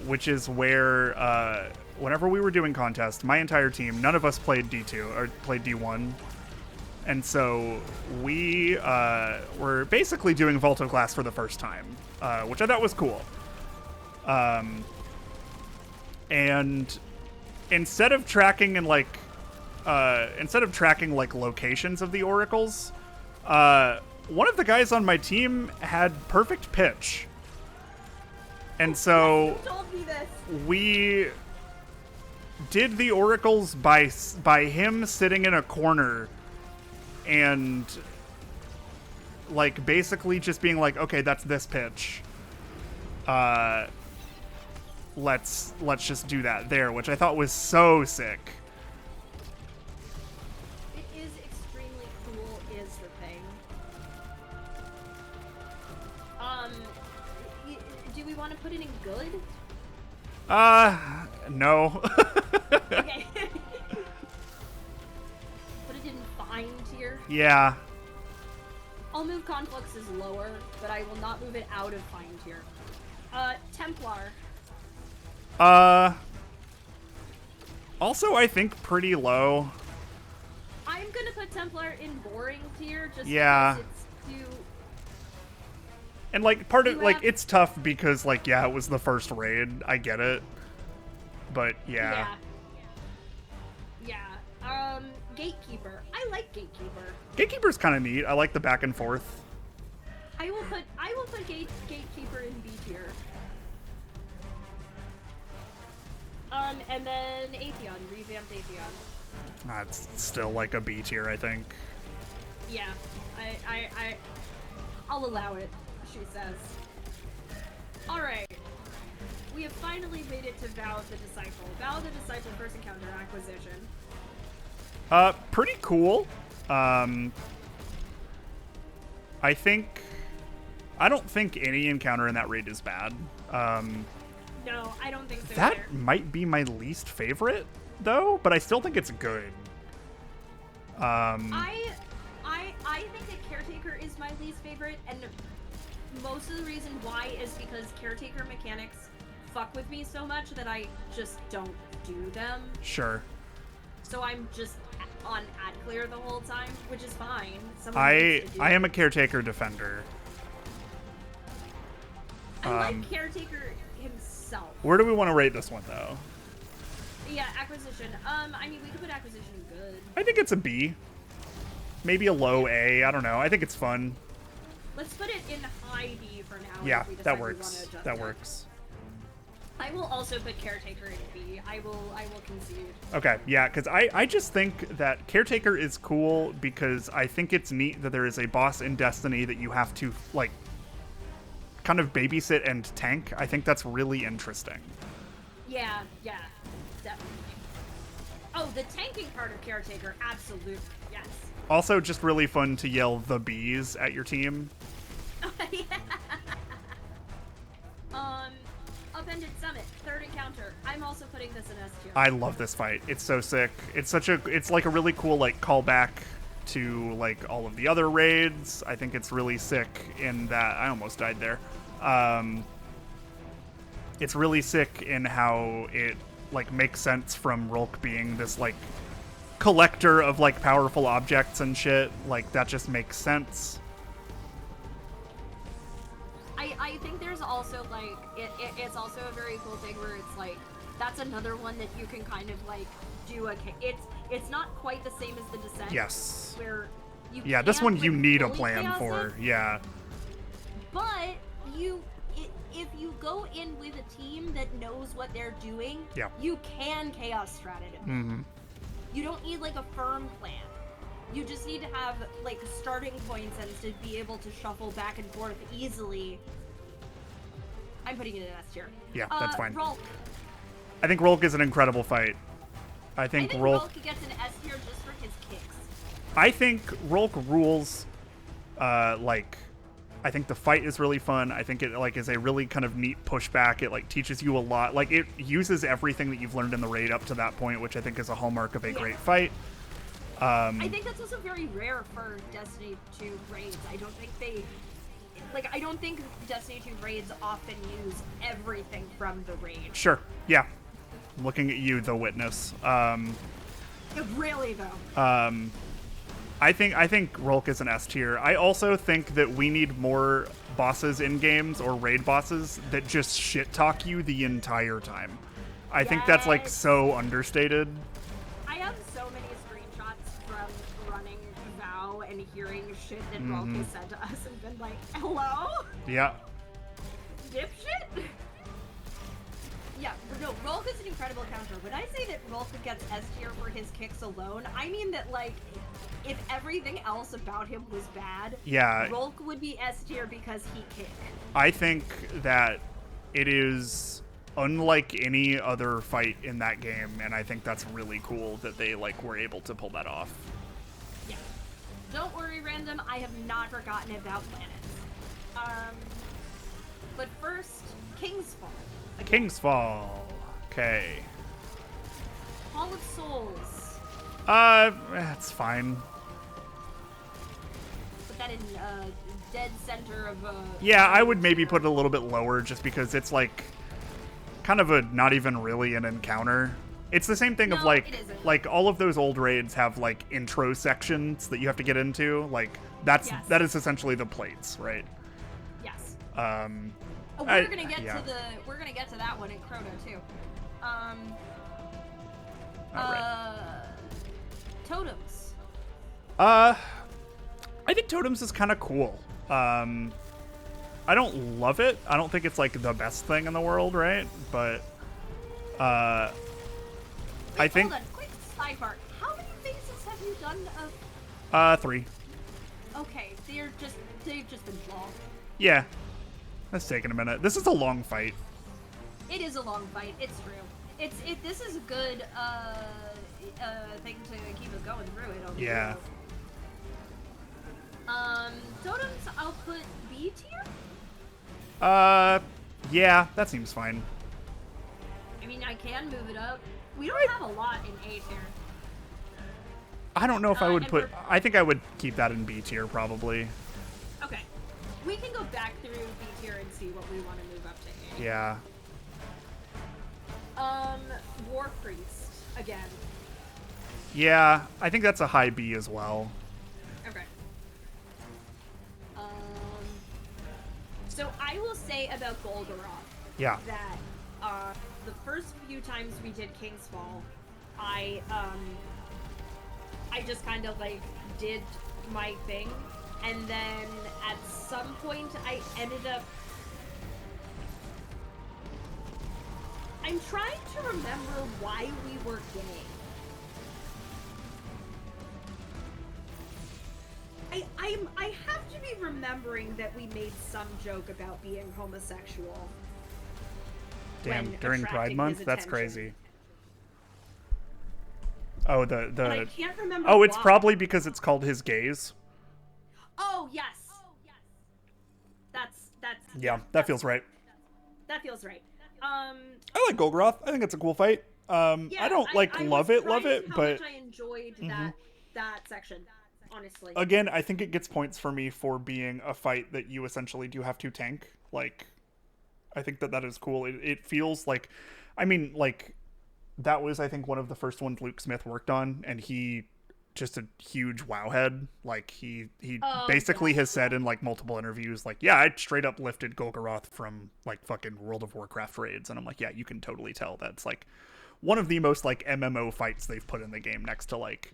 Which is where, whenever we were doing contests, my entire team, none of us played D2, or played D1. And so we were basically doing Vault of Glass for the first time, which I thought was cool. And instead of tracking locations of the oracles, one of the guys on my team had perfect pitch. And so
You told me this.
we did the oracles by him sitting in a corner and like basically just being like, okay, that's this pitch. Let's just do that there, which I thought was so sick.
It is extremely cool, is the thing. Do we want to put it in good?
No.
Okay. Put it in fine tier.
Yeah.
I'll move Conflux's lower, but I will not move it out of fine tier. Templar.
Also, I think pretty low.
I'm gonna put Templar in boring tier just
Yeah.
because it's too...
And, like, part of,
You
like,
have-
it's tough because, like, yeah, it was the first raid. I get it. But, yeah.
Yeah. Gatekeeper. I like Gatekeeper.
Gatekeeper's kind of neat. I like the back and forth.
I will put Gatekeeper in B tier. And then Atheon, revamped Atheon.
It's still, like, a B tier, I think.
Yeah, I'll allow it, she says. Alright. We have finally made it to Vow the Disciple. Vow the Disciple first encounter acquisition.
Pretty cool. I don't think any encounter in that raid is bad.
No, I don't think so
That
either.
might be my least favorite, though, but I still think it's good.
I think that Caretaker is my least favorite, and most of the reason why is because Caretaker mechanics fuck with me so much that I just don't do them.
Sure.
So I'm just on ad clear the whole time, which is fine. Someone
I
needs to do
am
it.
a Caretaker defender.
I like Caretaker himself.
Where do we want to rate this one, though?
Yeah, Acquisition. I mean, we could put Acquisition good.
I think it's a B. Maybe a low A. I don't know. I think it's fun.
Let's put it in high B for now.
Yeah,
if we decide
that
we wanna
works.
adjust
That
it.
works.
I will also put Caretaker in B. I will concede.
Okay, yeah, because I just think that Caretaker is cool because I think it's neat that there is a boss in Destiny that you have to, like, kind of babysit and tank. I think that's really interesting.
Yeah, definitely. Oh, the tanking part of Caretaker, absolutely, yes.
Also, just really fun to yell the bees at your team.
Yeah. Upended Summit, third encounter. I'm also putting this in S tier.
I love this fight. It's so sick. It's like a really cool, like, callback to, like, all of the other raids. I think it's really sick in that I almost died there. It's really sick in how it, like, makes sense from Rolk being this, like, collector of, like, powerful objects and shit. Like, that just makes sense.
I think there's also, like, it's also a very cool thing where it's, like, that's another one that you can kind of, like, do it's not quite the same as the Descent.
Yes.
Where you
Yeah, this
can't,
one
like,
you need a
fully
plan
chaos
for.
it,
Yeah.
but if you go in with a team that knows what they're doing,
Yeah.
you can chaos strategy.
Mm-hmm.
You don't need like a firm plan. You just need to have like starting points and to be able to shuffle back and forth easily. I'm putting it in S tier.
Yeah, that's fine.
Rolk.
I think Rolk is an incredible fight. I think Rolk
gets an S tier just for his kicks.
I think Rolk rules. Like, I think the fight is really fun. I think it, like, is a really kind of neat pushback. It, like, teaches you a lot. Like, it uses everything that you've learned in the raid up to that point, which I think is a hallmark of a great fight.
I think that's also very rare for Destiny 2 raids. I don't think Destiny 2 raids often use everything from the raid.
Sure. Yeah. I'm looking at you, the witness.
Really though.
I think Rolk is an S tier. I also think that we need more bosses in games or raid bosses that just shit talk you the entire time. I think that's, like,
Yes.
so understated.
I have so many screenshots from running Vow and hearing shit that Rolk has said to us and been like, hello?
Yeah.
Dipshit? Yeah, no, Rolk is an incredible counter. When I say that Rolk gets S tier for his kicks alone, I mean that, like, if everything else about him was bad,
Yeah.
Rolk would be S tier because he kick.
I think that it is unlike any other fight in that game, and I think that's really cool that they, like, were able to pull that off.
Yeah. Don't worry, Random, I have not forgotten about planets. But first, King's Fall.
King's Fall. Okay.
Hall of Souls.
That's fine.
Put that dead in dead center of
Yeah, I would maybe put it a little bit lower just because it's like kind of a not even really an encounter. It's the same thing of
No, it isn't.
like all of those old raids have like intro sections that you have to get into. Like
Yes.
that is essentially the plates, right?
Yes.
We're
We're gonna get to that one in Chrono too. Totems.
I think totems is kind of cool. I don't love it. I don't think it's like the best thing in the world, right? But I think
Hold on, quick sidebar. How many phases have you done of?
3.
Okay, they've just been long.
Yeah. That's taking a minute. This is a long fight.
It is a long fight. It's true. This is a good thing to keep us going through it.
Yeah.
Totems, I'll put B tier.
Yeah, that seems fine.
I mean, I can move it up. We don't have a lot in A tier.
I don't know if I would
and
put. I think I would keep that in B tier probably.
Okay. We can go back through B tier and see what we want to move up to A.
Yeah.
War Priest again.
Yeah, I think that's a high B as well.
Okay. So I will say about Golgoroth
Yeah.
that the first few times we did King's Fall, I just kind of like did my thing, and then at some point I ended up. I'm trying to remember why we were gay. I have to be remembering that we made some joke about being homosexual.
Damn,
when
during Pride
attracting
Month?
his
That's
attention.
crazy. Oh,
And I can't remember.
Oh, it's
why.
probably because it's called His Gaze.
Oh yes. That's.
Yeah, that feels right.
That feels right.
I like Golgoroth. I think it's a cool fight.
Yeah,
I don't
I
love
was
it,
surprised how
but
much I enjoyed that section. Honestly.
again, I think it gets points for me for being a fight that you essentially do have to tank. Like, I think that is cool. It feels like, I mean, like, that was, I think, one of the first ones Luke Smith worked on, and he just a huge wow head. Like, he basically has said in, like, multiple interviews, like, yeah, I straight up lifted Golgoroth from, like, fucking World of Warcraft raids, and I'm like, yeah, you can totally tell that's, like, one of the most, like, MMO fights they've put in the game next to, like,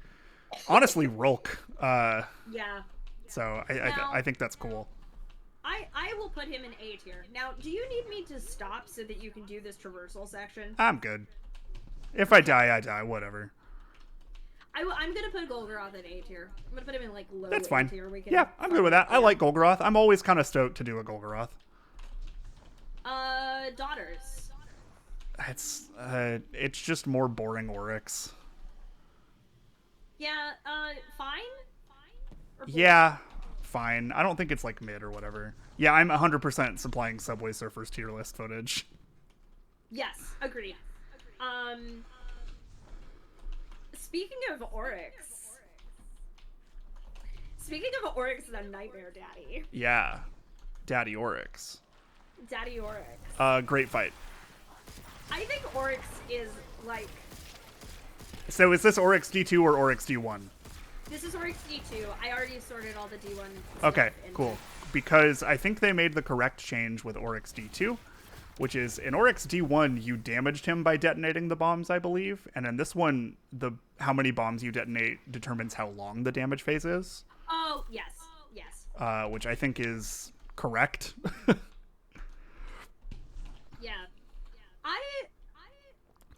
honestly, Rulk.
Yeah.
So I think that's cool.
I will put him in A tier. Now, do you need me to stop so that you can do this traversal section?
I'm good. If I die, I die. Whatever.
I'm gonna put Golgoroth in A tier. I'm gonna put him in like low
That's
A
fine.
tier.
Yeah, I'm good with that. I like Golgoroth. I'm always kind of stoked to do a Golgoroth.
Daughters.
It's just more boring Oryx.
Yeah. Fine. Or
Yeah, fine. I don't think it's like mid or whatever. Yeah, I'm 100% supplying Subway Surfers tier list footage.
Yes, agreed. Speaking of Oryx. Speaking of Oryx, the Nightmare Daddy.
Yeah, Daddy Oryx.
Daddy Oryx.
Great fight.
I think Oryx is like.
So is this Oryx D2 or Oryx D1?
This is Oryx D2. I already sorted all the D1 stuff.
Okay, cool. Because I think they made the correct change with Oryx D2, which is in Oryx D1 you damaged him by detonating the bombs, I believe, and in this one how many bombs you detonate determines how long the damage phase is.
Oh, yes.
Which I think is correct.
Yeah.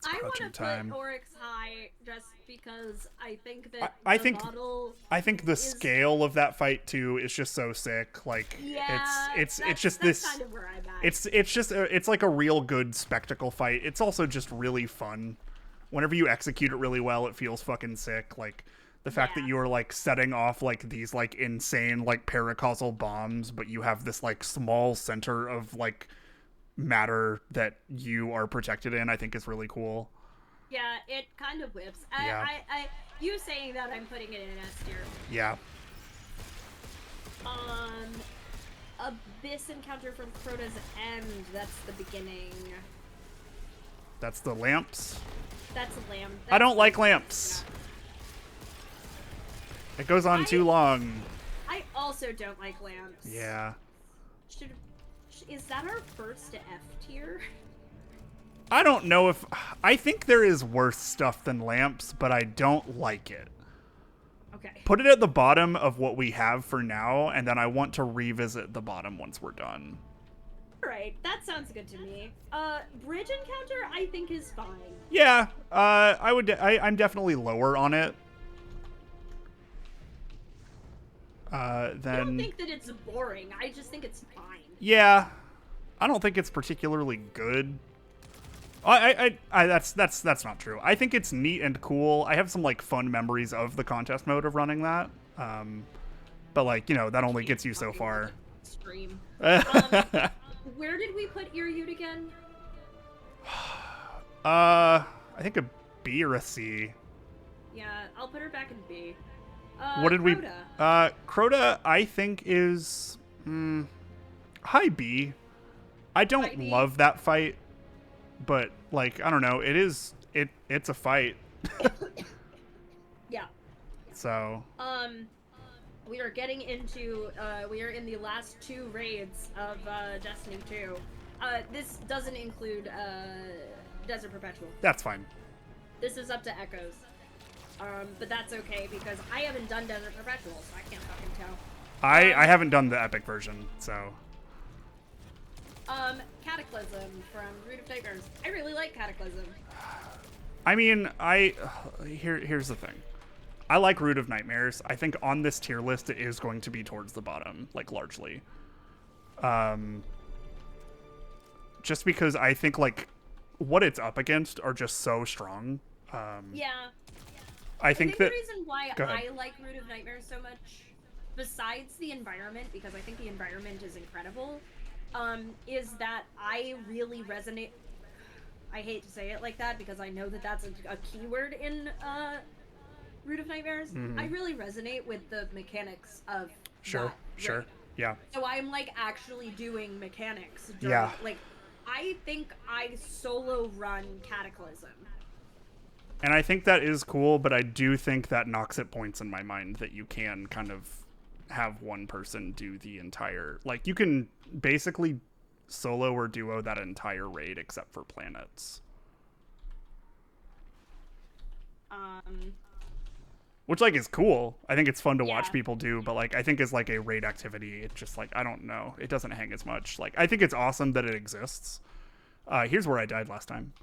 I want to
time.
put Oryx high just because I think that
I
the
think
model
I think the scale of that fight too is just so sick. Like it's just
that's
this
kind of where I'm at.
it's like a real good spectacle fight. It's also just really fun. Whenever you execute it really well, it feels fucking sick. Like the fact that you are like setting off like these like insane like paracausal bombs, but you have this like small center of like matter that you are protected in, I think is really cool.
Yeah, it kind of whips.
Yeah.
You saying that, I'm putting it in S tier.
Yeah.
Abyss encounter from Crota's End. That's the beginning.
That's the lamps.
That's a lamp.
I don't like lamps. It goes on too long.
I also don't like lamps.
Yeah.
Is that our first F tier?
I don't know if... I think there is worse stuff than lamps, but I don't like it.
Okay.
Put it at the bottom of what we have for now, and then I want to revisit the bottom once we're done.
Alright, that sounds good to me. Bridge encounter I think is fine.
Yeah, I'm definitely lower on it.
I don't think that it's boring. I just think it's fine.
Yeah, I don't think it's particularly good. That's not true. I think it's neat and cool. I have some like fun memories of the contest mode of running that. But like, you know, that only gets you so far.
Stream. Where did we put Earute again?
I think a B or a C.
Yeah, I'll put her back in B.
What did we?
Crota.
Crota, I think is high B. I don't love that fight, but like I don't know. It's a fight.
Yeah.
So.
We are getting into. We are in the last 2 raids of Destiny 2. This doesn't include Desert Perpetual.
That's fine.
This is up to Echoes. But that's okay because I haven't done Desert Perpetual, so I can't fucking tell.
I haven't done the epic version, so.
Cataclysm from Root of Nightmares. I really like Cataclysm.
I mean, here's the thing. I like Root of Nightmares. I think on this tier list it is going to be towards the bottom, like largely. Just because I think like what it's up against are just so strong.
Yeah.
I think that
the reason why I like Root of Nightmares so much, besides the environment, because I think the environment is incredible, is that I really resonate. I hate to say it like that because I know that that's a keyword in Root of Nightmares.
Mm-hmm.
I really resonate with the mechanics of
Sure. Yeah.
So I'm like actually doing mechanics.
Yeah.
Like, I think I solo run Cataclysm.
And I think that is cool, but I do think that knocks at points in my mind that you can kind of have one person do the entire... Like, you can basically solo or duo that entire raid except for planets. Which, like, is cool. I think it's fun to watch people do, but, like, I think as, like, a raid activity, it's just, like, I don't know. It doesn't hang as much. Like, I think it's awesome that it exists. Here's where I died last time.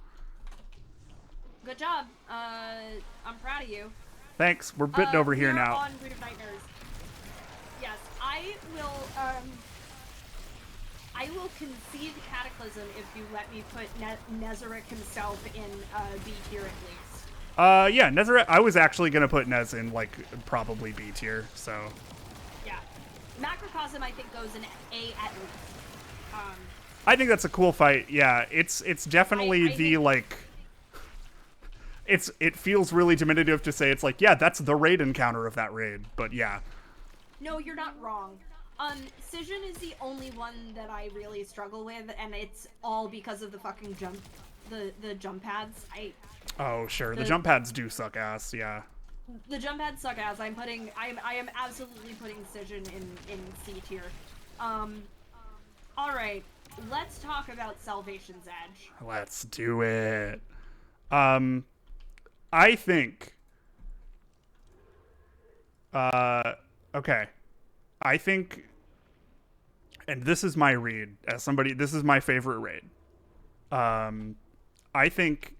Good job. I'm proud of you.
Thanks. We're bitten over here now.
On Root of Nightmares. Yes, I will concede Cataclysm if you let me put Nezarec himself in B tier at least.
Yeah, Nezarec. I was actually gonna put Nez in like probably B tier. So.
Yeah, Macrocosm I think goes in A at least.
I think that's a cool fight. Yeah, it's definitely the like. It feels really diminutive to say it's like, yeah, that's the raid encounter of that raid, but yeah.
No, you're not wrong. Cision is the only one that I really struggle with, and it's all because of the fucking the jump pads.
Oh sure, the jump pads do suck ass. Yeah.
The jump pads suck ass. I am absolutely putting Cision in C tier. All right, let's talk about Salvation's Edge.
Let's do it. I think. Okay. I think, and this is my read as somebody. This is my favorite raid. I think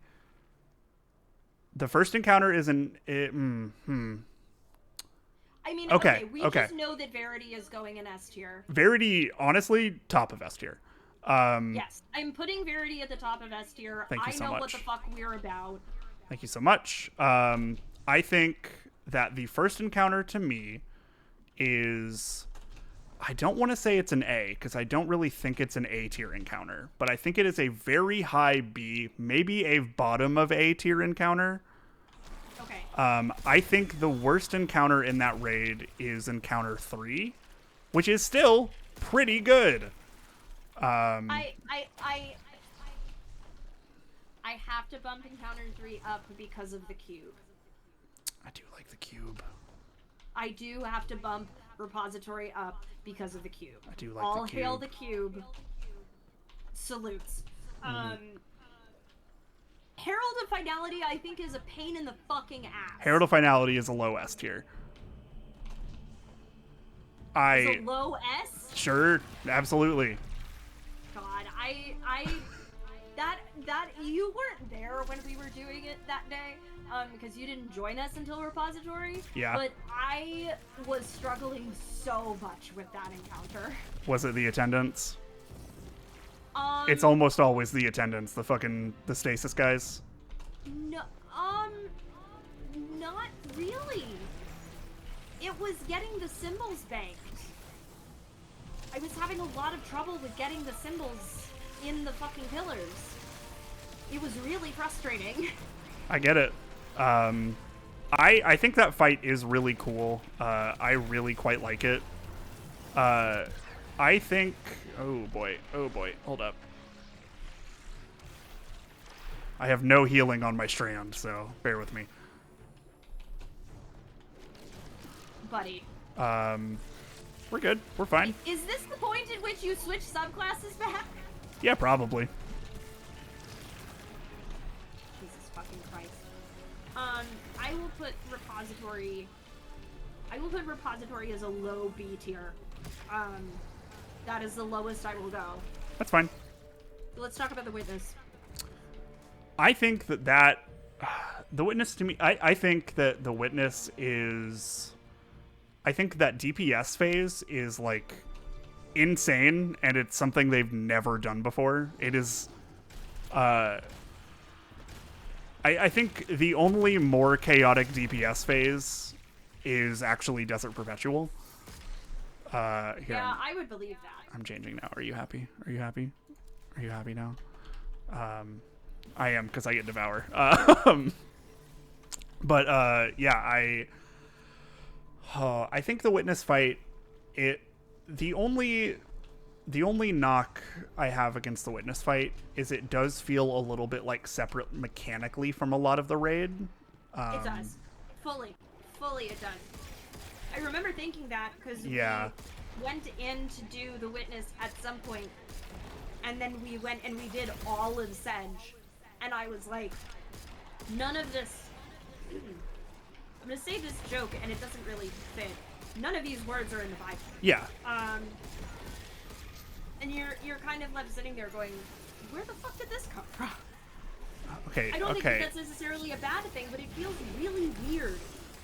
the first encounter is an.
I mean,
okay.
We just know that Verity is going in S tier.
Verity, honestly, top of S tier.
Yes, I'm putting Verity at the top of S tier.
Thank you so much.
I know what the fuck we're about.
Thank you so much. I think that the first encounter to me is... I don't want to say it's an A, because I don't really think it's an A tier encounter. But I think it is a very high B, maybe a bottom of A tier encounter.
Okay.
I think the worst encounter in that raid is encounter 3. which is still pretty good.
I have to bump Encounter 3 up because of the cube.
I do like the cube.
I do have to bump Repository up because of the cube.
I do like
All
the cube.
hail the cube. Salutes. Herald of Finality, I think, is a pain in the fucking ass.
Herald of Finality is a low S tier.
Is a low S?
Sure, absolutely.
God, that you weren't there when we were doing it that day, because you didn't join us until Repository.
Yeah.
But I was struggling so much with that encounter.
Was it the attendance? It's almost always the attendance, the stasis guys.
No, not really. It was getting the symbols banked. I was having a lot of trouble with getting the symbols in the fucking pillars. It was really frustrating.
I get it. I think that fight is really cool. I really quite like it. I think... Oh boy, hold up. I have no healing on my strand, so bear with me.
Buddy.
We're good. We're fine.
Is this the point at which you switch subclasses back?
Yeah, probably.
Jesus fucking Christ. I will put Repository as a low B tier. That is the lowest I will go.
That's fine.
Let's talk about the Witness.
I think that the Witness to me, I think that the Witness is, I think that DPS phase is like insane, and it's something they've never done before. It is, I think the only more chaotic DPS phase is actually Desert Perpetual. Here,
Yeah, I would believe that.
I'm changing now. Are you happy? Are you happy? Are you happy now? I am, because I get Devour. But yeah, I think the Witness fight, the only knock I have against the Witness fight is it does feel a little bit like separate mechanically from a lot of the raid.
It does. Fully it does. I remember thinking that because
Yeah.
we went in to do the Witness at some point, and then we went and we did all of Sedge, and I was like, none of this... I'm gonna say this joke, and it doesn't really fit. None of these words are in the Bible.
Yeah.
And you're kind of left sitting there going, where the fuck did this come from?
Okay.
I don't think
okay.
that's necessarily a bad thing, but it feels really weird.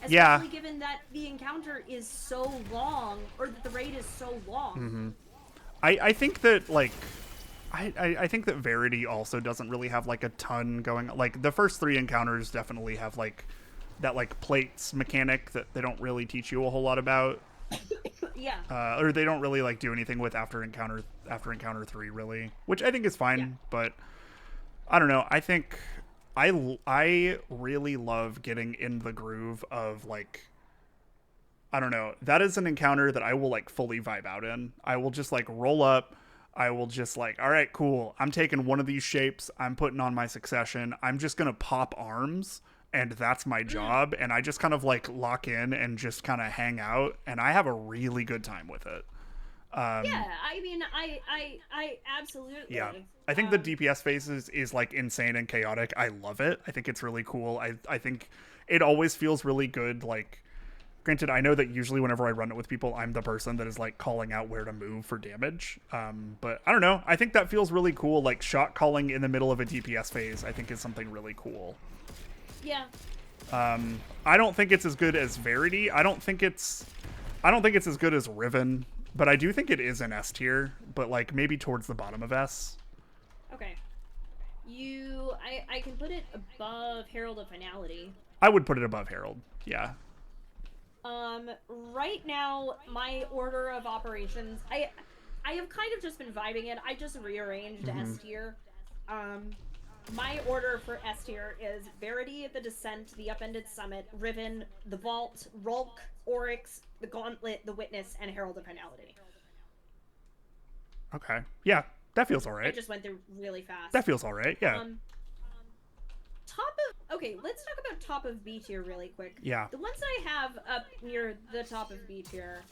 Yeah.
Especially given that the encounter is so long, or that the raid is so long.
Mm-hmm. I think that, like, I think that Verity also doesn't really have, like, a ton going. Like, the first 3 encounters definitely have, like, that, like, plates mechanic that they don't really teach you a whole lot about.
Yeah.
Or they don't really, like, do anything with after encounter 3, really. Which I think is fine,
Yeah.
but I don't know. I think I really love getting in the groove of, like, I don't know. That is an encounter that I will, like, fully vibe out in. I will just, like, roll up. I will just, like, all right, cool. I'm taking one of these shapes. I'm putting on my succession. I'm just going to pop arms, and that's my job. And I just kind of, like, lock in and just kind of hang out. And I have a really good time with it.
Yeah, I mean, I absolutely.
Yeah. I think the DPS phase is like insane and chaotic. I love it. I think it's really cool. I think it always feels really good. Like, granted, I know that usually whenever I run it with people, I'm the person that is like calling out where to move for damage. But I don't know. I think that feels really cool. Like shot calling in the middle of a DPS phase, I think is something really cool.
Yeah.
I don't think it's as good as Verity. I don't think it's as good as Riven. But I do think it is an S tier, but like maybe towards the bottom of S.
Okay. I can put it above Herald of Finality.
I would put it above Herald. Yeah.
Right now, my order of operations, I have kind of just been vibing it. I just rearranged S tier.
my order for S tier is Verity, the Descent, the Upended Summit, Riven, the Vault, Rulk, Oryx, the Gauntlet, the Witness, and Herald of Finality.
Okay. Yeah, that feels all
I
right.
just went through really fast.
That feels all right. Yeah.
Okay, let's talk about top of B tier really quick.
Yeah.
The ones I have up near the top of B tier: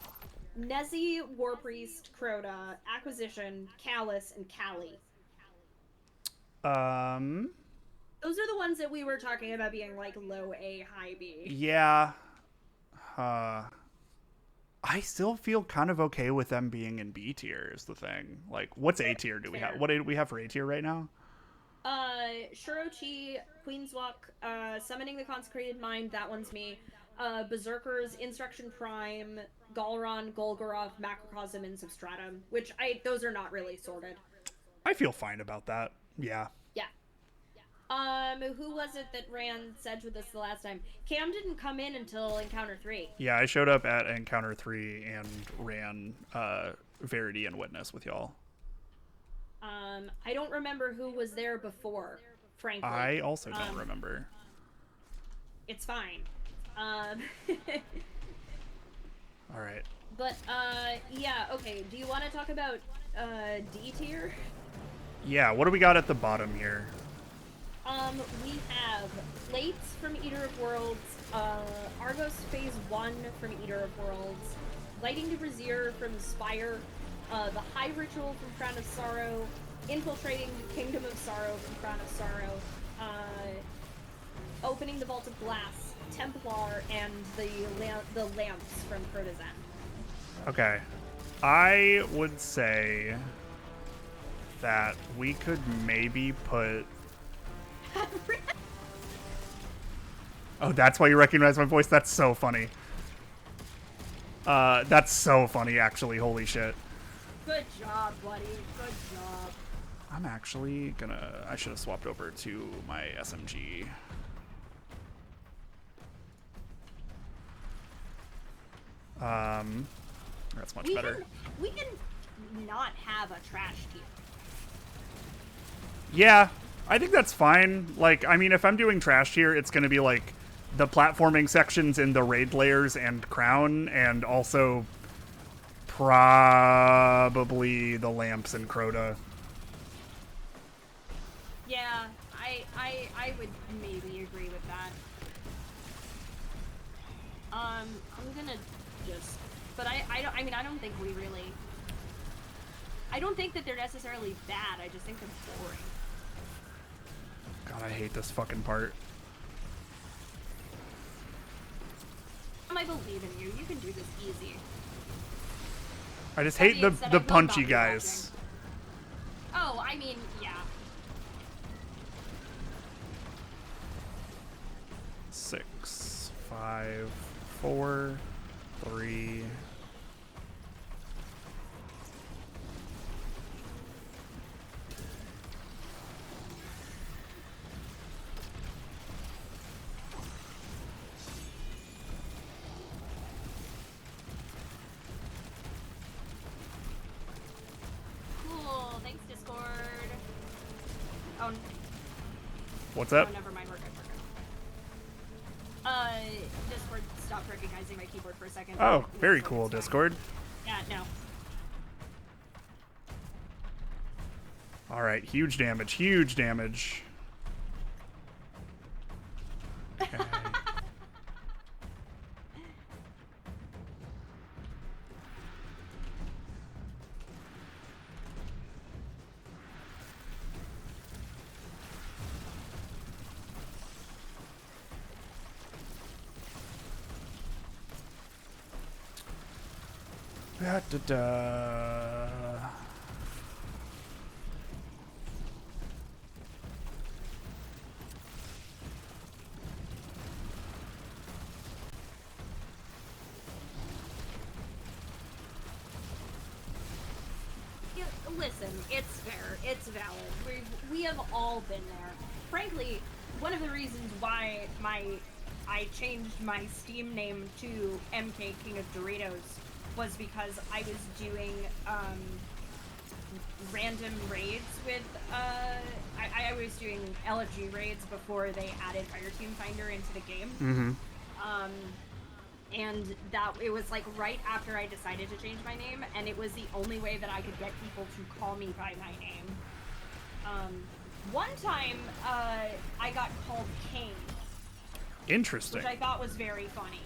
Nezzy, Warpriest, Crota, Acquisition, Callus, and Callie. Those are the ones that we were talking about being like low A, high B.
Yeah. I still feel kind of okay with them being in B tier is the thing. Like, what's A tier do we have? What do we have for A tier right now?
Shurochi, Queenswalk, Summoning the Consecrated Mind, that one's me. Berserkers, Instruction Prime, Galron, Golgoroth, Macrocosm, and Substratum, which those are not really sorted.
I feel fine about that. Yeah.
Yeah. Who was it that ran Sedge with us the last time? Cam didn't come in until Encounter 3.
Yeah, I showed up at Encounter 3 and ran Verity and Witness with y'all.
I don't remember who was there before, frankly.
I also don't remember.
It's fine.
All right.
But, yeah, okay. Do you want to talk about, D tier?
Yeah, what do we got at the bottom here?
We have Plates from Eater of Worlds, Argos Phase 1 from Eater of Worlds, Lighting to Brazier from Spire, the High Ritual from Crown of Sorrow, Infiltrating the Kingdom of Sorrow from Crown of Sorrow, Opening the Vault of Glass, Templar, and the Lamps from Protozen.
Okay. I would say that we could maybe put... Oh, that's why you recognize my voice? That's so funny. That's so funny, actually. Holy shit.
Good job, buddy. Good job.
I'm actually gonna... I should have swapped over to my SMG. That's much better.
We can not have a trash tier.
Yeah, I think that's fine. Like, I mean, if I'm doing trash tier, it's going to be like the platforming sections in the raid layers and crown, and also probably the lamps and Crota.
Yeah, I would maybe agree with that. I'm gonna just, but I don't think we really. I don't think that they're necessarily bad. I just think they're boring.
God, I hate this fucking part.
I believe in you. You can do this easy.
I just hate the punchy guys.
Oh, I mean, yeah.
6, 5, 4, 3.
Cool. Thanks, Discord. Oh.
What's up?
Oh, never mind. We're good. Discord stopped recognizing my keyboard for a second.
Oh, very cool, Discord.
Yeah, no.
All right, huge damage, huge damage. Okay. Da, da, da.
Listen, it's fair. It's valid. We have all been there. Frankly, one of the reasons why I changed my Steam name to MK King of Doritos was because I was doing random raids with, I was doing LFG raids before they added Fireteam Finder into the game.
Mm-hmm.
And that, it was like right after I decided to change my name, and it was the only way that I could get people to call me by my name. One time, I got called Kane.
Interesting.
Which I thought was very funny.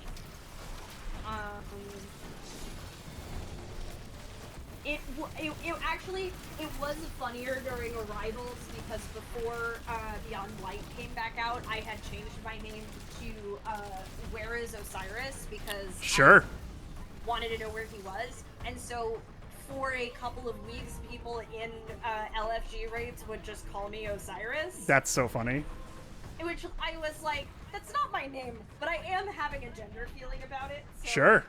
It actually, it was funnier during Arrivals because before Beyond Light came back out, I had changed my name to Where is Osiris because
sure.
I wanted to know where he was, and so for a couple of weeks, people in LFG raids would just call me Osiris.
That's so funny.
Which I was like, that's not my name, but I am having a gender feeling about it. So.
Sure.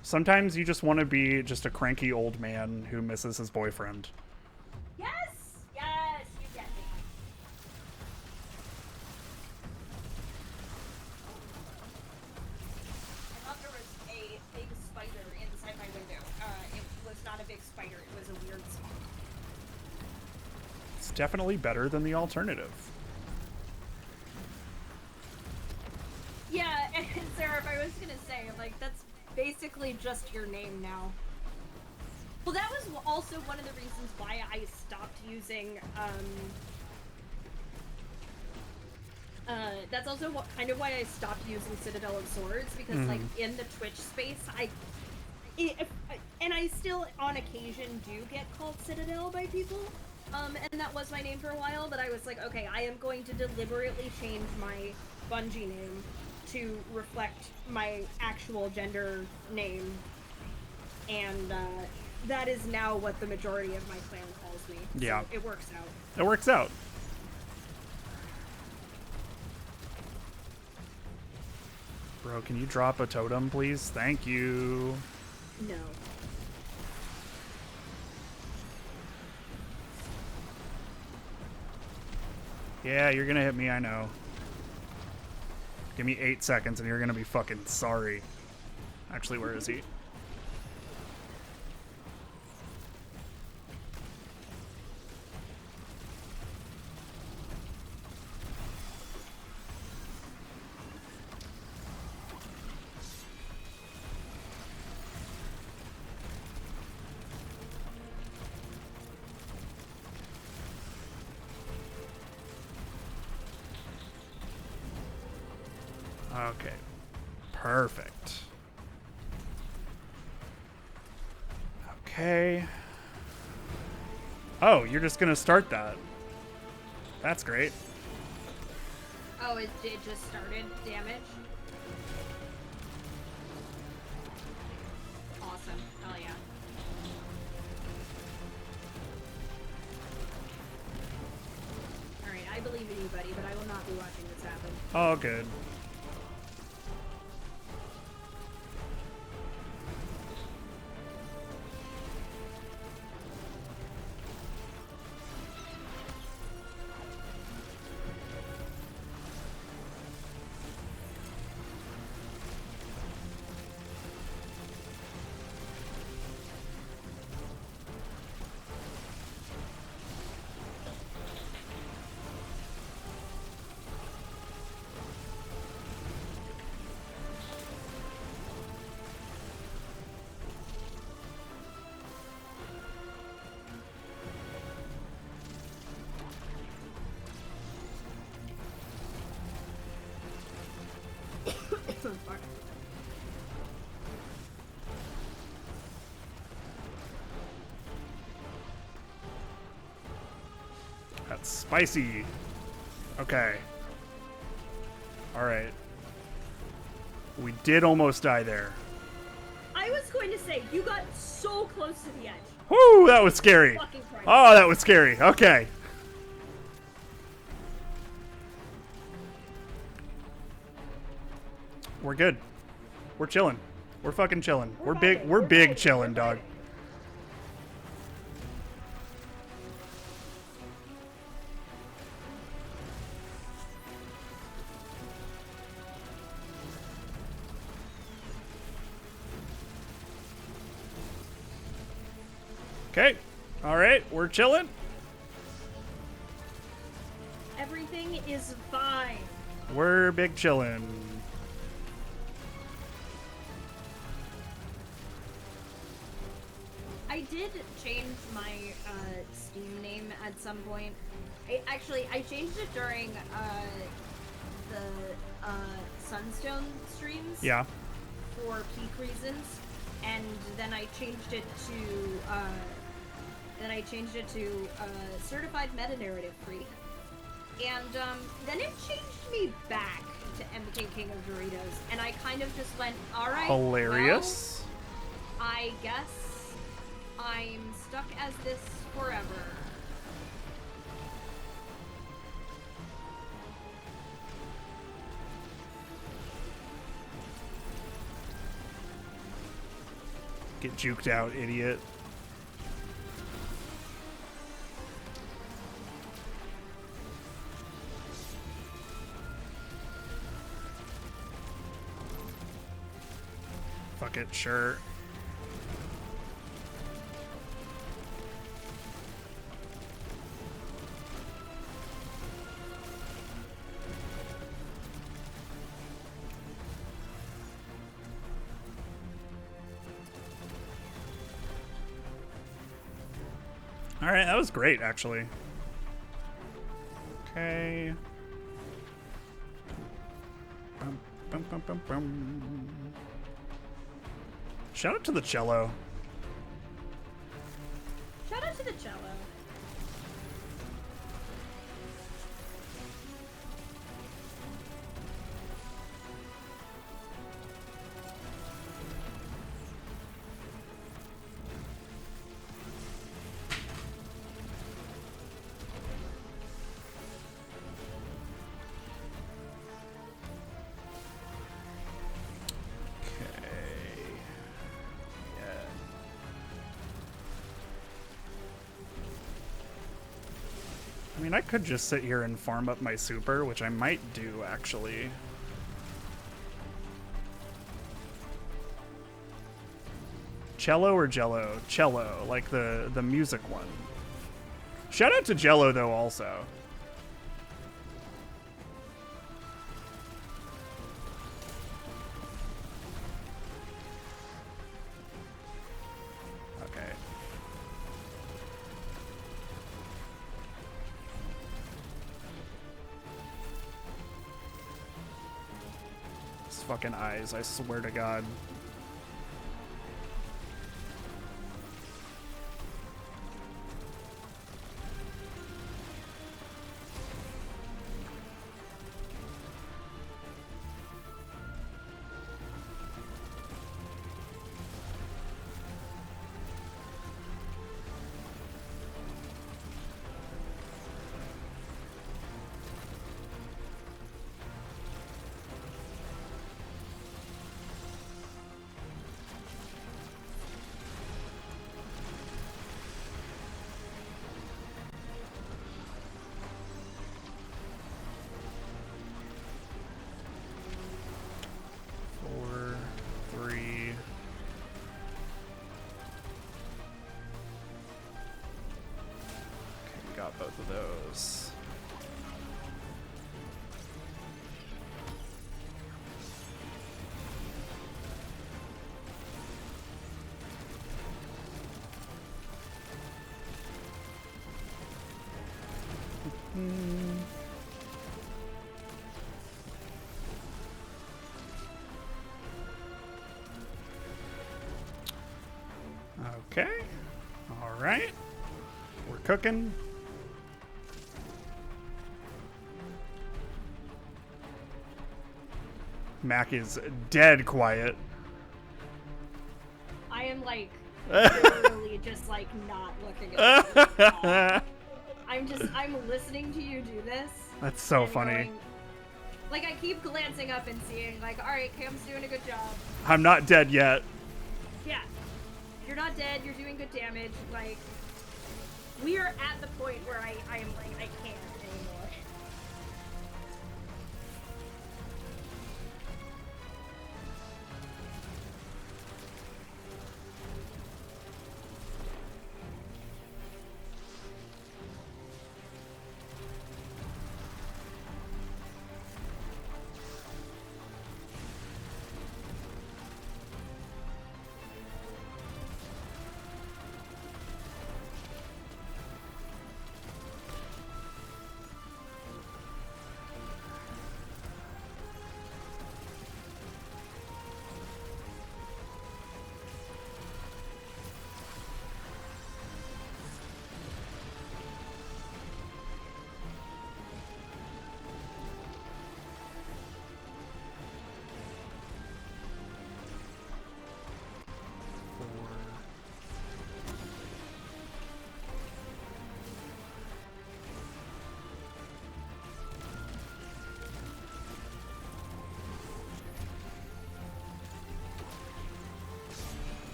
Sometimes you just want to be just a cranky old man who misses his boyfriend.
Yes! Yes, you get me. I thought there was a big spider inside my window. It was not a big spider, it was a weird spot.
It's definitely better than the alternative.
Yeah, and Sarah, if I was gonna say, like, that's basically just your name now. Well, that was also one of the reasons why I stopped using, that's also kind of why I stopped using Citadel of Swords, because, like, in the Twitch space, and I still, on occasion, do get called Citadel by people, and that was my name for a while, but I was like, okay, I am going to deliberately change my Bungie name to reflect my actual gender name, and that is now what the majority of my clan calls me.
Yeah.
So it works out.
It works out. Bro, can you drop a totem, please? Thank you.
No.
Yeah, you're gonna hit me, I know. Give me 8 seconds and you're gonna be fucking sorry. Actually, where is he? Okay. Perfect. Okay. Oh, you're just gonna start that. That's great.
Oh, it just started damage? Awesome. Hell yeah. Alright, I believe in you, buddy, but I will not be watching this happen.
Oh, good.
Fuck.
That's spicy. Okay. Alright. We did almost die there.
I was going to say, you got so close to the edge.
Whoo, that was scary.
Fucking Christ.
Oh, that was scary. Okay. We're good. We're chilling. We're fucking chilling. We're big.
vibing.
We're
We're
big
vibing.
chilling,
We're
dog.
vibing.
Okay. All right, we're chilling.
Everything is fine.
We're big chillin'.
I did change my Steam name at some point. I changed it during the Sunstone streams.
Yeah.
For peak reasons, and then I changed it to certified meta narrative freak, and then it changed me back to MK King of Doritos, and I kind of just went, all right,
Hilarious.
well, I guess I'm stuck as this forever.
Get juked out, idiot. Fuck it, sure. All right, that was great, actually. Okay. Bum, bum, bum, bum, bum. Shout out to the cello.
Shout out to the cello.
I mean, I could just sit here and farm up my super, which I might do, actually. Cello or Jello? Cello, like the music one. Shout out to Jello, though, also. Okay. These fucking eyes, I swear to God. Got both of those. Okay. All right. We're cooking. Mac is dead quiet.
I am like literally just like not looking at this. I'm listening to you do this.
That's so
and
funny.
going- like I keep glancing up and seeing like, all right, Cam's doing a good job.
I'm not dead yet.
Yeah, you're not dead. You're doing good damage. Like we are at the point where I am like I can't anymore.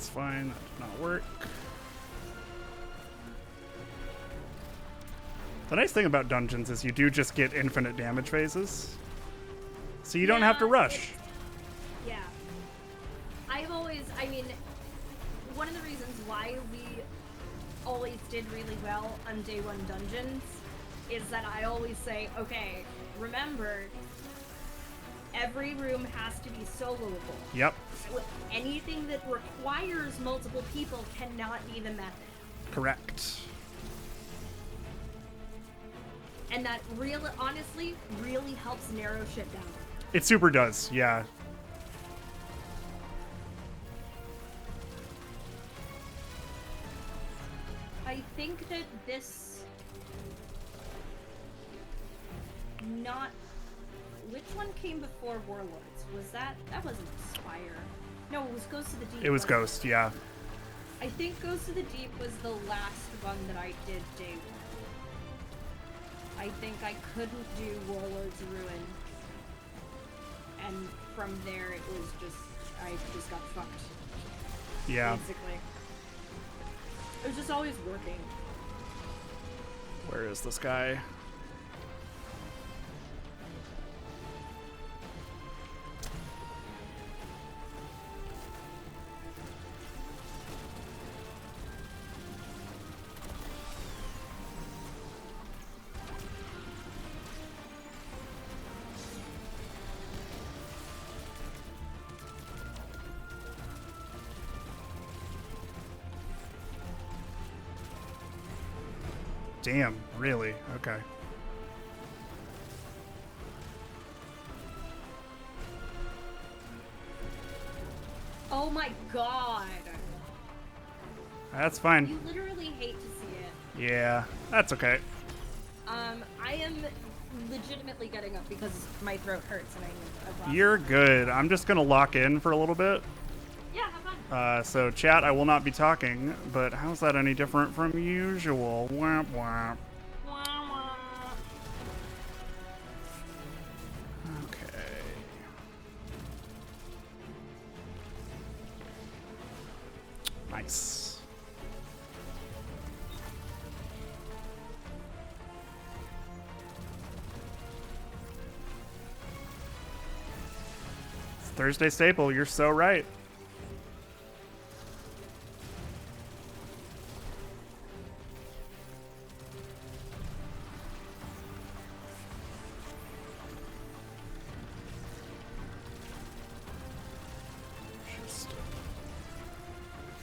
That's fine. That did not work. The nice thing about dungeons is you do just get infinite damage phases. So you don't have to rush.
Yeah. I mean, one of the reasons why we always did really well on day one dungeons is that I always say, okay, remember, every room has to be soloable.
Yep.
So anything that requires multiple people cannot be the method.
Correct.
And that honestly really helps narrow shit down.
It super does, yeah.
I think that this which one came before Warlords? That wasn't Spire. No, it was Ghost of the Deep.
It was
wasn't
Ghost, yeah.
I think Ghost of the Deep was the last one that I did day one. I think I couldn't do Warlord's Ruin. And from there it was I just got fucked.
Yeah.
Basically. It was just always working.
Where is this guy? Damn, really? Okay.
Oh my god!
That's fine.
You literally hate to see it.
Yeah, that's okay.
I am legitimately getting up because my throat hurts and I need a glass.
You're good. I'm just gonna lock in for a little bit.
Yeah, have fun.
So chat, I will not be talking, but how's that any different from usual? Womp womp.
Wah, wah.
Okay. Nice. It's Thursday staple, you're so right.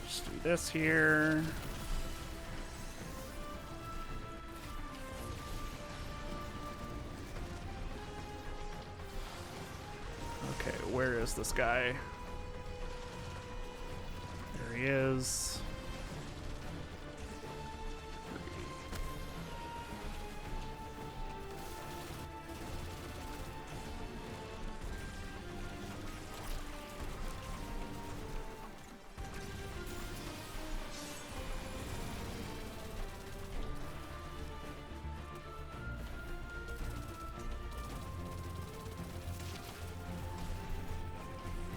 Just do this here. Okay, where is this guy? There he is.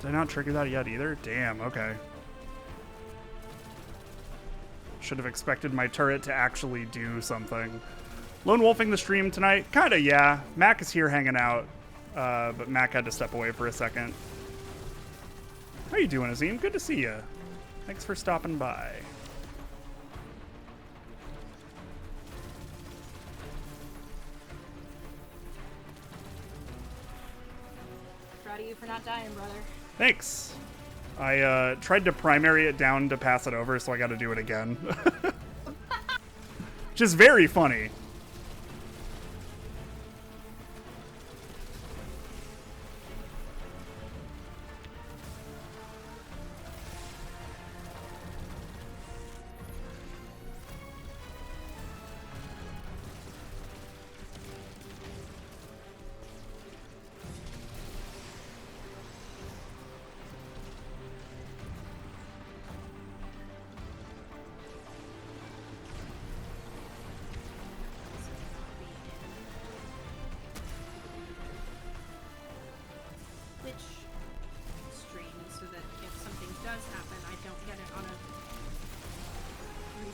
Did I not trigger that yet either? Damn, okay. Should have expected my turret to actually do something. Lone wolfing the stream tonight? Kinda, yeah. Mac is here hanging out, but Mac had to step away for a second. How you doing, Azim? Good to see you. Thanks for stopping by.
Proud of you for not dying, brother.
Thanks. I tried to primary it down to pass it over, so I got to do it again. Which is very funny.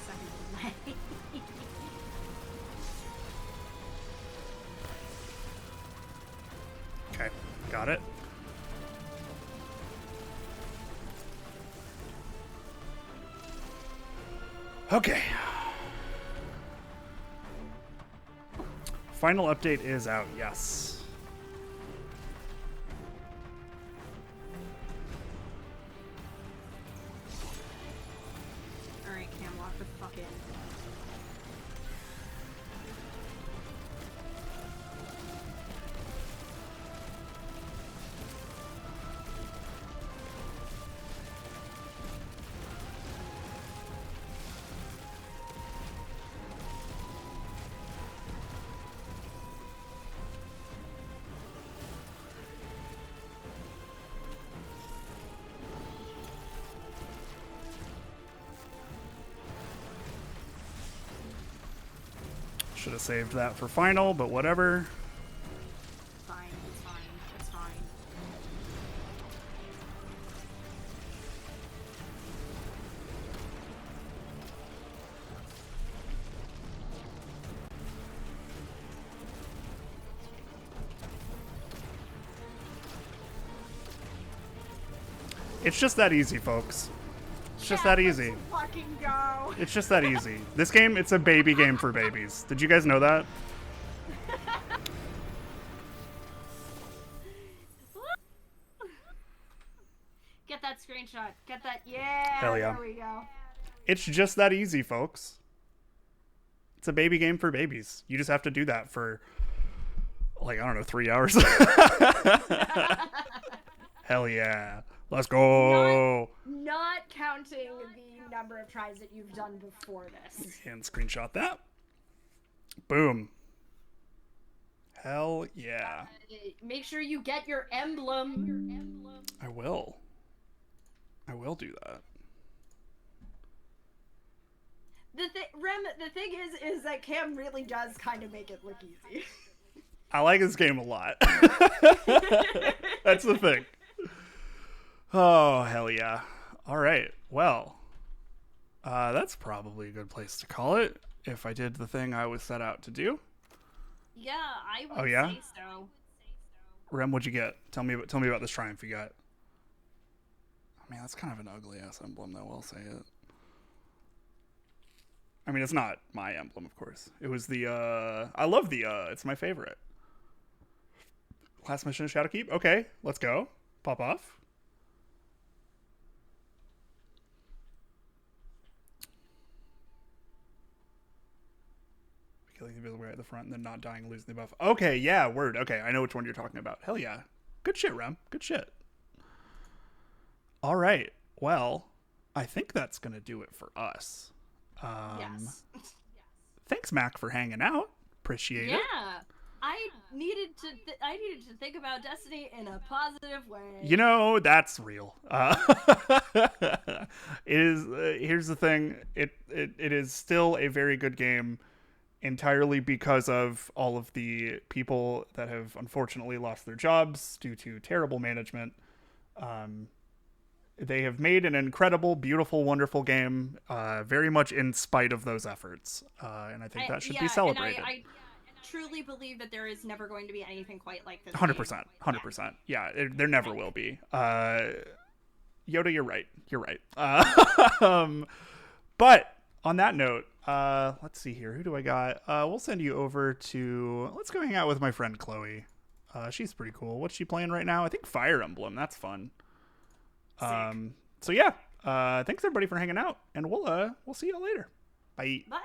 second delay.
Okay, got it. Okay. Final update is out, yes.
Alright, Cam, lock the fuck in.
Should have saved that for final, but whatever.
Fine, it's fine, it's fine.
It's just that easy, folks. It's just that easy.
Fucking go!
It's just that easy. This game, it's a baby game for babies. Did you guys know that?
Get that screenshot. Get that. Yeah.
Hell yeah.
There we go.
It's just that easy, folks. It's a baby game for babies. You just have to do that for, like, I don't know, 3 hours. Hell yeah. Let's go.
Not counting the number of tries that you've done before this.
And screenshot that. Boom. Hell yeah.
Make sure you get your emblem.
I will. I will do that.
The thing is that Cam really does kind of make it look easy.
I like this game a lot. That's the thing. Oh, hell yeah. All right. Well, that's probably a good place to call it if I did the thing I was set out to do.
Yeah, I would
Oh, yeah?
say so.
Rem, what'd you get? Tell me about this triumph you got. I mean, that's kind of an ugly ass emblem, though. I'll say it. I mean, it's not my emblem, of course. It was the, I love the, it's my favorite. Last mission of Shadowkeep? Okay, let's go. Pop off. Killing the invisible guy at the front and then not dying, losing the buff. Okay, yeah, word. Okay, I know which one you're talking about. Hell yeah. Good shit, Rem. Good shit. All right. Well, I think that's going to do it for us.
Yes.
Thanks, Mac, for hanging out. Appreciate it.
Yeah. I needed to think about Destiny in a positive way.
You know, that's real. It is. Here's the thing. It is still a very good game, entirely because of all of the people that have unfortunately lost their jobs due to terrible management. They have made an incredible, beautiful, wonderful game, very much in spite of those efforts, and I think that should be celebrated.
And I truly believe that there is never going to be anything quite like this.
100%, 100%. Yeah, there never will be. Yoda, you're right. You're right. But on that note, let's see here. Who do I got? We'll send you over to. Let's go hang out with my friend Chloe. She's pretty cool. What's she playing right now? I think Fire Emblem. That's fun. So yeah. Thanks everybody for hanging out, and we'll see y'all later. Bye.
Bye.